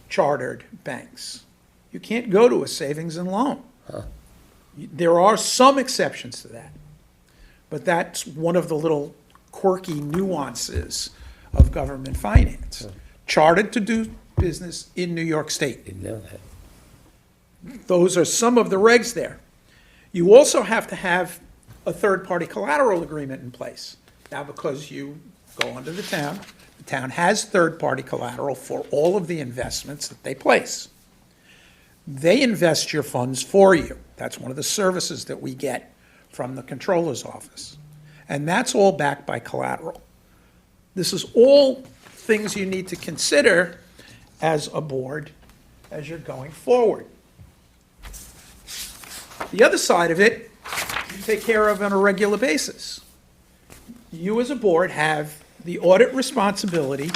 [SPEAKER 6] chartered banks. You can't go to a savings and loan. There are some exceptions to that, but that's one of the little quirky nuances of government finance. Chartered to do business in New York State.
[SPEAKER 1] Didn't know that.
[SPEAKER 6] Those are some of the regs there. You also have to have a third-party collateral agreement in place. Now, because you go under the town has third-party collateral for all of the investments that they place. They invest your funds for you. That's one of the services that we get from the controller's office. And that's all backed by collateral. This is all things you need to consider as a board as you're going forward. The other side of it, you take care of on a regular basis. You as a board have the audit responsibility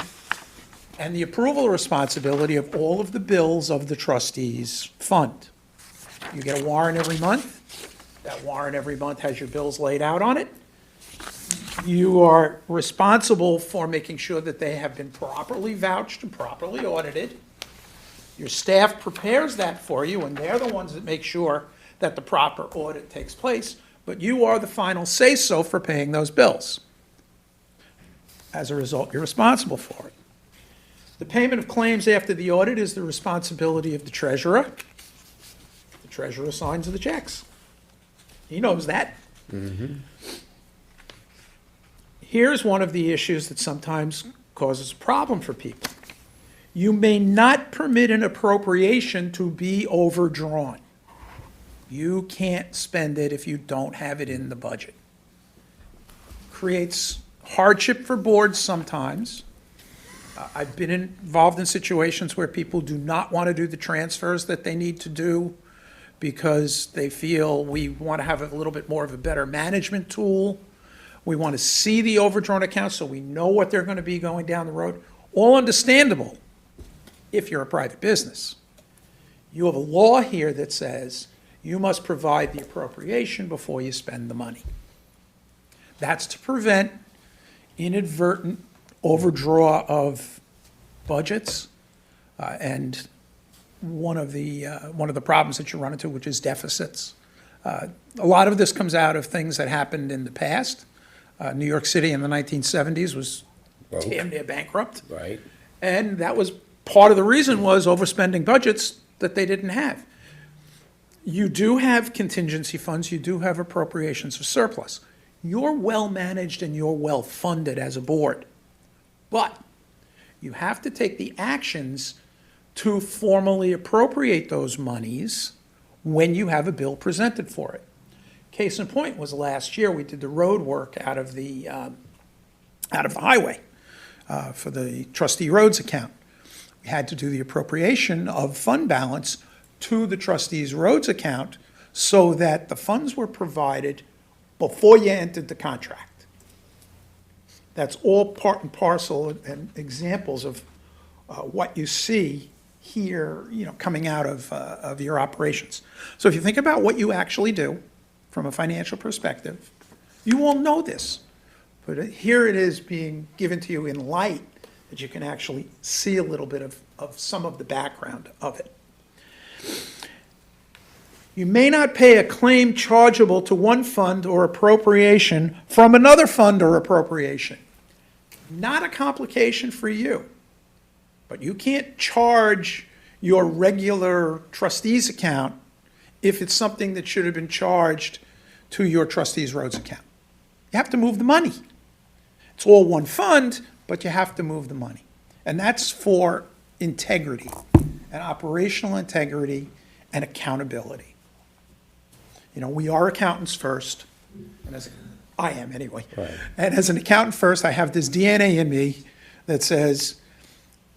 [SPEAKER 6] and the approval responsibility of all of the bills of the trustees' fund. You get a warrant every month. That warrant every month has your bills laid out on it. You are responsible for making sure that they have been properly vouched and properly audited. Your staff prepares that for you, and they're the ones that make sure that the proper audit takes place, but you are the final say-so for paying those bills. As a result, you're responsible for it. The payment of claims after the audit is the responsibility of the treasurer. The treasurer signs the checks. He knows that. Here's one of the issues that sometimes causes a problem for people. You may not permit an appropriation to be overdrawn. You can't spend it if you don't have it in the budget. Creates hardship for boards sometimes. I've been involved in situations where people do not want to do the transfers that they need to do because they feel we want to have a little bit more of a better management tool. We want to see the overdrawn accounts so we know what they're going to be going down the road. All understandable if you're a private business. You have a law here that says you must provide the appropriation before you spend the money. That's to prevent inadvertent overdraw of budgets and one of the problems that you run into, which is deficits. A lot of this comes out of things that happened in the past. New York City in the 1970s was damn near bankrupt.
[SPEAKER 1] Right.
[SPEAKER 6] And that was part of the reason was overspending budgets that they didn't have. You do have contingency funds, you do have appropriations for surplus. You're well-managed and you're well-funded as a board. But you have to take the actions to formally appropriate those monies when you have a bill presented for it. Case in point was last year, we did the road work out of the highway for the trustee roads account. We had to do the appropriation of fund balance to the trustees roads account so that the funds were provided before you entered the contract. That's all part and parcel and examples of what you see here, coming out of your operations. So if you think about what you actually do from a financial perspective, you all know this. But here it is being given to you in light that you can actually see a little bit of some of the background of it. You may not pay a claim chargeable to one fund or appropriation from another fund or appropriation. Not a complication for you, but you can't charge your regular trustees account if it's something that should have been charged to your trustees roads account. You have to move the money. It's all one fund, but you have to move the money. And that's for integrity, and operational integrity and accountability. We are accountants first, and I am anyway.
[SPEAKER 1] Right.
[SPEAKER 6] And as an accountant first, I have this DNA in me that says,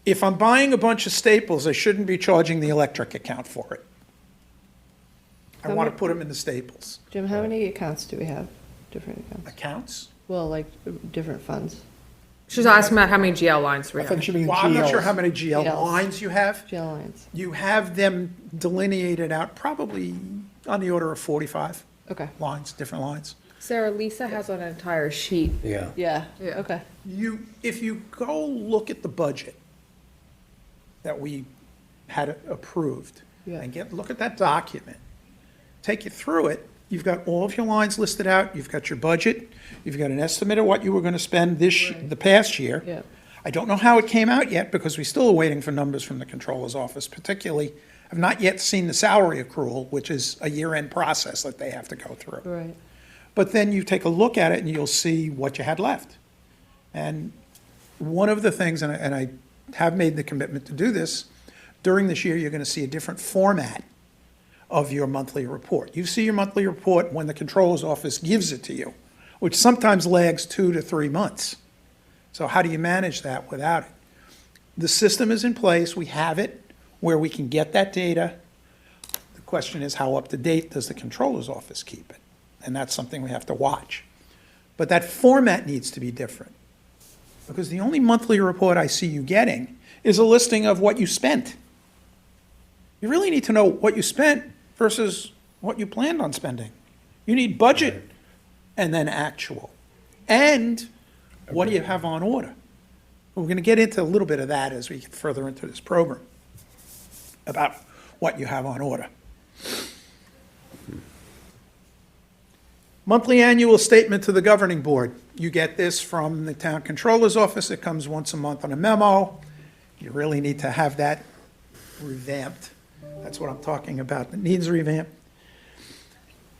[SPEAKER 6] if I'm buying a bunch of staples, I shouldn't be charging the electric account for it. I want to put them in the staples.
[SPEAKER 11] Jim, how many accounts do we have? Different accounts?
[SPEAKER 6] Accounts?
[SPEAKER 11] Well, like, different funds.
[SPEAKER 4] She's asking about how many GL lines we
[SPEAKER 14] I think
[SPEAKER 4] have.
[SPEAKER 14] she means
[SPEAKER 6] Well, I'm not sure
[SPEAKER 14] GLs.
[SPEAKER 6] how many GL
[SPEAKER 11] GLs.
[SPEAKER 6] lines you have.
[SPEAKER 11] GL lines.
[SPEAKER 6] You have them delineated out probably on the order of 45
[SPEAKER 11] Okay.
[SPEAKER 6] lines, different lines.
[SPEAKER 4] Sarah, Lisa has an entire sheet.
[SPEAKER 1] Yeah.
[SPEAKER 11] Yeah,
[SPEAKER 4] Yeah.
[SPEAKER 11] okay.
[SPEAKER 6] If you go look at the budget that we had approved,
[SPEAKER 11] Yeah.
[SPEAKER 6] and look at that document, take you through it, you've got all of your lines listed out, you've got your budget, you've got an estimate of what you were going to spend the past year.
[SPEAKER 11] Yeah.
[SPEAKER 6] I don't know how it came out yet, because we still are waiting for numbers from the controller's office, particularly, I've not yet seen the salary accrual, which is a year-end process that they have to go through.
[SPEAKER 11] Right.
[SPEAKER 6] But then you take a look at it and you'll see what you had left. And one of the things, and I have made the commitment to do this, during this year, you're going to see a different format of your monthly report. You see your monthly report when the controller's office gives it to you, which sometimes lags 2 to 3 months. So how do you manage that without it? The system is in place, we have it, where we can get that data. The question is, how up to date does the controller's office keep it? And that's something we have to watch. But that format needs to be different, because the only monthly report I see you getting is a listing of what you spent. You really need to know what you spent versus what you planned on spending. You need budget and then actual. And what do you have on order? We're going to get into a little bit of that as we get further into this program, about what you have on order. Monthly annual statement to the governing board. You get this from the town controller's office. It comes once a month on a memo. You really need to have that revamped. That's what I'm talking about. It needs revamped.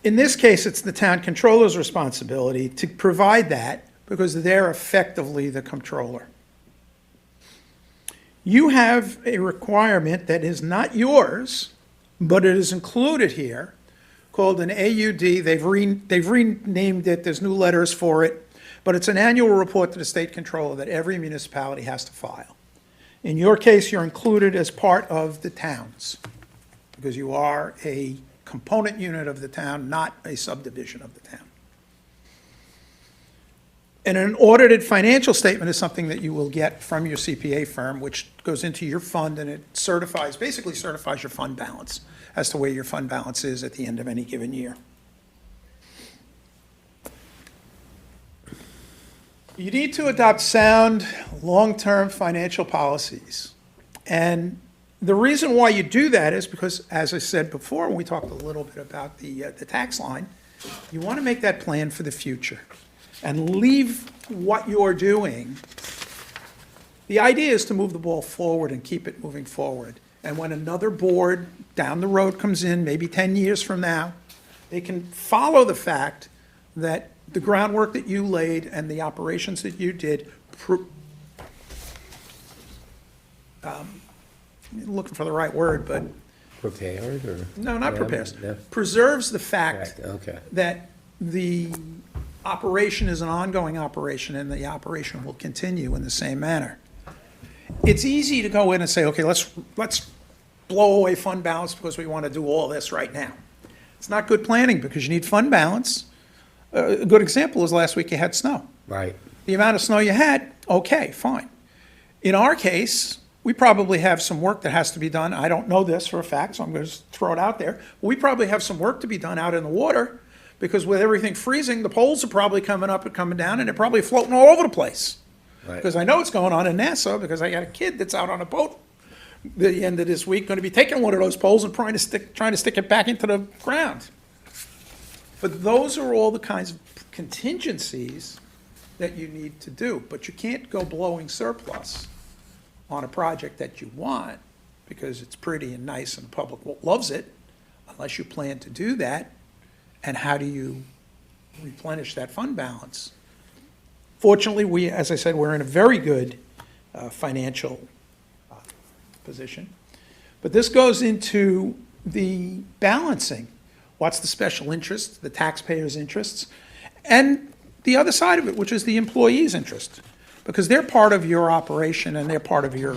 [SPEAKER 6] In this case, it's the town controller's responsibility to provide that because they're effectively the controller. You have a requirement that is not yours, but it is included here, called an AUD. They've renamed it. There's new letters for it, but it's an annual report to the state controller that every municipality has to file. In your case, you're included as part of the towns because you are a component unit of the town, not a subdivision of the town. And an audited financial statement is something that you will get from your CPA firm, which goes into your fund and it basically certifies your fund balance as to where your fund balance is at the end of any given year. You need to adopt sound, long-term financial policies. And the reason why you do that is because, as I said before, when we talked a little bit about the tax line, you want to make that plan for the future and leave what you're doing. The idea is to move the ball forward and keep it moving forward. And when another board down the road comes in, maybe 10 years from now, they can follow the fact that the groundwork that you laid and the operations that you did, looking for the right word, but.
[SPEAKER 1] Prepared or?
[SPEAKER 6] No, not
[SPEAKER 1] Yeah,
[SPEAKER 6] prepares.
[SPEAKER 1] yeah.
[SPEAKER 6] Preserves the fact
[SPEAKER 1] Correct, okay.
[SPEAKER 6] that the operation is an ongoing operation and the operation will continue in the same manner. It's easy to go in and say, okay, let's blow away fund balance because we want to do all this right now. It's not good planning because you need fund balance. A good example is last week you had snow.
[SPEAKER 1] Right.
[SPEAKER 6] The amount of snow you had, okay, fine. In our case, we probably have some work that has to be done. I don't know this for a fact, so I'm going to throw it out there. We probably have some work to be done out in the water because with everything freezing, the poles are probably coming up and coming down, and they're probably floating all over the place.
[SPEAKER 1] Right.
[SPEAKER 6] Because I know it's going on in Nassau because I got a kid that's out on a boat the end of this week going to be taking one of those poles and trying to stick it back into the ground. But those are all the kinds of contingencies that you need to do. But you can't go blowing surplus on a project that you want because it's pretty and nice and the public loves it unless you plan to do that. And how do you replenish that fund balance? Fortunately, as I said, we're in a very good financial position. But this goes into the balancing. What's the special interest, the taxpayers' interests, and the other side of it, which is the employees' interest, because they're part of your operation and they're part of your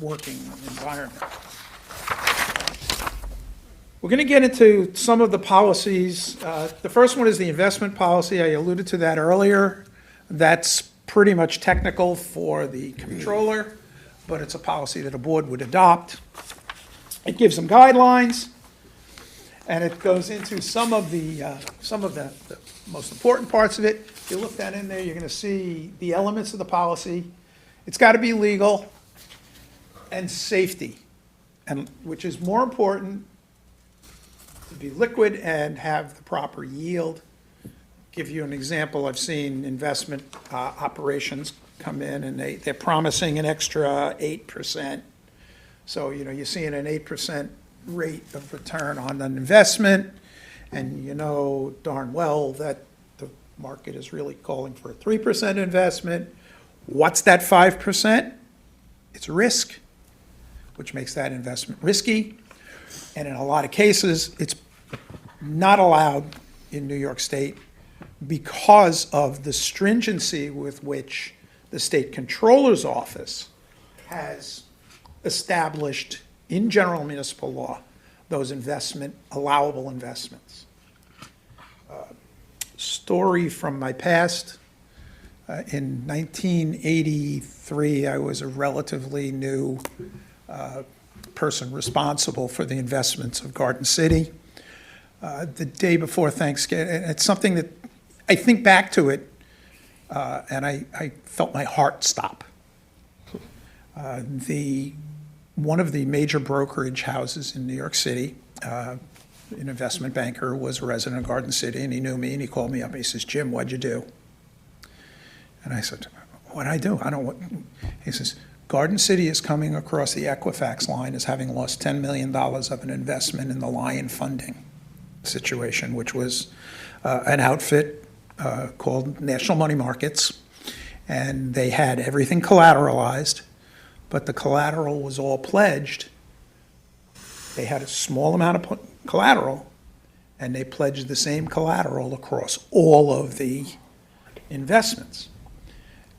[SPEAKER 6] working environment. We're going to get into some of the policies. The first one is the investment policy. I alluded to that earlier. That's pretty much technical for the controller, but it's a policy that a board would adopt. It gives them guidelines, and it goes into some of the most important parts of it. If you look that in there, you're going to see the elements of the policy. It's got to be legal and safety, and which is more important, to be liquid and have the proper yield. Give you an example. I've seen investment operations come in and they're promising an extra 8%. So, you're seeing an 8% rate of return on an investment, and you know darn well that the market is really calling for a 3% investment. What's that 5%? It's risk, which makes that investment risky. And in a lot of cases, it's not allowed in New York State because of the stringency with which the state controller's office has established in general municipal law those allowable investments. Story from my past. In 1983, I was a relatively new person responsible for the investments of Garden City. The day before Thanksgiving, it's something that I think back to it, and I felt my heart stop. One of the major brokerage houses in New York City, an investment banker, was a resident of Garden City, and he knew me, and he called me up, and he says, "Jim, what'd you do?" And I said, "What'd I do? I don't what." He says, "Garden City is coming across the Equifax line as having lost $10 million of an investment in the Lion funding situation," which was an outfit called National Money Markets, and they had everything collateralized, but the collateral was all pledged. They had a small amount of collateral, and they pledged the same collateral across all of the investments.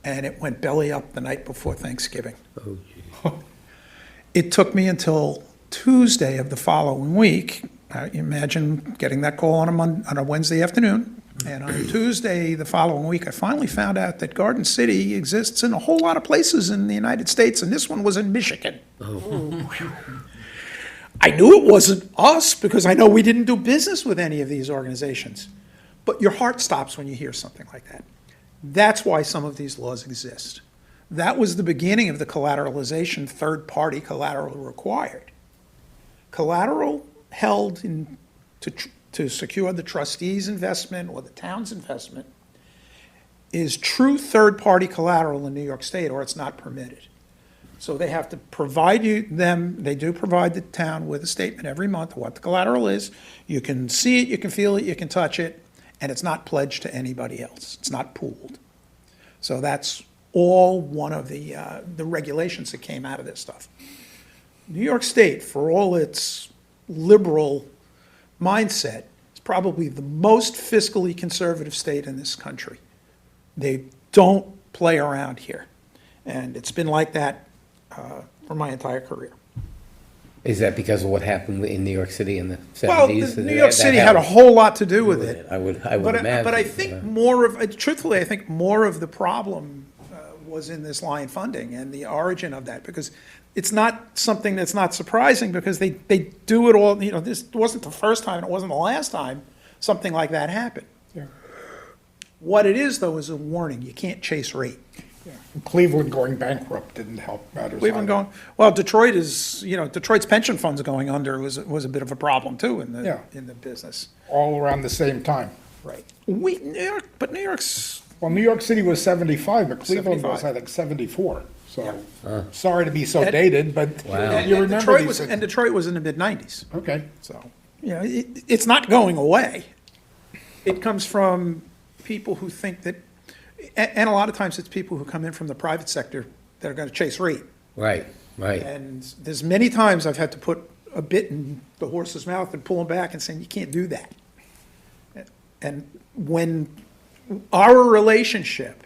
[SPEAKER 6] And it went belly up the night before Thanksgiving.
[SPEAKER 1] Oh,
[SPEAKER 6] It took me until Tuesday of the following week. Imagine getting that call on a Wednesday afternoon. And on Tuesday the following week, I finally found out that Garden City exists in a whole lot of places in the United States, and this one was in Michigan. I knew it wasn't us because I know we didn't do business with any of these organizations. But your heart stops when you hear something like that. That's why some of these laws exist. That was the beginning of the collateralization, third-party collateral required. Collateral held to secure the trustee's investment or the town's investment is true third-party collateral in New York State, or it's not permitted. So they have to provide they do provide the town with a statement every month of what the collateral is. You can see it, you can feel it, you can touch it, and it's not pledged to anybody else. It's not pooled. So that's all one of the regulations that came out of this stuff. New York State, for all its liberal mindset, is probably the most fiscally conservative state in this country. They don't play around here. And it's been like that for my entire career.
[SPEAKER 1] Is that because of what happened in New York City in the 70s?
[SPEAKER 6] Well, New York City had a whole lot to do with it.
[SPEAKER 1] I would
[SPEAKER 6] But
[SPEAKER 1] imagine.
[SPEAKER 6] I think truthfully, I think more of the problem was in this line funding and the origin of that, because it's not something that's not surprising, because they do it all, this wasn't the first time, and it wasn't the last time something like that happened.
[SPEAKER 14] Yeah.
[SPEAKER 6] What it is, though, is a warning. You can't chase rate.
[SPEAKER 14] Cleveland going bankrupt didn't help matters.
[SPEAKER 6] Cleveland
[SPEAKER 14] either.
[SPEAKER 6] Detroit is, Detroit's pension funds going under was a bit of a problem, too, in the business.
[SPEAKER 14] All around the same time.
[SPEAKER 6] Right. New York's.
[SPEAKER 14] Well, New York City was 75, but Cleveland
[SPEAKER 6] 75.
[SPEAKER 14] was, I think, 74. So, sorry to be so dated, but
[SPEAKER 1] Wow.
[SPEAKER 14] you remember these things.
[SPEAKER 6] And Detroit was in the mid-90s.
[SPEAKER 14] Okay.
[SPEAKER 6] So, it's not going away. It comes from people who think that, and a lot of times it's people who come in from the private sector that are going to chase rate.
[SPEAKER 1] Right.
[SPEAKER 6] And there's many times I've had to put a bit in the horse's mouth and pull him back and saying, you can't do that. And when our relationship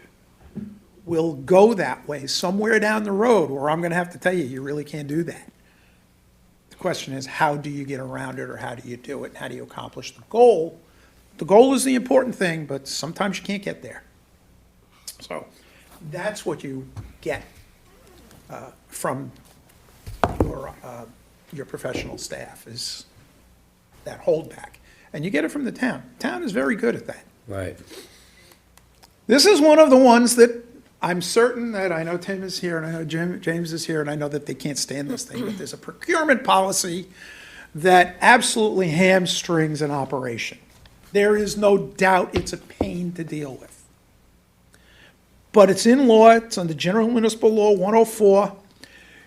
[SPEAKER 6] will go that way somewhere down the road where I'm going to have to tell you, you really can't do that. The question is, how do you get around it, or how do you do it? And how do you accomplish the goal? The goal is the important thing, but sometimes you can't get there. So that's what you get from your professional staff, is that holdback. And you get it from the town. The town is very good at that.
[SPEAKER 1] Right.
[SPEAKER 6] This is one of the ones that I'm certain that, I know Tim is here, and I know James is here, and I know that they can't stand this thing, but there's a procurement policy that absolutely hamstrings an operation. There is no doubt it's a pain to deal with. But it's in law, it's under General Municipal Law 104.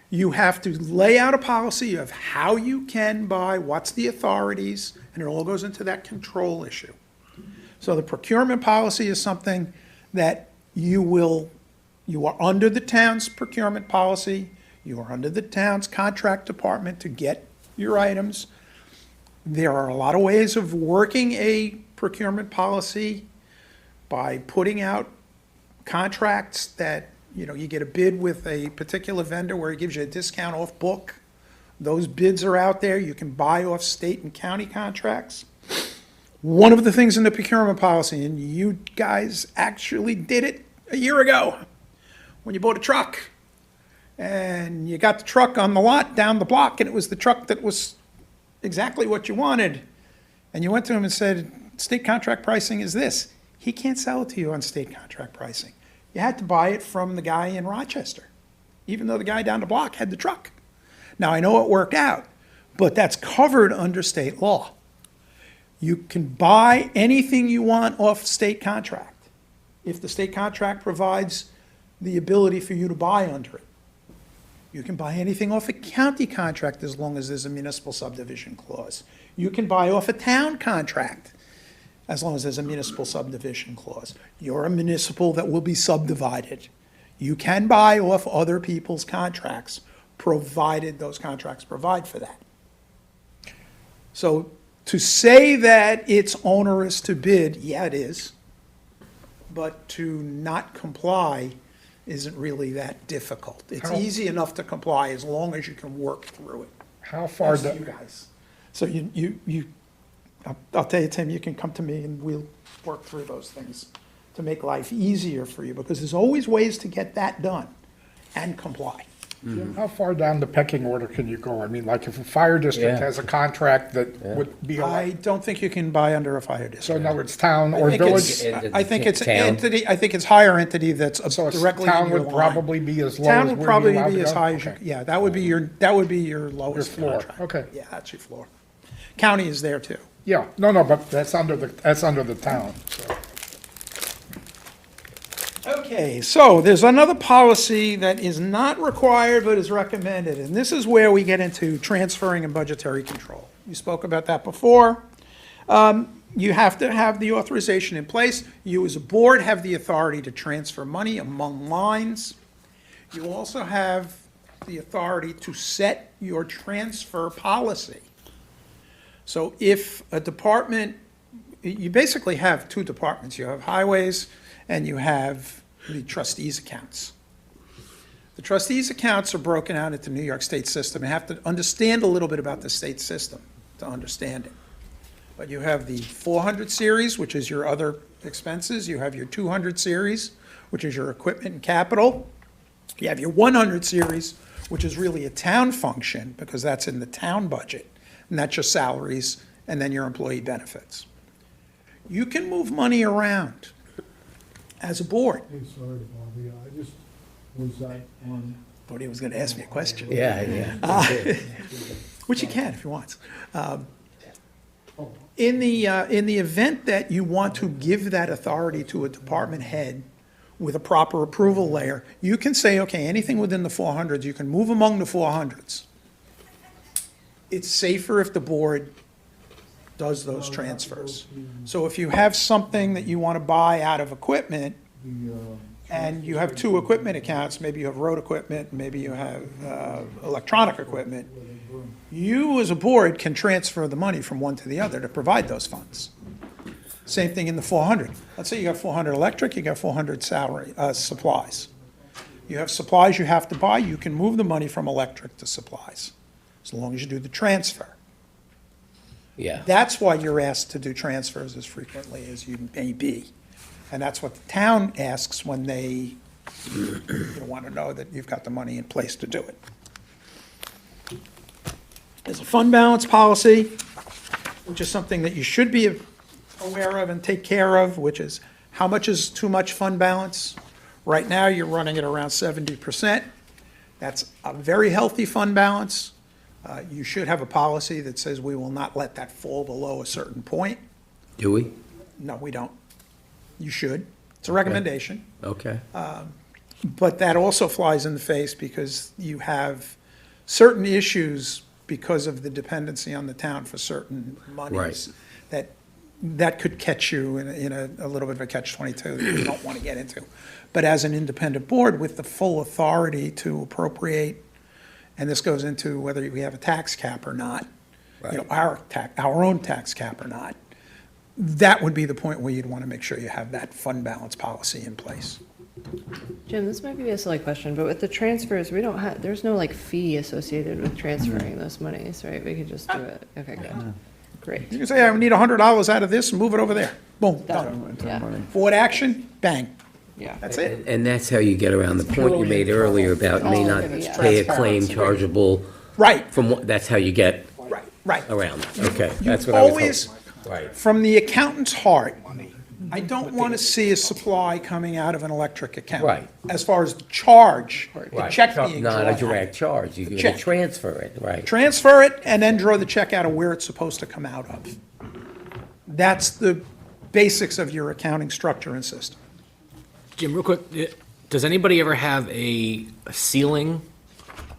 [SPEAKER 6] You have to lay out a policy of how you can buy, what's the authorities, and it all goes into that control issue. So the procurement policy is something that you are under the town's procurement policy, you are under the town's contract department to get your items. There are a lot of ways of working a procurement policy by putting out contracts that, you get a bid with a particular vendor where he gives you a discount off book. Those bids are out there. You can buy off state and county contracts. One of the things in the procurement policy, and you guys actually did it a year ago, when you bought a truck, and you got the truck on the lot down the block, and it was the truck that was exactly what you wanted, and you went to him and said, state contract pricing is this. he can't sell it to you on state contract pricing. You had to buy it from the guy in Rochester, even though the guy down the block had the truck. Now, I know it worked out, but that's covered under state law. You can buy anything you want off state contract if the state contract provides the ability for you to buy under it. You can buy anything off a county contract as long as there's a municipal subdivision clause. You can buy off a town contract as long as there's a municipal subdivision clause. You're a municipal that will be subdivided. You can buy off other people's contracts, provided those contracts provide for that. So to say that it's onerous to bid, yeah, it is. But to not comply isn't really that difficult. It's
[SPEAKER 14] How-
[SPEAKER 6] easy enough to comply as long as you can work through it.
[SPEAKER 14] How far,
[SPEAKER 6] That's you guys. So I'll tell you, Tim, you can come to me and we'll work through those things to make life easier for you, because there's always ways to get that done and comply.
[SPEAKER 14] how far down the pecking order can you go? I mean, like if a fire district
[SPEAKER 1] Yeah.
[SPEAKER 14] has a contract that would be,
[SPEAKER 6] I don't think you can buy under a fire
[SPEAKER 14] so
[SPEAKER 6] district.
[SPEAKER 14] in other words, town or
[SPEAKER 6] I think
[SPEAKER 14] village?
[SPEAKER 6] it's- I think it's
[SPEAKER 1] Town.
[SPEAKER 6] entity, I think it's higher entity that's
[SPEAKER 14] So a
[SPEAKER 6] directly in
[SPEAKER 14] town
[SPEAKER 6] your
[SPEAKER 14] would
[SPEAKER 6] line.
[SPEAKER 14] probably be as low as
[SPEAKER 6] Town
[SPEAKER 14] where
[SPEAKER 6] would
[SPEAKER 14] you're
[SPEAKER 6] probably
[SPEAKER 14] allowed
[SPEAKER 6] be
[SPEAKER 14] to
[SPEAKER 6] as
[SPEAKER 14] go?
[SPEAKER 6] high as you,
[SPEAKER 14] Okay.
[SPEAKER 6] yeah, that would be your lowest
[SPEAKER 14] floor,
[SPEAKER 6] contract.
[SPEAKER 14] okay.
[SPEAKER 6] Yeah, that's your floor. County is there too.
[SPEAKER 14] Yeah, no, but that's under the town, so.
[SPEAKER 6] Okay, so there's another policy that is not required but is recommended, and this is where we get into transferring and budgetary control. You spoke about that before. You have to have the authorization in place. You as a board have the authority to transfer money among lines. You also have the authority to set your transfer policy. So if a department, you basically have two departments. You have highways and you have the trustees' accounts. The trustees' accounts are broken out into New York State system. You have to understand a little bit about the state system to understand it. But you have the 400 series, which is your other expenses. You have your 200 series, which is your equipment and capital. You have your 100 series, which is really a town function because that's in the town budget. And that's your salaries and then your employee benefits. You can move money around as a board.
[SPEAKER 15] Hey, sorry, Bobby, I just was on.
[SPEAKER 6] Thought he was going to ask me a question.
[SPEAKER 1] Yeah.
[SPEAKER 6] Which you can if you want. In the event that you want to give that authority to a department head with a proper approval layer, you can say, okay, anything within the 400s, you can move among the 400s. It's safer if the board does those transfers. So if you have something that you want to buy out of equipment, and you have two equipment accounts, maybe you have road equipment, maybe you have electronic equipment, you as a board can transfer the money from one to the other to provide those funds. Same thing in the 400. Let's say you got 400 electric, you got 400 salary, supplies. You have supplies you have to buy, you can move the money from electric to supplies, as long as you do the transfer.
[SPEAKER 1] Yeah.
[SPEAKER 6] That's why you're asked to do transfers as frequently as you may be. And that's what the town asks when they want to know that you've got the money in place to do it. There's a fund balance policy, which is something that you should be aware of and take care of, which is how much is too much fund balance. Right now, you're running at around 70%. That's a very healthy fund balance. You should have a policy that says we will not let that fall below a certain point.
[SPEAKER 1] Do we?
[SPEAKER 6] No, we don't. You should. It's a recommendation.
[SPEAKER 1] Okay.
[SPEAKER 6] But that also flies in the face because you have certain issues because of the dependency on the town for certain monies. That could catch you in a little bit of a catch-22 that you don't want to get into. But as an independent board with the full authority to appropriate, and this goes into whether we have a tax cap or not, our own tax cap or not, that would be the point where you'd want to make sure you have that fund balance policy in place.
[SPEAKER 11] Jim, this might be a silly question, but with the transfers, we don't have, there's no like fee associated with transferring those monies, right? We could just do it. Okay, good. Great.
[SPEAKER 6] You can say, I need $100 out of this and move it over there. Boom, done.
[SPEAKER 11] Yeah,
[SPEAKER 6] Forward action, bang.
[SPEAKER 11] yeah.
[SPEAKER 6] That's it.
[SPEAKER 1] And that's how you get around the point you made earlier about may not
[SPEAKER 11] Yeah.
[SPEAKER 1] pay a claim chargeable
[SPEAKER 6] Right,
[SPEAKER 1] from what, that's how you get
[SPEAKER 6] right.
[SPEAKER 1] around. Okay, that's
[SPEAKER 6] You
[SPEAKER 1] what I was
[SPEAKER 6] always,
[SPEAKER 1] hoping. Right.
[SPEAKER 6] from the accountant's heart, I don't want to see a supply coming out of an electric account.
[SPEAKER 1] Right.
[SPEAKER 6] As far as the charge, the
[SPEAKER 1] Right.
[SPEAKER 6] check being
[SPEAKER 1] Not
[SPEAKER 6] drawn
[SPEAKER 1] a
[SPEAKER 6] out.
[SPEAKER 1] direct charge, you're gonna
[SPEAKER 6] check.
[SPEAKER 1] transfer it, right?
[SPEAKER 6] Transfer it and then draw the check out of where it's supposed to come out of. That's the basics of your accounting structure and system.
[SPEAKER 3] Jim, real quick, does anybody ever have a ceiling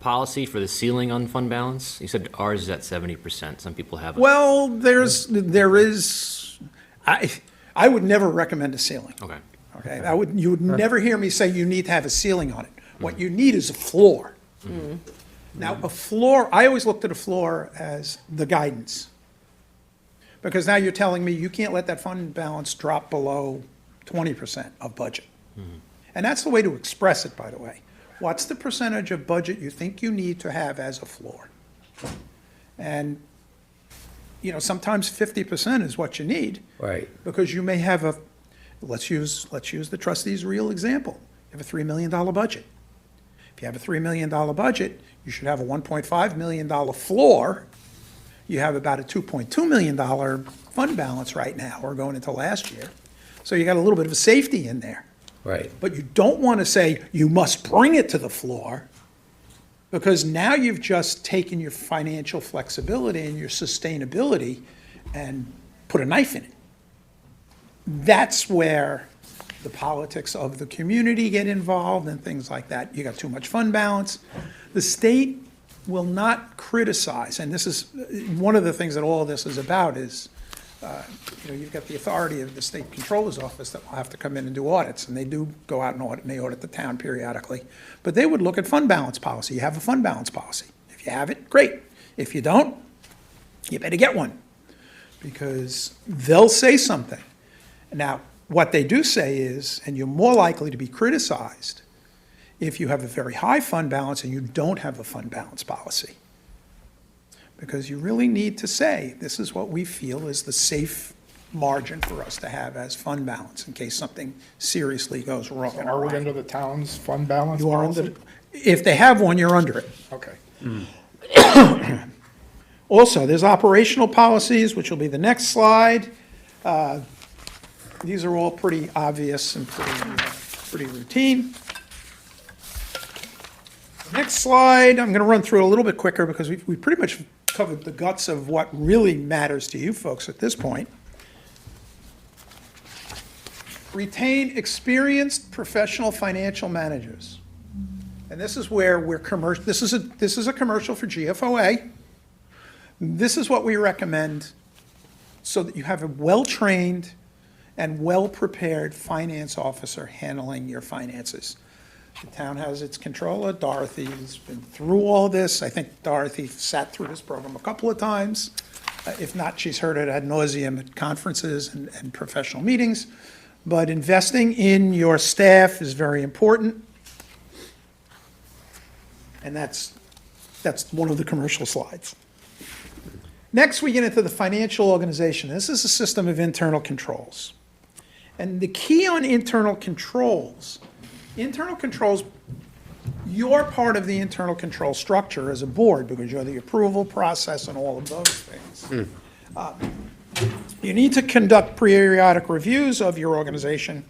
[SPEAKER 3] policy for the ceiling on fund balance? You said ours is at 70%. Some people have.
[SPEAKER 6] Well, there is, I would never recommend a ceiling.
[SPEAKER 3] Okay.
[SPEAKER 6] Okay, you would never hear me say you need to have a ceiling on it. What you need is a floor. Now, a floor, I always looked at a floor as the guidance. Because now you're telling me you can't let that fund balance drop below 20% of budget. And that's the way to express it, by the way. What's the percentage of budget you think you need to have as a floor? And, you know, sometimes 50% is what you need.
[SPEAKER 1] Right.
[SPEAKER 6] Because you may have let's use the trustees' real example. You have a $3 million budget. If you have a $3 million budget, you should have a $1.5 million floor. You have about a $2.2 million fund balance right now, or going into last year. So you got a little bit of a safety in there.
[SPEAKER 1] Right.
[SPEAKER 6] But you don't want to say you must bring it to the floor, because now you've just taken your financial flexibility and your sustainability and put a knife in it. That's where the politics of the community get involved and things like that. You got too much fund balance. The state will not criticize, and this is one of the things that all of this is about is, you've got the authority of the state controller's office that will have to come in and do audits, and they do go out and audit, and they audit the town periodically. But they would look at fund balance policy. You have a fund balance policy. If you have it, great. If you don't, you better get one, because they'll say something. Now, what they do say is, and you're more likely to be criticized if you have a very high fund balance and you don't have a fund balance policy. Because you really need to say, this is what we feel is the safe margin for us to have as fund balance in case something seriously goes wrong.
[SPEAKER 14] Are we under the town's fund balance
[SPEAKER 6] You are
[SPEAKER 14] policy?
[SPEAKER 6] under, if they have one, you're under it.
[SPEAKER 14] Okay.
[SPEAKER 6] Also, there's operational policies, which will be the next slide. These are all pretty obvious and pretty routine. Next slide, I'm going to run through a little bit quicker because we pretty much covered the guts of what really matters to you folks at this point. Retain experienced professional financial managers. And this is where we're commercial. This is a commercial for GFOA. This is what we recommend so that you have a well-trained and well-prepared finance officer handling your finances. The town has its controller. Dorothy's been through all this. I think Dorothy sat through this program a couple of times. If not, she's heard it ad nauseum at conferences and professional meetings. But investing in your staff is very important. And that's one of the commercial slides. Next, we get into the financial organization. This is a system of internal controls. And the key on internal controls, you're part of the internal control structure as a board because you're the approval process and all of those things. You need to conduct periodic reviews of your organization.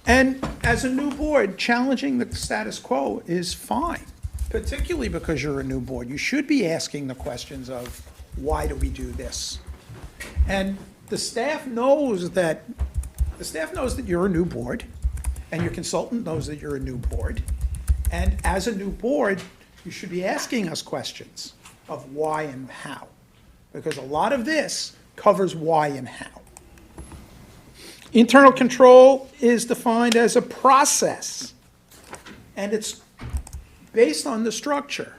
[SPEAKER 6] And as a new board, challenging the status quo is fine, particularly because you're a new board. You should be asking the questions of, why do we do this? And the staff knows that you're a new board, and your consultant knows that you're a new board. And as a new board, you should be asking us questions of why and how, because a lot of this covers why and how. Internal control is defined as a process, and it's based on the structure.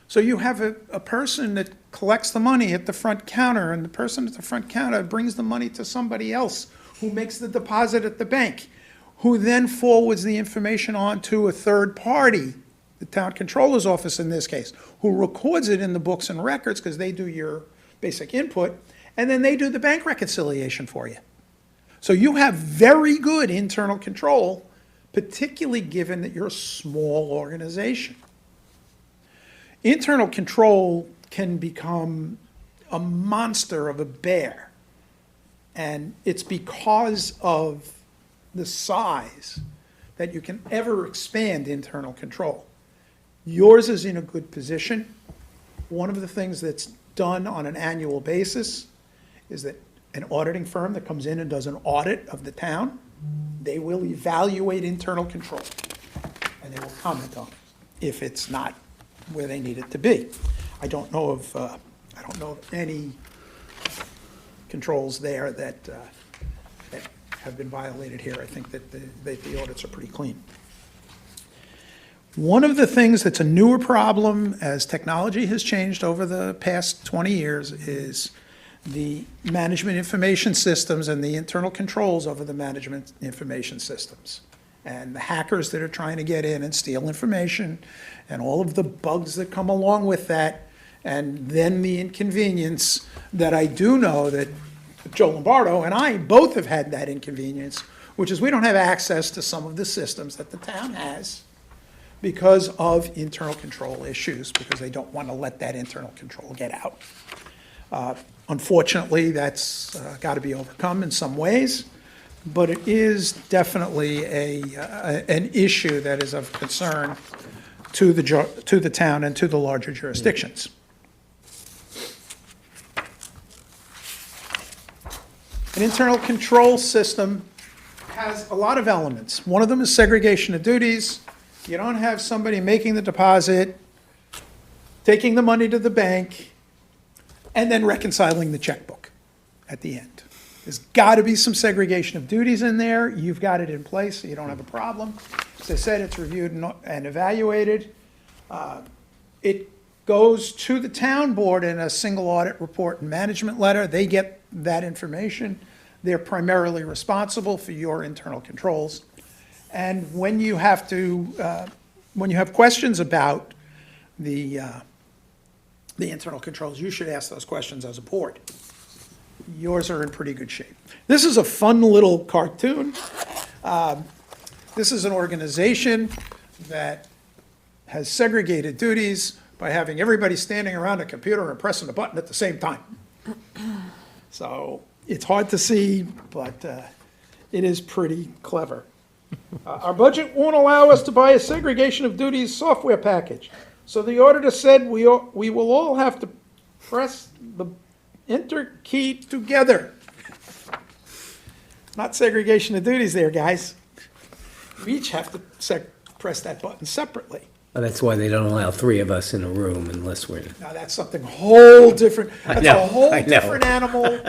[SPEAKER 6] So you have a person that collects the money at the front counter, and the person at the front counter brings the money to somebody else who makes the deposit at the bank, who then forwards the information on to a third party, the town controller's office in this case, who records it in the books and records because they do your basic input, and then they do the bank reconciliation for you. So you have very good internal control, particularly given that you're a small organization. Internal control can become a monster of a bear And it's because of the size that you can ever expand internal control. Yours is in a good position. One of the things that's done on an annual basis is that an auditing firm that comes in and does an audit of the town, they will evaluate internal control, and they will comment on it if it's not where they need it to be. I don't know of any controls there that have been violated here. I think that the audits are pretty clean. One of the things that's a newer problem as technology has changed over the past 20 years is the management information systems and the internal controls over the management information systems. And the hackers that are trying to get in and steal information and all of the bugs that come along with that, and then the inconvenience that I do know that Joe Lombardo and I both have had that inconvenience, which is we don't have access to some of the systems that the town has because of internal control issues, because they don't want to let that internal control get out. Unfortunately, that's got to be overcome in some ways, but it is definitely an issue that is of concern to the town and to the larger jurisdictions. An internal control system has a lot of elements. One of them is segregation of duties. You don't have somebody making the deposit, taking the money to the bank, and then reconciling the checkbook at the end. There's got to be some segregation of duties in there. You've got it in place, so you don't have a problem. As I said, it's reviewed and evaluated. It goes to the town board in a single audit report and management letter. They get that information. They're primarily responsible for your internal controls. And when you have questions about the internal controls, you should ask those questions as a board. Yours are in pretty good shape. This is a fun little cartoon. This is an organization that has segregated duties by having everybody standing around a computer and pressing a button at the same time. So it's hard to see, but it is pretty clever. Our budget won't allow us to buy a segregation of duties software package. So the auditor said we will all have to press the enter key together. Not segregation of duties there, guys. We each have to press that button separately.
[SPEAKER 1] Well, that's why they don't allow three of us in a room unless we're.
[SPEAKER 6] Now, that's something whole different. That's
[SPEAKER 1] know,
[SPEAKER 6] a whole
[SPEAKER 1] I know.
[SPEAKER 6] different animal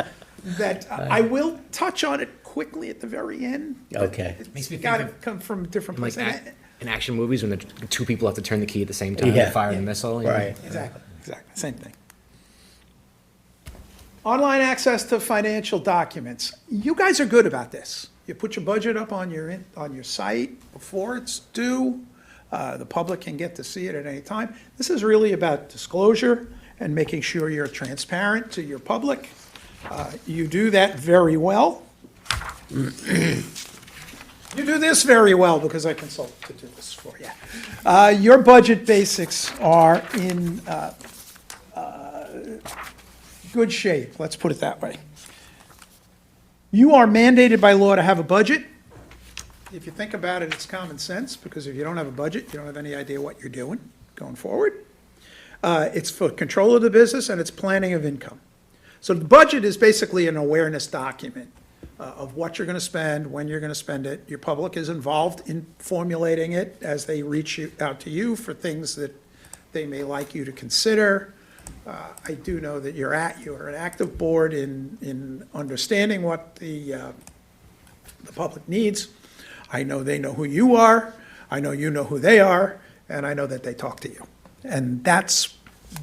[SPEAKER 6] that I will touch on it quickly at the very end.
[SPEAKER 1] Okay.
[SPEAKER 3] Makes me
[SPEAKER 6] It's got to
[SPEAKER 3] think of-
[SPEAKER 6] come from a different
[SPEAKER 3] Like
[SPEAKER 6] place.
[SPEAKER 3] in action movies when the two people have to turn the key at the same time
[SPEAKER 1] Yeah.
[SPEAKER 3] to fire the missile. you know?
[SPEAKER 1] Right.
[SPEAKER 6] Exactly, same thing. Online access to financial documents. You guys are good about this. You put your budget up on your site before it's due. The public can get to see it at any time. This is really about disclosure and making sure you're transparent to your public. You do that very well. You do this very well because I consulted to do this for you. Your budget basics are in good shape, let's put it that way. You are mandated by law to have a budget. If you think about it, it's common sense, because if you don't have a budget, you don't have any idea what you're doing going forward. It's for control of the business and it's planning of income. So the budget is basically an awareness document of what you're going to spend, when you're going to spend it. Your public is involved in formulating it as they reach out to you for things that they may like you to consider. I do know that you're an active board in understanding what the public needs. I know they know who you are, I know you know who they are, and I know that they talk to you. And that's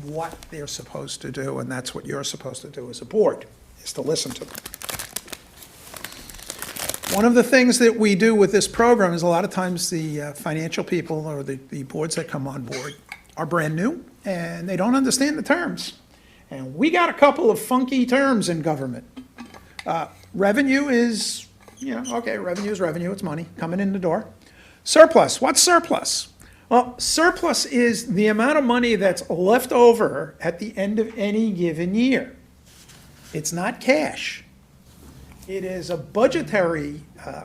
[SPEAKER 6] what they're supposed to do, and that's what you're supposed to do as a board, is to listen to them. One of the things that we do with this program is a lot of times the financial people or the boards that come on board are brand new, and they don't understand the terms. And we got a couple of funky terms in government. Revenue is, okay, revenue is revenue, it's money coming in the door. Surplus, what's surplus? Well, surplus is the amount of money that's left over at the end of any given year. It's not cash. It is a budgetary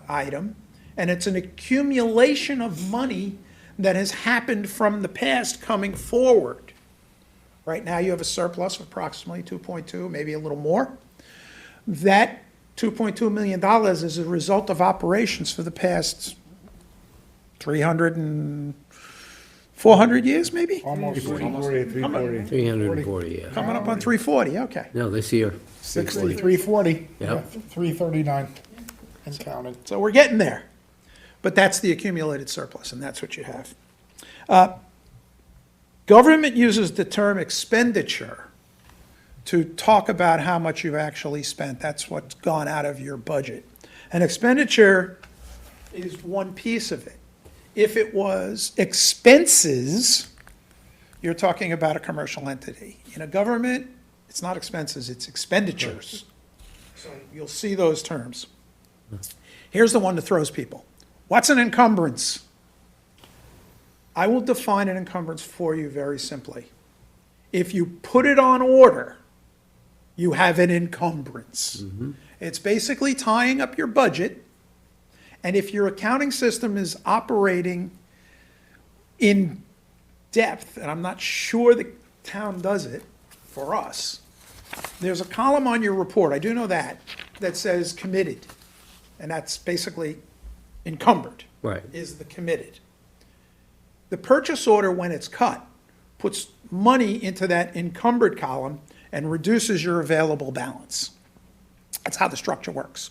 [SPEAKER 6] item, and it's an accumulation of money that has happened from the past coming forward. Right now, you have a surplus of approximately 2.2, maybe a little more. That $2.2 million is a result of operations for the past 300 and 400 years, maybe?
[SPEAKER 14] Almost
[SPEAKER 1] 340, yeah.
[SPEAKER 6] Coming up on 340, okay.
[SPEAKER 1] No, this year.
[SPEAKER 14] 60, 340.
[SPEAKER 1] Yeah.
[SPEAKER 14] 339 and counting.
[SPEAKER 6] So we're getting there. But that's the accumulated surplus, and that's what you have. Government uses the term expenditure to talk about how much you've actually spent. That's what's gone out of your budget. An expenditure is one piece of it. If it was expenses, you're talking about a commercial entity. In a government, it's not expenses, it's expenditures. So you'll see those terms. Here's the one that throws people. What's an encumbrance? I will define an encumbrance for you very simply. If you put it on order, you have an encumbrance. It's basically tying up your budget, and if your accounting system is operating in depth, and I'm not sure the town does it for us, there's a column on your report, I do know that says committed, and that's basically encumbered.
[SPEAKER 1] Right.
[SPEAKER 6] Is the committed. The purchase order, when it's cut, puts money into that encumbered column and reduces your available balance. That's how the structure works.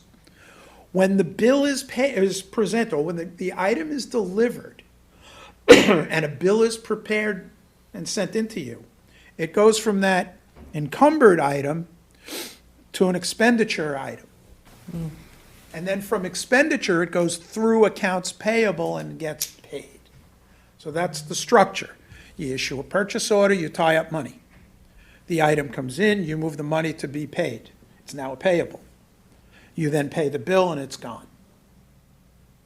[SPEAKER 6] When the bill is presented, or when the item is delivered, and a bill is prepared and sent into you, it goes from that encumbered item to an expenditure item. And then from expenditure, it goes through accounts payable and gets paid. So that's the structure. You issue a purchase order, you tie up money. The item comes in, you move the money to be paid. It's now a payable. You then pay the bill and it's gone.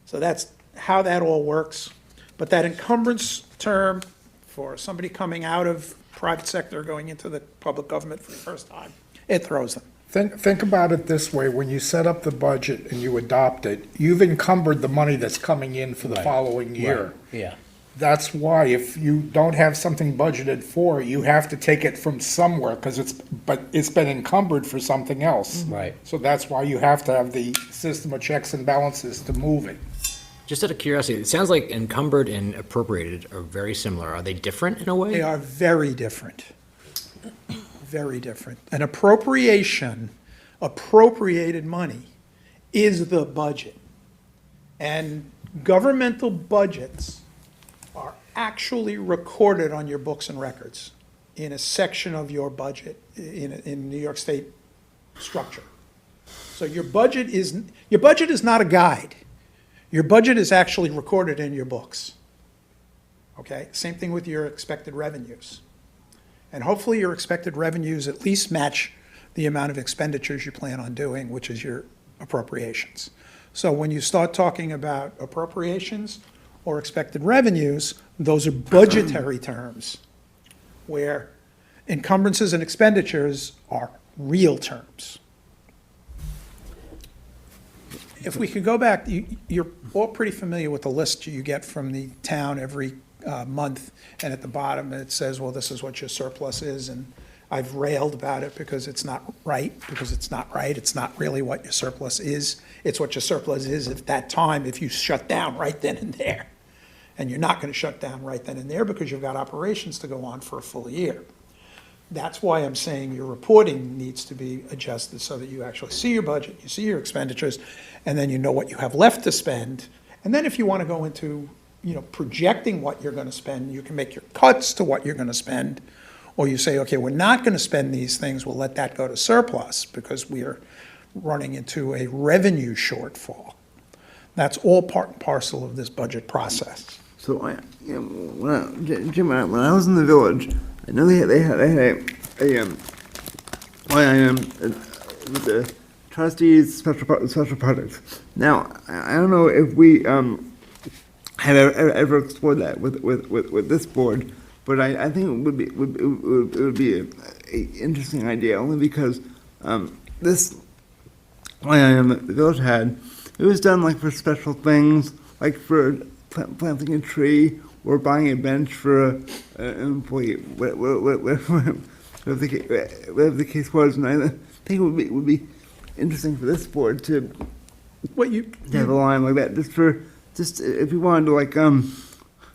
[SPEAKER 6] So that's how that all works. But that encumbrance term for somebody coming out of private sector going into the public government for the first time, it throws them.
[SPEAKER 14] Think about it this way, when you set up the budget and you adopt it, you've encumbered the money that's coming in for the following year.
[SPEAKER 1] Yeah.
[SPEAKER 14] That's why if you don't have something budgeted for, you have to take it from somewhere, because it's been encumbered for something else.
[SPEAKER 1] Right.
[SPEAKER 14] So that's why you have to have the system of checks and balances to move it.
[SPEAKER 3] Just out of curiosity, it sounds like encumbered and appropriated are very similar. Are they different in a way?
[SPEAKER 6] They are very different. Very different. An appropriation, appropriated money, is the budget. And governmental budgets are actually recorded on your books and records in a section of your budget in New York State structure. So your budget is not a guide. Your budget is actually recorded in your books. Okay? Same thing with your expected revenues. And hopefully your expected revenues at least match the amount of expenditures you plan on doing, which is your appropriations. So when you start talking about appropriations or expected revenues, those are budgetary terms, where encumbrances and expenditures are real terms. If we could go back, you're all pretty familiar with the list you get from the town every month, and at the bottom it says, well, this is what your surplus is, and I've railed about it because it's not right, It's not really what your surplus is. It's what your surplus is at that time if you shut down right then and there. And you're not going to shut down right then and there because you've got operations to go on for a full year. That's why I'm saying your reporting needs to be adjusted so that you actually see your budget, you see your expenditures, and then you know what you have left to spend. And then if you want to go into, projecting what you're going to spend, you can make your cuts to what you're going to spend. Or you say, okay, we're not going to spend these things, we'll let that go to surplus because we are running into a revenue shortfall. That's all part and parcel of this budget process.
[SPEAKER 5] So Jim, when I was in the village, I know they had a with the trustees special projects. Now I don't know if we have ever explored that with this board, but I think it would be an interesting idea only because this the village had, it was done like for special things, like for planting a tree or buying a bench for an employee, whatever the case was. And I think it would be interesting for this board to have a line like that, just if you wanted to, like, I don't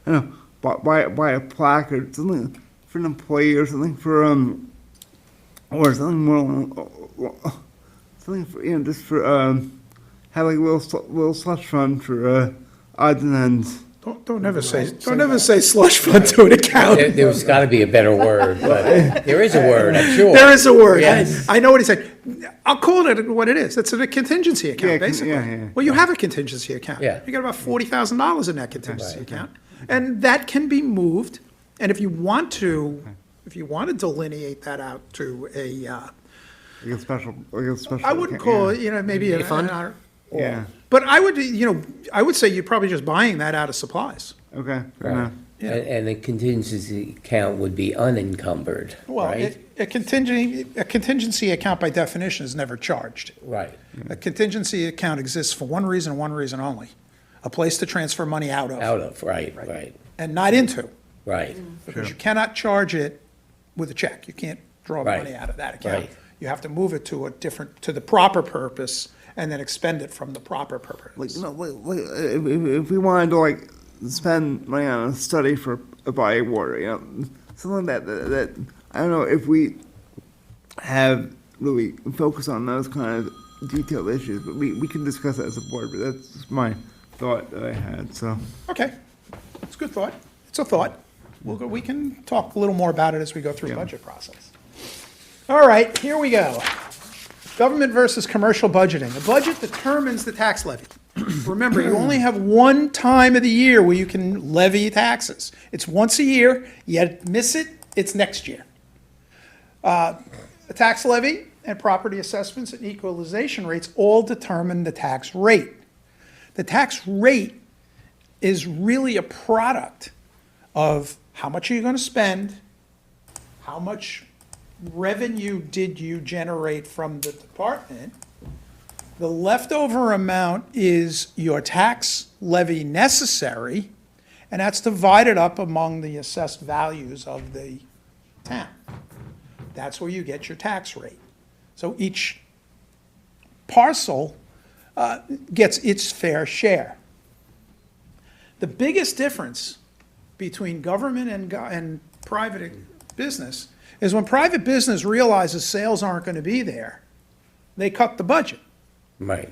[SPEAKER 5] know, buy a plaque or something for an employee or something for or something more, something for, just for have like a little slush fund for odds and ends.
[SPEAKER 6] Don't ever say slush fund to an account.
[SPEAKER 1] There's got to be a better word, but there is a word, I'm sure.
[SPEAKER 6] There is a word.
[SPEAKER 1] Yes.
[SPEAKER 6] I know what he said. I'll call it what it is. It's a contingency account,
[SPEAKER 5] Yeah,
[SPEAKER 6] basically.
[SPEAKER 5] yeah.
[SPEAKER 6] Well, you have a contingency account.
[SPEAKER 1] Yeah.
[SPEAKER 6] You got about $40,000 in that contingency account. And that can be moved, and if you want to delineate that out to a,
[SPEAKER 5] Like a special.
[SPEAKER 6] I wouldn't call it, maybe
[SPEAKER 3] A fund?
[SPEAKER 5] Yeah.
[SPEAKER 6] But I would say you're probably just buying that out of supplies.
[SPEAKER 5] Okay.
[SPEAKER 1] Right. And the contingency account would be unencumbered,
[SPEAKER 6] Well,
[SPEAKER 1] right?
[SPEAKER 6] a contingency account by definition is never charged.
[SPEAKER 1] Right,
[SPEAKER 6] A contingency account exists for one reason and one reason only, a place to transfer money out of.
[SPEAKER 1] right,
[SPEAKER 6] And not into,
[SPEAKER 1] right.
[SPEAKER 6] because you cannot charge it with a check. You can't draw
[SPEAKER 1] Right.
[SPEAKER 6] money out of that account.
[SPEAKER 1] Right.
[SPEAKER 6] You have to move it to the proper purpose and then expend it from the proper purpose.
[SPEAKER 5] Like, if we wanted to, like, spend money on a study for a body of water, something that I don't know if we have really focus on those kind of detailed issues, but we can discuss that as a board, but that's just my thought that I had, so.
[SPEAKER 6] Okay, it's a good thought. It's a thought. We can talk a little more about it as we go through the budget process. All right, here we go. Government versus commercial budgeting. A budget determines the tax levy. Remember, you only have one time of the year where you can levy taxes. It's once a year. You miss it, it's next year. A tax levy and property assessments and equalization rates all determine the tax rate. The tax rate is really a product of how much are you going to spend, how much revenue did you generate from the department. The leftover amount is your tax levy necessary, and that's divided up among the assessed values of the town. That's where you get your tax rate. So each parcel gets its fair share. The biggest difference between government and private business is when private business realizes sales aren't going to be there, they cut the budget.
[SPEAKER 1] Right.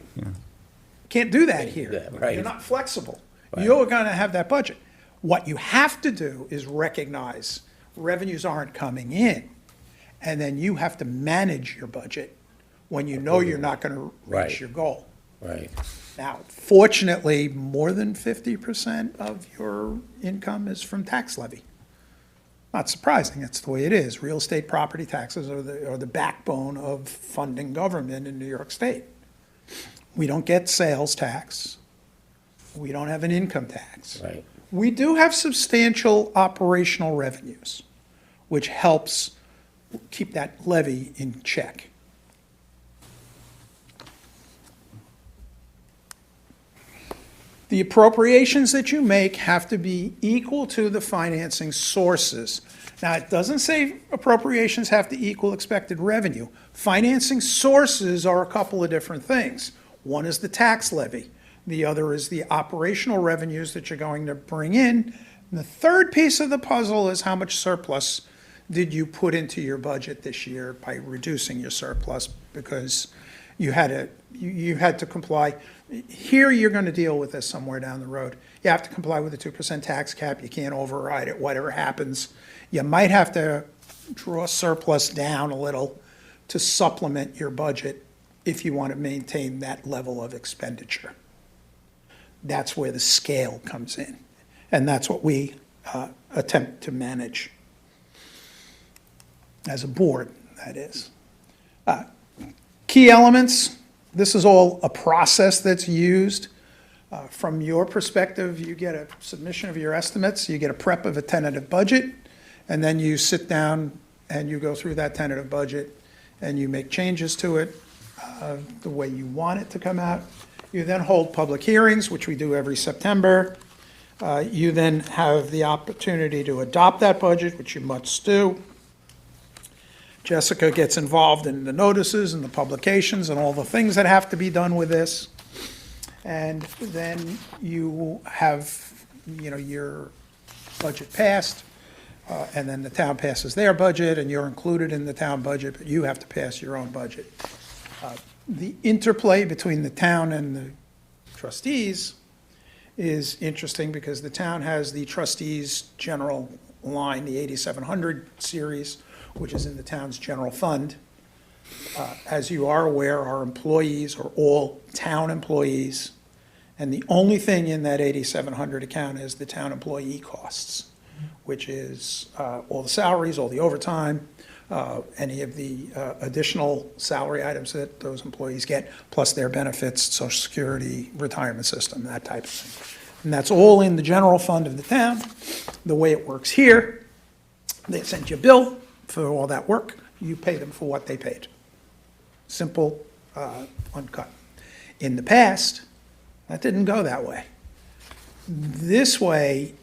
[SPEAKER 6] Can't do that here.
[SPEAKER 1] that, right.
[SPEAKER 6] You're not flexible.
[SPEAKER 1] Right.
[SPEAKER 6] You're going to have that budget. What you have to do is recognize revenues aren't coming in, and then you have to manage your budget when you know you're not going to reach
[SPEAKER 1] Right.
[SPEAKER 6] your goal.
[SPEAKER 1] Right.
[SPEAKER 6] Now, fortunately, more than 50% of your income is from tax levy. Not surprising, that's the way it is. Real estate property taxes are the backbone of funding government in New York State. We don't get sales tax. We don't have an income tax.
[SPEAKER 1] Right.
[SPEAKER 6] We do have substantial operational revenues, which helps keep that levy in check. The appropriations that you make have to be equal to the financing sources. Now, it doesn't say appropriations have to equal expected revenue. Financing sources are a couple of different things. One is the tax levy. The other is the operational revenues that you're going to bring in. And the third piece of the puzzle is how much surplus did you put into your budget this year by reducing your surplus because you had to comply. Here, you're going to deal with this somewhere down the road. You have to comply with the 2% tax cap. You can't override it, whatever happens. You might have to draw surplus down a little to supplement your budget if you want to maintain that level of expenditure. That's where the scale comes in. And that's what we attempt to manage as a board, that is. Key elements, this is all a process that's used. From your perspective, you get a submission of your estimates, you get a prep of a tentative budget, and then you sit down and you go through that tentative budget and you make changes to it the way you want it to come out. You then hold public hearings, which we do every September. You then have the opportunity to adopt that budget, which you must do. Jessica gets involved in the notices and the publications and all the things that have to be done with this. And then you have, your budget passed, and then the town passes their budget, and you're included in the town budget, but you have to pass your own budget. The interplay between the town and the trustees is interesting because the town has the trustees' general line, the 8700 series, which is in the town's general fund. As you are aware, our employees are all town employees, and the only thing in that 8700 account is the town employee costs, which is all the salaries, all the overtime, any of the additional salary items that those employees get, plus their benefits, Social Security, retirement system, that type of thing. And that's all in the general fund of the town. The way it works here, they send you a bill for all that work, you pay them for what they paid. Simple, uncut. In the past, that didn't go that way. This way,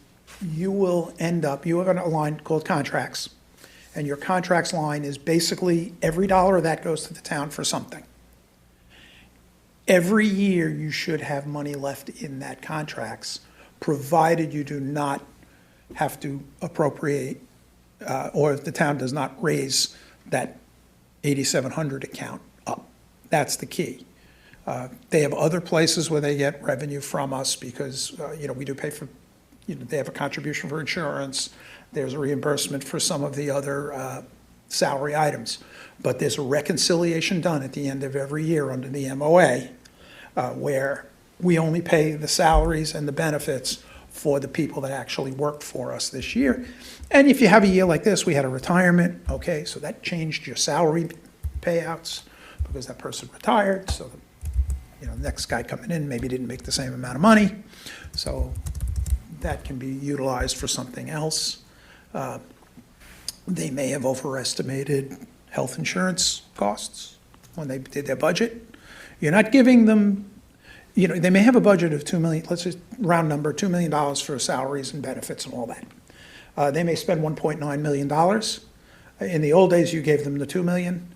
[SPEAKER 6] you will end up, you have a line called contracts, and your contracts line is basically every dollar of that goes to the town for something. Every year, you should have money left in that contracts, provided you do not have to appropriate, or if the town does not raise that 8700 account up. That's the key. They have other places where they get revenue from us because, we do pay for, they have a contribution for insurance. There's a reimbursement for some of the other salary items. But there's a reconciliation done at the end of every year under the MOA where we only pay the salaries and the benefits for the people that actually worked for us this year. And if you have a year like this, we had a retirement, okay, so that changed your salary payouts because that person retired, so the next guy coming in maybe didn't make the same amount of money, so that can be utilized for something else. They may have overestimated health insurance costs when they did their budget. You're not giving them, they may have a budget of $2 million, let's just round number, $2 million for salaries and benefits and all that. They may spend $1.9 million. In the old days, you gave them the $2 million.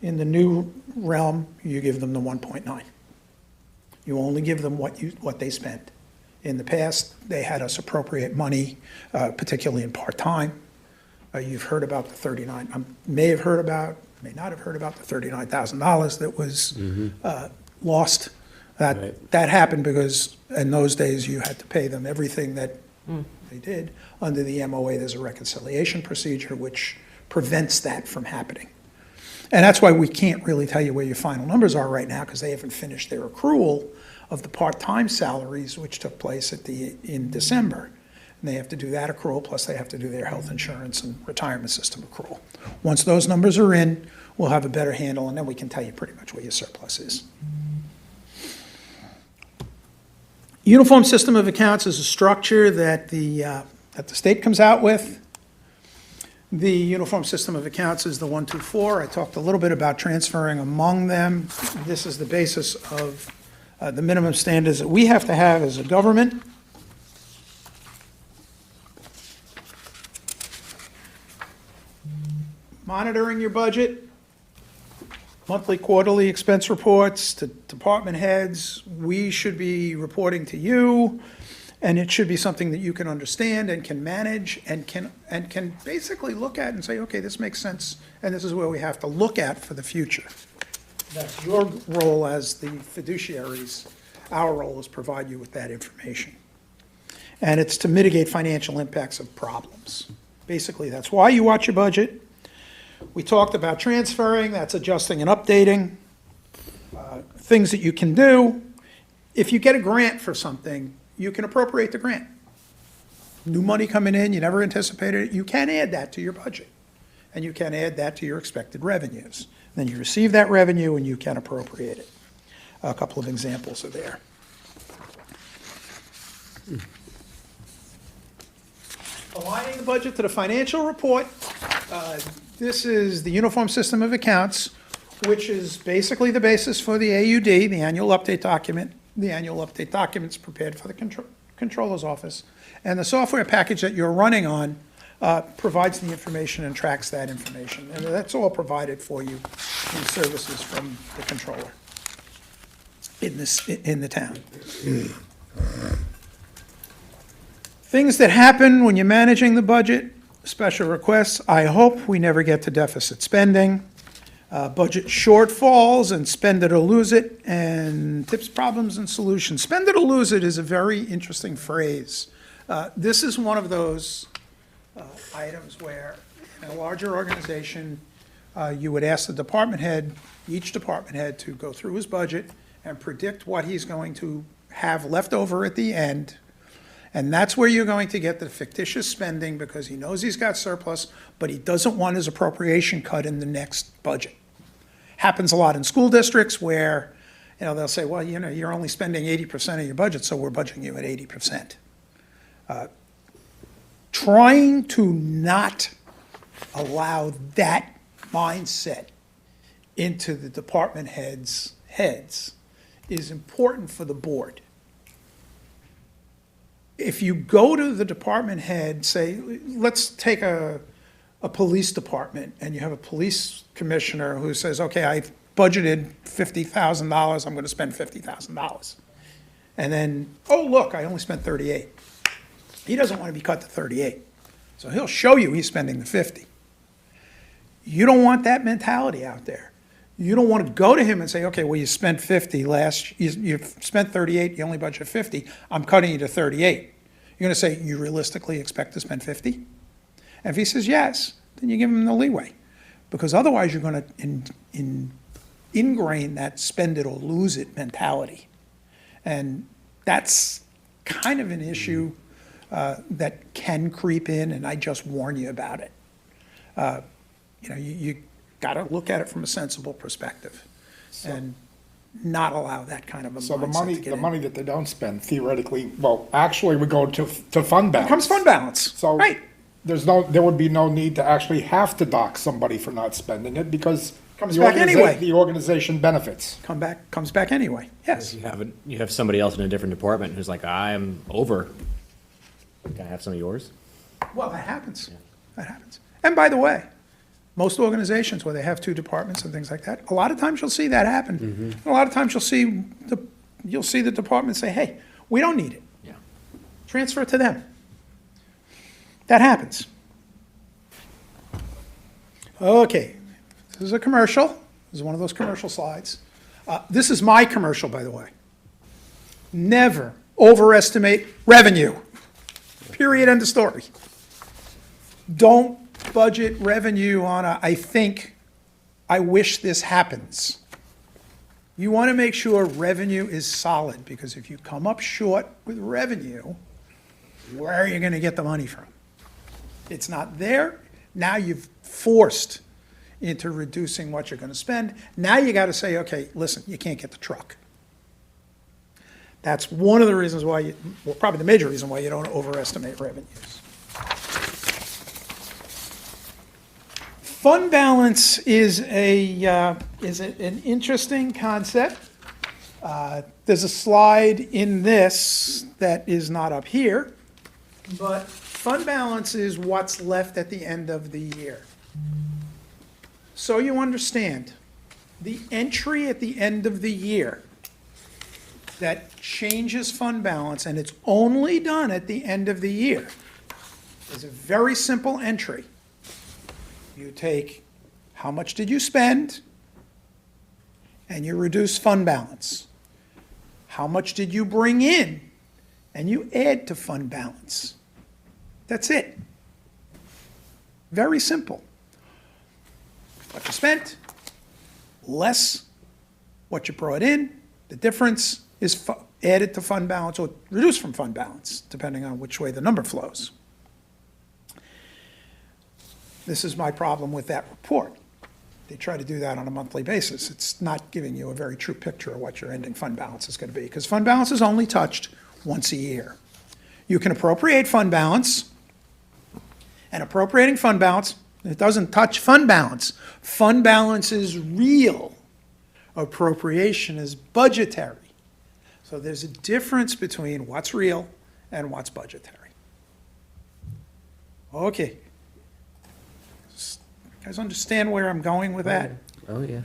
[SPEAKER 6] In the new realm, you give them the 1.9. You only give them what they spent. In the past, they had us appropriate money, particularly in part-time. You've heard about the may not have heard about the $39,000 that was lost. That happened because in those days, you had to pay them everything that they did. Under the MOA, there's a reconciliation procedure which prevents that from happening. And that's why we can't really tell you where your final numbers are right now because they haven't finished their accrual of the part-time salaries, which took place in December. And they have to do that accrual, plus they have to do their health insurance and retirement system accrual. Once those numbers are in, we'll have a better handle, and then we can tell you pretty much what your surplus is. Uniform system of accounts is a structure that the state comes out with. The uniform system of accounts is the 124. I talked a little bit about transferring among them. This is the basis of the minimum standards that we have to have as a government. Monitoring your budget, monthly, quarterly expense reports to department heads. We should be reporting to you, and it should be something that you can understand and can manage and can basically look at and say, okay, this makes sense, and this is where we have to look at for the future. That's your role as the fiduciaries. Our role is provide you with that information. And it's to mitigate financial impacts of problems. Basically, that's why you watch your budget. We talked about transferring, that's adjusting and updating. Things that you can do. If you get a grant for something, you can appropriate the grant. New money coming in, you never anticipated it, you can add that to your budget. And you can add that to your expected revenues. Then you receive that revenue and you can appropriate it. A couple of examples are there. Aligning the budget to the financial report. This is the uniform system of accounts. which is basically the basis for the AUD, the annual update document. The annual update document's prepared for the controller's office. And the software package that you're running on provides the information and tracks that information. And that's all provided for you in services from the controller in the town. Things that happen when you're managing the budget, special requests. I hope we never get to deficit spending. Budget shortfalls and spend it or lose it, and tips, problems, and solutions. Spend it or lose it is a very interesting phrase. This is one of those items where, in a larger organization, you would ask the department head, each department head, to go through his budget and predict what he's going to have left over at the end. And that's where you're going to get the fictitious spending, because he knows he's got surplus, but he doesn't want his appropriation cut in the next budget. Happens a lot in school districts where, they'll say, well, you're only spending 80% of your budget, so we're budgeting you at 80%. Trying to not allow that mindset into the department heads' heads is important for the board. If you go to the department head, say, let's take a police department, and you have a police commissioner who says, okay, I've budgeted $50,000, I'm going to spend $50,000. And then, oh, look, I only spent 38. He doesn't want to be cut to 38. So he'll show you he's spending the 50. You don't want that mentality out there. You don't want to go to him and say, okay, well, you spent 50 you've spent 38, you only budgeted 50, I'm cutting you to 38. You're going to say, you realistically expect to spend 50? And if he says yes, then you give him the leeway. Because otherwise you're going to ingrain that spend it or lose it mentality. And that's kind of an issue that can creep in, and I just warn you about it. You got to look at it from a sensible perspective and not allow that kind of a
[SPEAKER 14] So
[SPEAKER 6] mindset to get
[SPEAKER 14] the
[SPEAKER 6] in.
[SPEAKER 14] money that they don't spend theoretically, well, actually would go to fund balance.
[SPEAKER 6] Becomes fund balance.
[SPEAKER 14] So
[SPEAKER 6] Right.
[SPEAKER 14] there would be no need to actually have to dock somebody for not spending it, because
[SPEAKER 6] Comes back anyway.
[SPEAKER 14] the organization benefits.
[SPEAKER 6] Comes back anyway, yes.
[SPEAKER 3] You have somebody else in a different department who's like, I'm over. Can I have some of yours?
[SPEAKER 6] Well, that happens. That happens. And by the way, most organizations where they have two departments and things like that, a lot of times you'll see that happen. A lot of times you'll see the department say, hey, we don't need it.
[SPEAKER 3] Yeah.
[SPEAKER 6] Transfer it to them. That happens. Okay, this is a commercial. This is one of those commercial slides. This is my commercial, by the way. Never overestimate revenue. Period, end of story. Don't budget revenue on I think, I wish this happens. You want to make sure revenue is solid, because if you come up short with revenue, where are you going to get the money from? It's not there. Now you've forced into reducing what you're going to spend. Now you got to say, okay, listen, you can't get the truck. That's one of the reasons why probably the major reason why you don't overestimate revenues. Fund balance is an interesting concept. There's a slide in this that is not up here, but fund balance is what's left at the end of the year. So you understand, the entry at the end of the year that changes fund balance, and it's only done at the end of the year, is a very simple entry. You take how much did you spend, and you reduce fund balance. How much did you bring in, and you add to fund balance. That's it. Very simple. What you spent, less what you brought in, the difference is added to fund balance or reduced from fund balance, depending on which way the number flows. This is my problem with that report. They try to do that on a monthly basis. It's not giving you a very true picture of what your ending fund balance is going to be, because fund balance is only touched once a year. You can appropriate fund balance, and appropriating fund balance, it doesn't touch fund balance. Fund balance is real Appropriation is budgetary. So there's a difference between what's real and what's budgetary. Okay. You guys understand where I'm going with that?
[SPEAKER 1] Oh, yeah.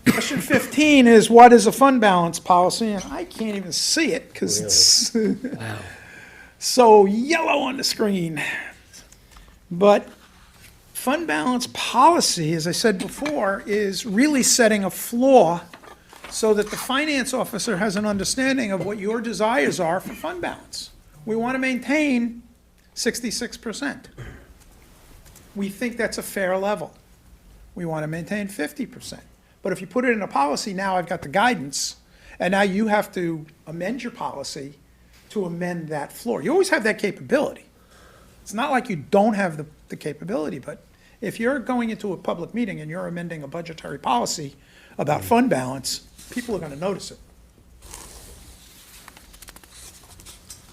[SPEAKER 6] Question 15 is, what is a fund balance policy? And I can't even see it because it's
[SPEAKER 1] Wow.
[SPEAKER 6] so yellow on the screen. But fund balance policy, as I said before, is really setting a floor so that the finance officer has an understanding of what your desires are for fund balance. We want to maintain 66%. We think that's a fair level. We want to maintain 50%. But if you put it in a policy, now I've got the guidance, and now you have to amend your policy to amend that floor. You always have that capability. It's not like you don't have the capability, but if you're going into a public meeting and you're amending a budgetary policy about fund balance, people are going to notice it.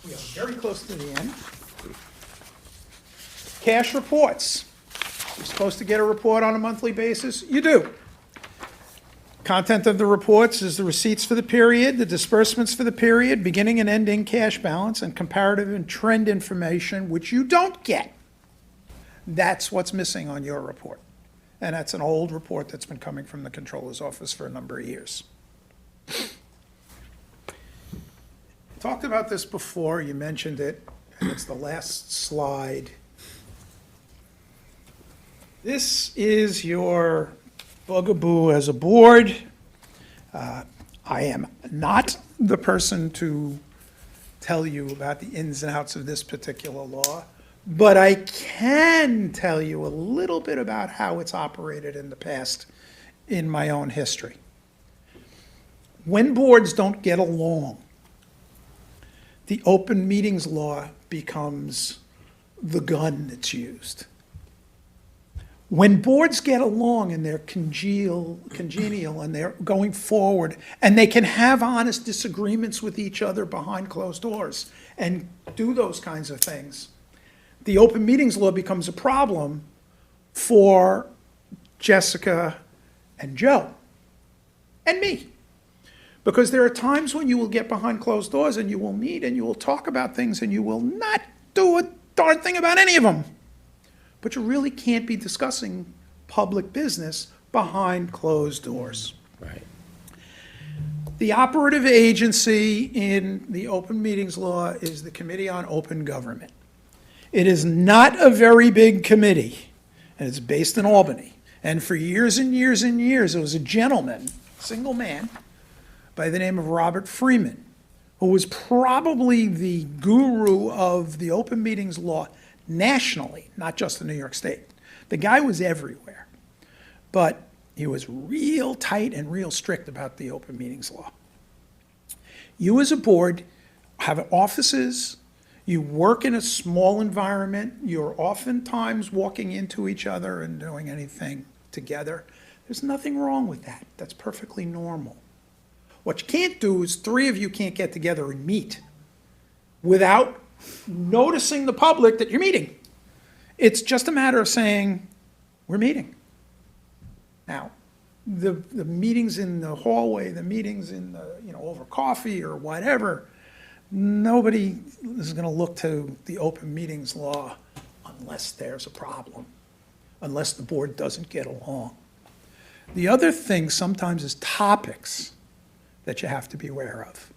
[SPEAKER 6] We are very close to the end. Cash reports. You're supposed to get a report on a monthly basis. You do. Content of the reports is the receipts for the period, the disbursements for the period, beginning and ending cash balance, and comparative and trend information, which you don't get. That's what's missing on your report. And that's an old report that's been coming from the Controller's Office for a number of years. Talked about this before, you mentioned it, and it's the last slide. This is your bugaboo as a board. I am not the person to tell you about the ins and outs of this particular law, but I can tell you a little bit about how it's operated in the past in my own history. When boards don't get along, the open meetings law becomes the gun that's used. When boards get along and they're congenial and they're going forward and they can have honest disagreements with each other behind closed doors and do those kinds of things, the open meetings law becomes a problem for Jessica and Joe and me. Because there are times when you will get behind closed doors and you will meet and you will talk about things and you will not do a darn thing about any of them. But you really can't be discussing public business behind closed doors.
[SPEAKER 1] Right.
[SPEAKER 6] The operative agency in the open meetings law is the Committee on Open Government. It is not a very big committee, and it's based in Albany. And for years and years and years, it was a gentleman, single man, by the name of Robert Freeman, who was probably the guru of the open meetings law nationally, not just in New York State. The guy was everywhere, but he was real tight and real strict about the open meetings law. You as a board have offices, you work in a small environment, you're oftentimes walking into each other and doing anything together. There's nothing wrong with that. That's perfectly normal. What you can't do is three of you can't get together and meet without noticing the public that you're meeting. It's just a matter of saying, we're meeting. Now, the meetings in the hallway, the meetings in the, over coffee or whatever, nobody is going to look to the open meetings law unless there's a problem, unless the board doesn't get along. The other thing sometimes is topics that you have to be aware of.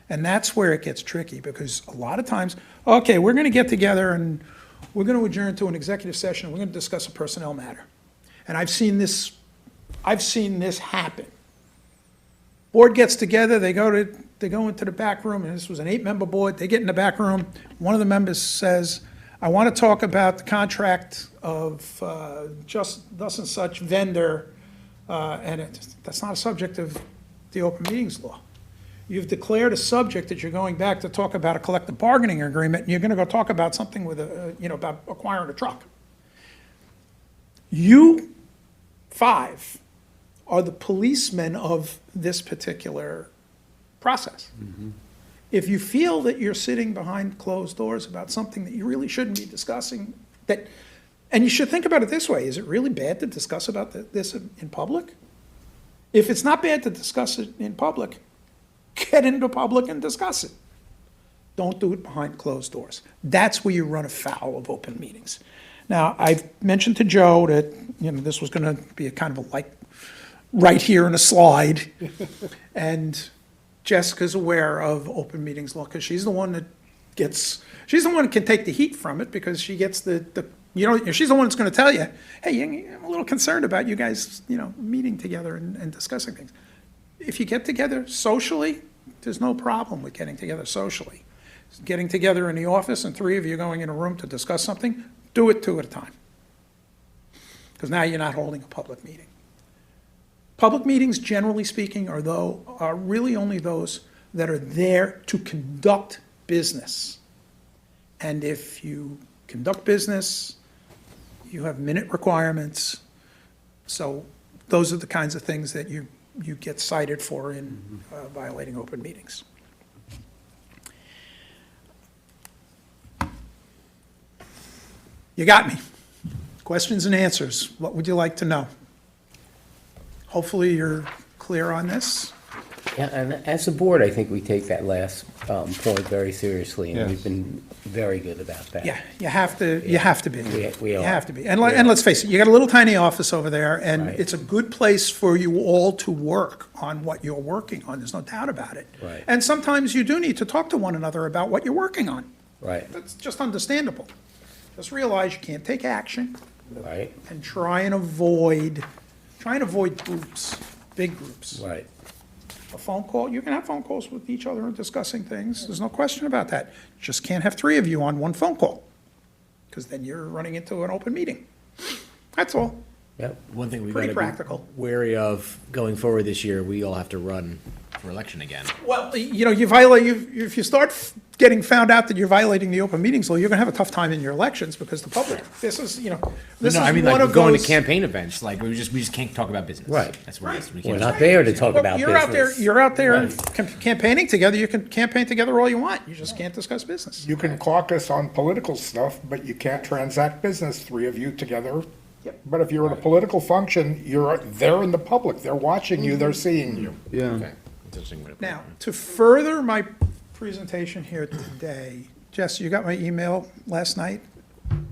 [SPEAKER 6] And that's where it gets tricky, because a lot of times, okay, we're going to get together and we're going to adjourn to an executive session. We're going to discuss a personnel matter. And I've seen this happen. Board gets together, they go into the back room, and this was an 8-member board. They get in the back room. One of the members says, I want to talk about the contract of just thus and such vendor, and that's not a subject of the open meetings law. You've declared a subject that you're going back to talk about a collective bargaining agreement, and you're going to go talk about something with about acquiring a truck. You 5 are the policemen of this particular process. Mm-hmm. If you feel that you're sitting behind closed doors about something that you really shouldn't be discussing, And you should think about it this way, is it really bad to discuss this in public? If it's not bad to discuss it in public, get into public and discuss it. Don't do it behind closed doors. That's where you run afoul of open meetings. Now, I've mentioned to Joe that, this was gonna be a kind of a right here in a slide. And Jessica's aware of open meetings law, because she's the one that can take the heat from it, because she gets she's the one that's gonna tell you, hey, I'm a little concerned about you guys, meeting together and discussing things. If you get together socially, there's no problem with getting together socially. Getting together in the office and 3 of you going in a room to discuss something, do it 2 at a time. Because now you're not holding a public meeting. Public meetings, generally speaking, are really only those that are there to conduct business. And if you conduct business, you have minute requirements. So those are the kinds of things that you get cited for in violating open meetings. You got me. Questions and answers. What would you like to know? Hopefully you're clear on this.
[SPEAKER 1] Yeah, and as a board, I think we take that last point very seriously, and
[SPEAKER 9] Yes.
[SPEAKER 1] we've been very good about that.
[SPEAKER 6] Yeah, you have to be.
[SPEAKER 1] We
[SPEAKER 6] You
[SPEAKER 1] are.
[SPEAKER 6] have to be. And let's face it, you got a little tiny office over there, and
[SPEAKER 1] Right.
[SPEAKER 6] it's a good place for you all to work on what you're working on. There's no doubt about it.
[SPEAKER 1] Right.
[SPEAKER 6] And sometimes you do need to talk to one another about what you're working on.
[SPEAKER 1] Right,
[SPEAKER 6] That's just understandable. Just realize you can't take action,
[SPEAKER 1] right,
[SPEAKER 6] and try and avoid groups, big groups.
[SPEAKER 1] right.
[SPEAKER 6] A phone call, you can have phone calls with each other and discussing things, there's no question about that. Just can't have 3 of you on one phone call, because then you're running into an open meeting. That's all.
[SPEAKER 1] Yep.
[SPEAKER 3] One thing we
[SPEAKER 6] Pretty
[SPEAKER 3] gotta be
[SPEAKER 6] practical.
[SPEAKER 3] wary of going forward this year, we all have to run for election again.
[SPEAKER 6] Well, if you start getting found out that you're violating the open meetings law, you're gonna have a tough time in your elections, because the public, this is
[SPEAKER 3] No,
[SPEAKER 6] one
[SPEAKER 3] I mean, like,
[SPEAKER 6] of
[SPEAKER 3] going to
[SPEAKER 6] those.
[SPEAKER 3] campaign events, like, we just can't talk about business.
[SPEAKER 1] Right.
[SPEAKER 3] That's where it is. We
[SPEAKER 1] We're
[SPEAKER 3] can't
[SPEAKER 1] not
[SPEAKER 3] just-
[SPEAKER 1] there to talk about
[SPEAKER 6] You're out there,
[SPEAKER 1] business.
[SPEAKER 6] campaigning together, you can campaign together all you want, you just can't discuss business.
[SPEAKER 14] You can caucus on political stuff, but you can't transact business, 3 of you together.
[SPEAKER 6] Yep.
[SPEAKER 14] But if you're at a political function, they're in the public, they're watching you, they're seeing you.
[SPEAKER 9] Yeah.
[SPEAKER 3] Okay. Interesting way to put it.
[SPEAKER 6] Now, to further my presentation here today, Jess, you got my email last night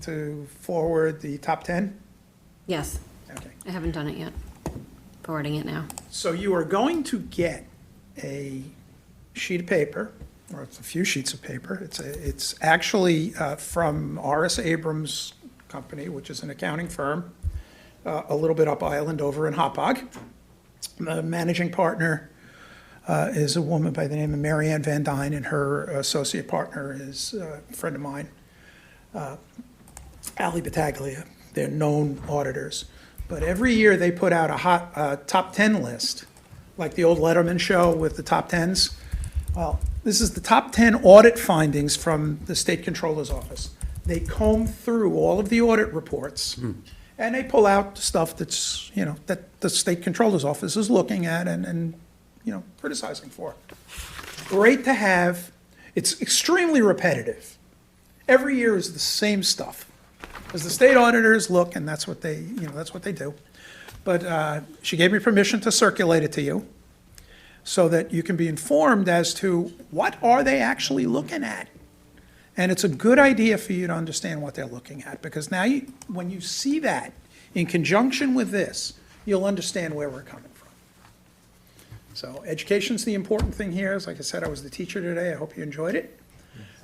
[SPEAKER 6] to forward the top 10?
[SPEAKER 13] Yes,
[SPEAKER 6] Okay.
[SPEAKER 13] I haven't done it yet. Forwarding it now.
[SPEAKER 6] So you are going to get a sheet of paper, or it's a few sheets of paper. It's actually from R.S. Abrams Company, which is an accounting firm, a little bit up island over in Hauppauge. The managing partner is a woman by the name of Mary Ann Van Dyne, and her associate partner is a friend of mine, Ali Battaglia. They're known auditors. But every year they put out a top 10 list, like the old Letterman show with the top 10s. Well, this is the top 10 audit findings from the State Controller's Office. They comb through all of the audit reports, and they pull out stuff that's, that the State Controller's Office is looking at and criticizing for. Great to have. It's extremely repetitive. Every year is the same stuff. As the state auditors look, and that's what they do. But she gave me permission to circulate it to you so that you can be informed as to what are they actually looking at. And it's a good idea for you to understand what they're looking at, because now when you see that in conjunction with this, you'll understand where we're coming from. So education's the important thing here. As like I said, I was the teacher today. I hope you enjoyed it.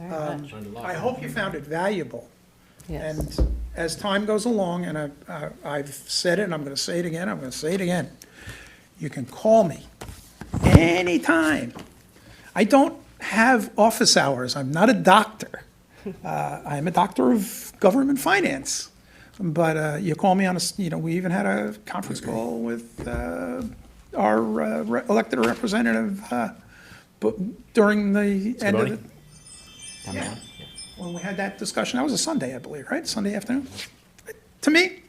[SPEAKER 6] I hope you found it valuable.
[SPEAKER 11] Yes.
[SPEAKER 6] And as time goes along, and I've said it, and I'm going to say it again, I'm going to say it again, you can call me anytime. I don't have office hours. I'm not a doctor. I'm a doctor of government finance. But you call me on we even had a conference call with our elected representative during the end of the. Yeah. When we had that discussion, that was a Sunday, I believe, right? Sunday afternoon? To me,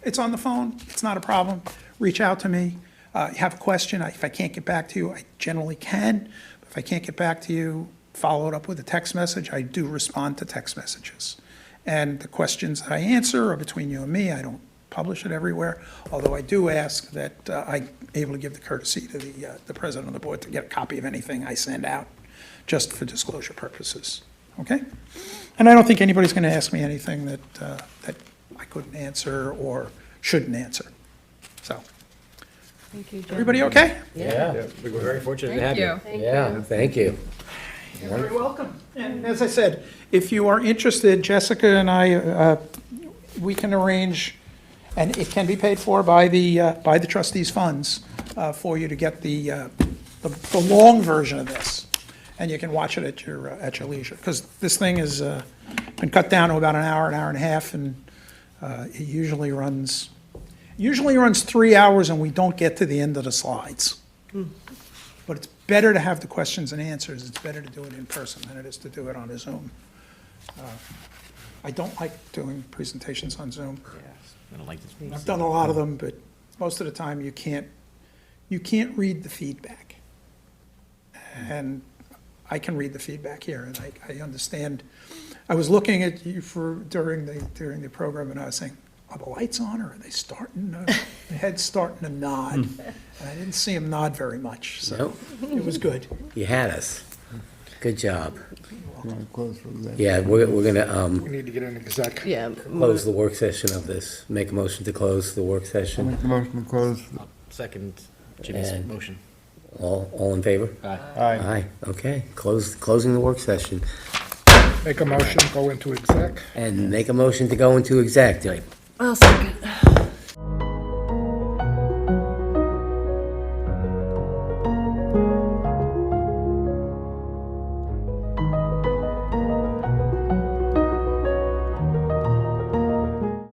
[SPEAKER 6] it's on the phone, it's not a problem. Reach out to me. You have a question, if I can't get back to you, I generally can. If I can't get back to you, follow it up with a text message. I do respond to text messages. And the questions I answer are between you and me. I don't publish it everywhere, although I do ask that I'm able to give the courtesy to the president of the board to get a copy of anything I send out, just for disclosure purposes, okay? And I don't think anybody's going to ask me anything that I couldn't answer or shouldn't answer. So,
[SPEAKER 11] Thank you, Jim.
[SPEAKER 6] everybody okay?
[SPEAKER 1] Yeah.
[SPEAKER 3] We're very fortunate to
[SPEAKER 4] Thank
[SPEAKER 3] have you.
[SPEAKER 4] you.
[SPEAKER 1] Yeah, thank you.
[SPEAKER 6] You're very welcome. And as I said, if you are interested, Jessica and I, we can arrange, and it can be paid for by the trustees' funds, for you to get the long version of this. And you can watch it at your leisure, because this thing has been cut down to about an hour and a half, and it usually runs 3 hours, and we don't get to the end of the slides. But it's better to have the questions and answers. It's better to do it in person than it is to do it on a Zoom. I don't like doing presentations on Zoom.
[SPEAKER 3] I don't like this.
[SPEAKER 6] I've done a lot of them, but most of the time you can't read the feedback. And I can read the feedback here, and I understand. I was looking at you during the program, and I was saying, are the lights on, or are they starting? The head's starting to nod. And I didn't see him nod very much, so
[SPEAKER 1] Nope.
[SPEAKER 6] it was good.
[SPEAKER 1] You had us. Good job.
[SPEAKER 5] You want to close for that?
[SPEAKER 1] Yeah, we're gonna,
[SPEAKER 14] We need to get an exec.
[SPEAKER 11] Yeah.
[SPEAKER 1] close the work session of this. Make a motion to close the work
[SPEAKER 5] I'll
[SPEAKER 1] session.
[SPEAKER 5] make the motion to close.
[SPEAKER 3] Second Jimmy's
[SPEAKER 1] And-
[SPEAKER 3] motion.
[SPEAKER 1] All in favor?
[SPEAKER 3] Aye.
[SPEAKER 1] Aye, okay. Closing the work session.
[SPEAKER 14] Make a motion, go into exec.
[SPEAKER 1] And make a motion to go into exec.
[SPEAKER 11] Well, second.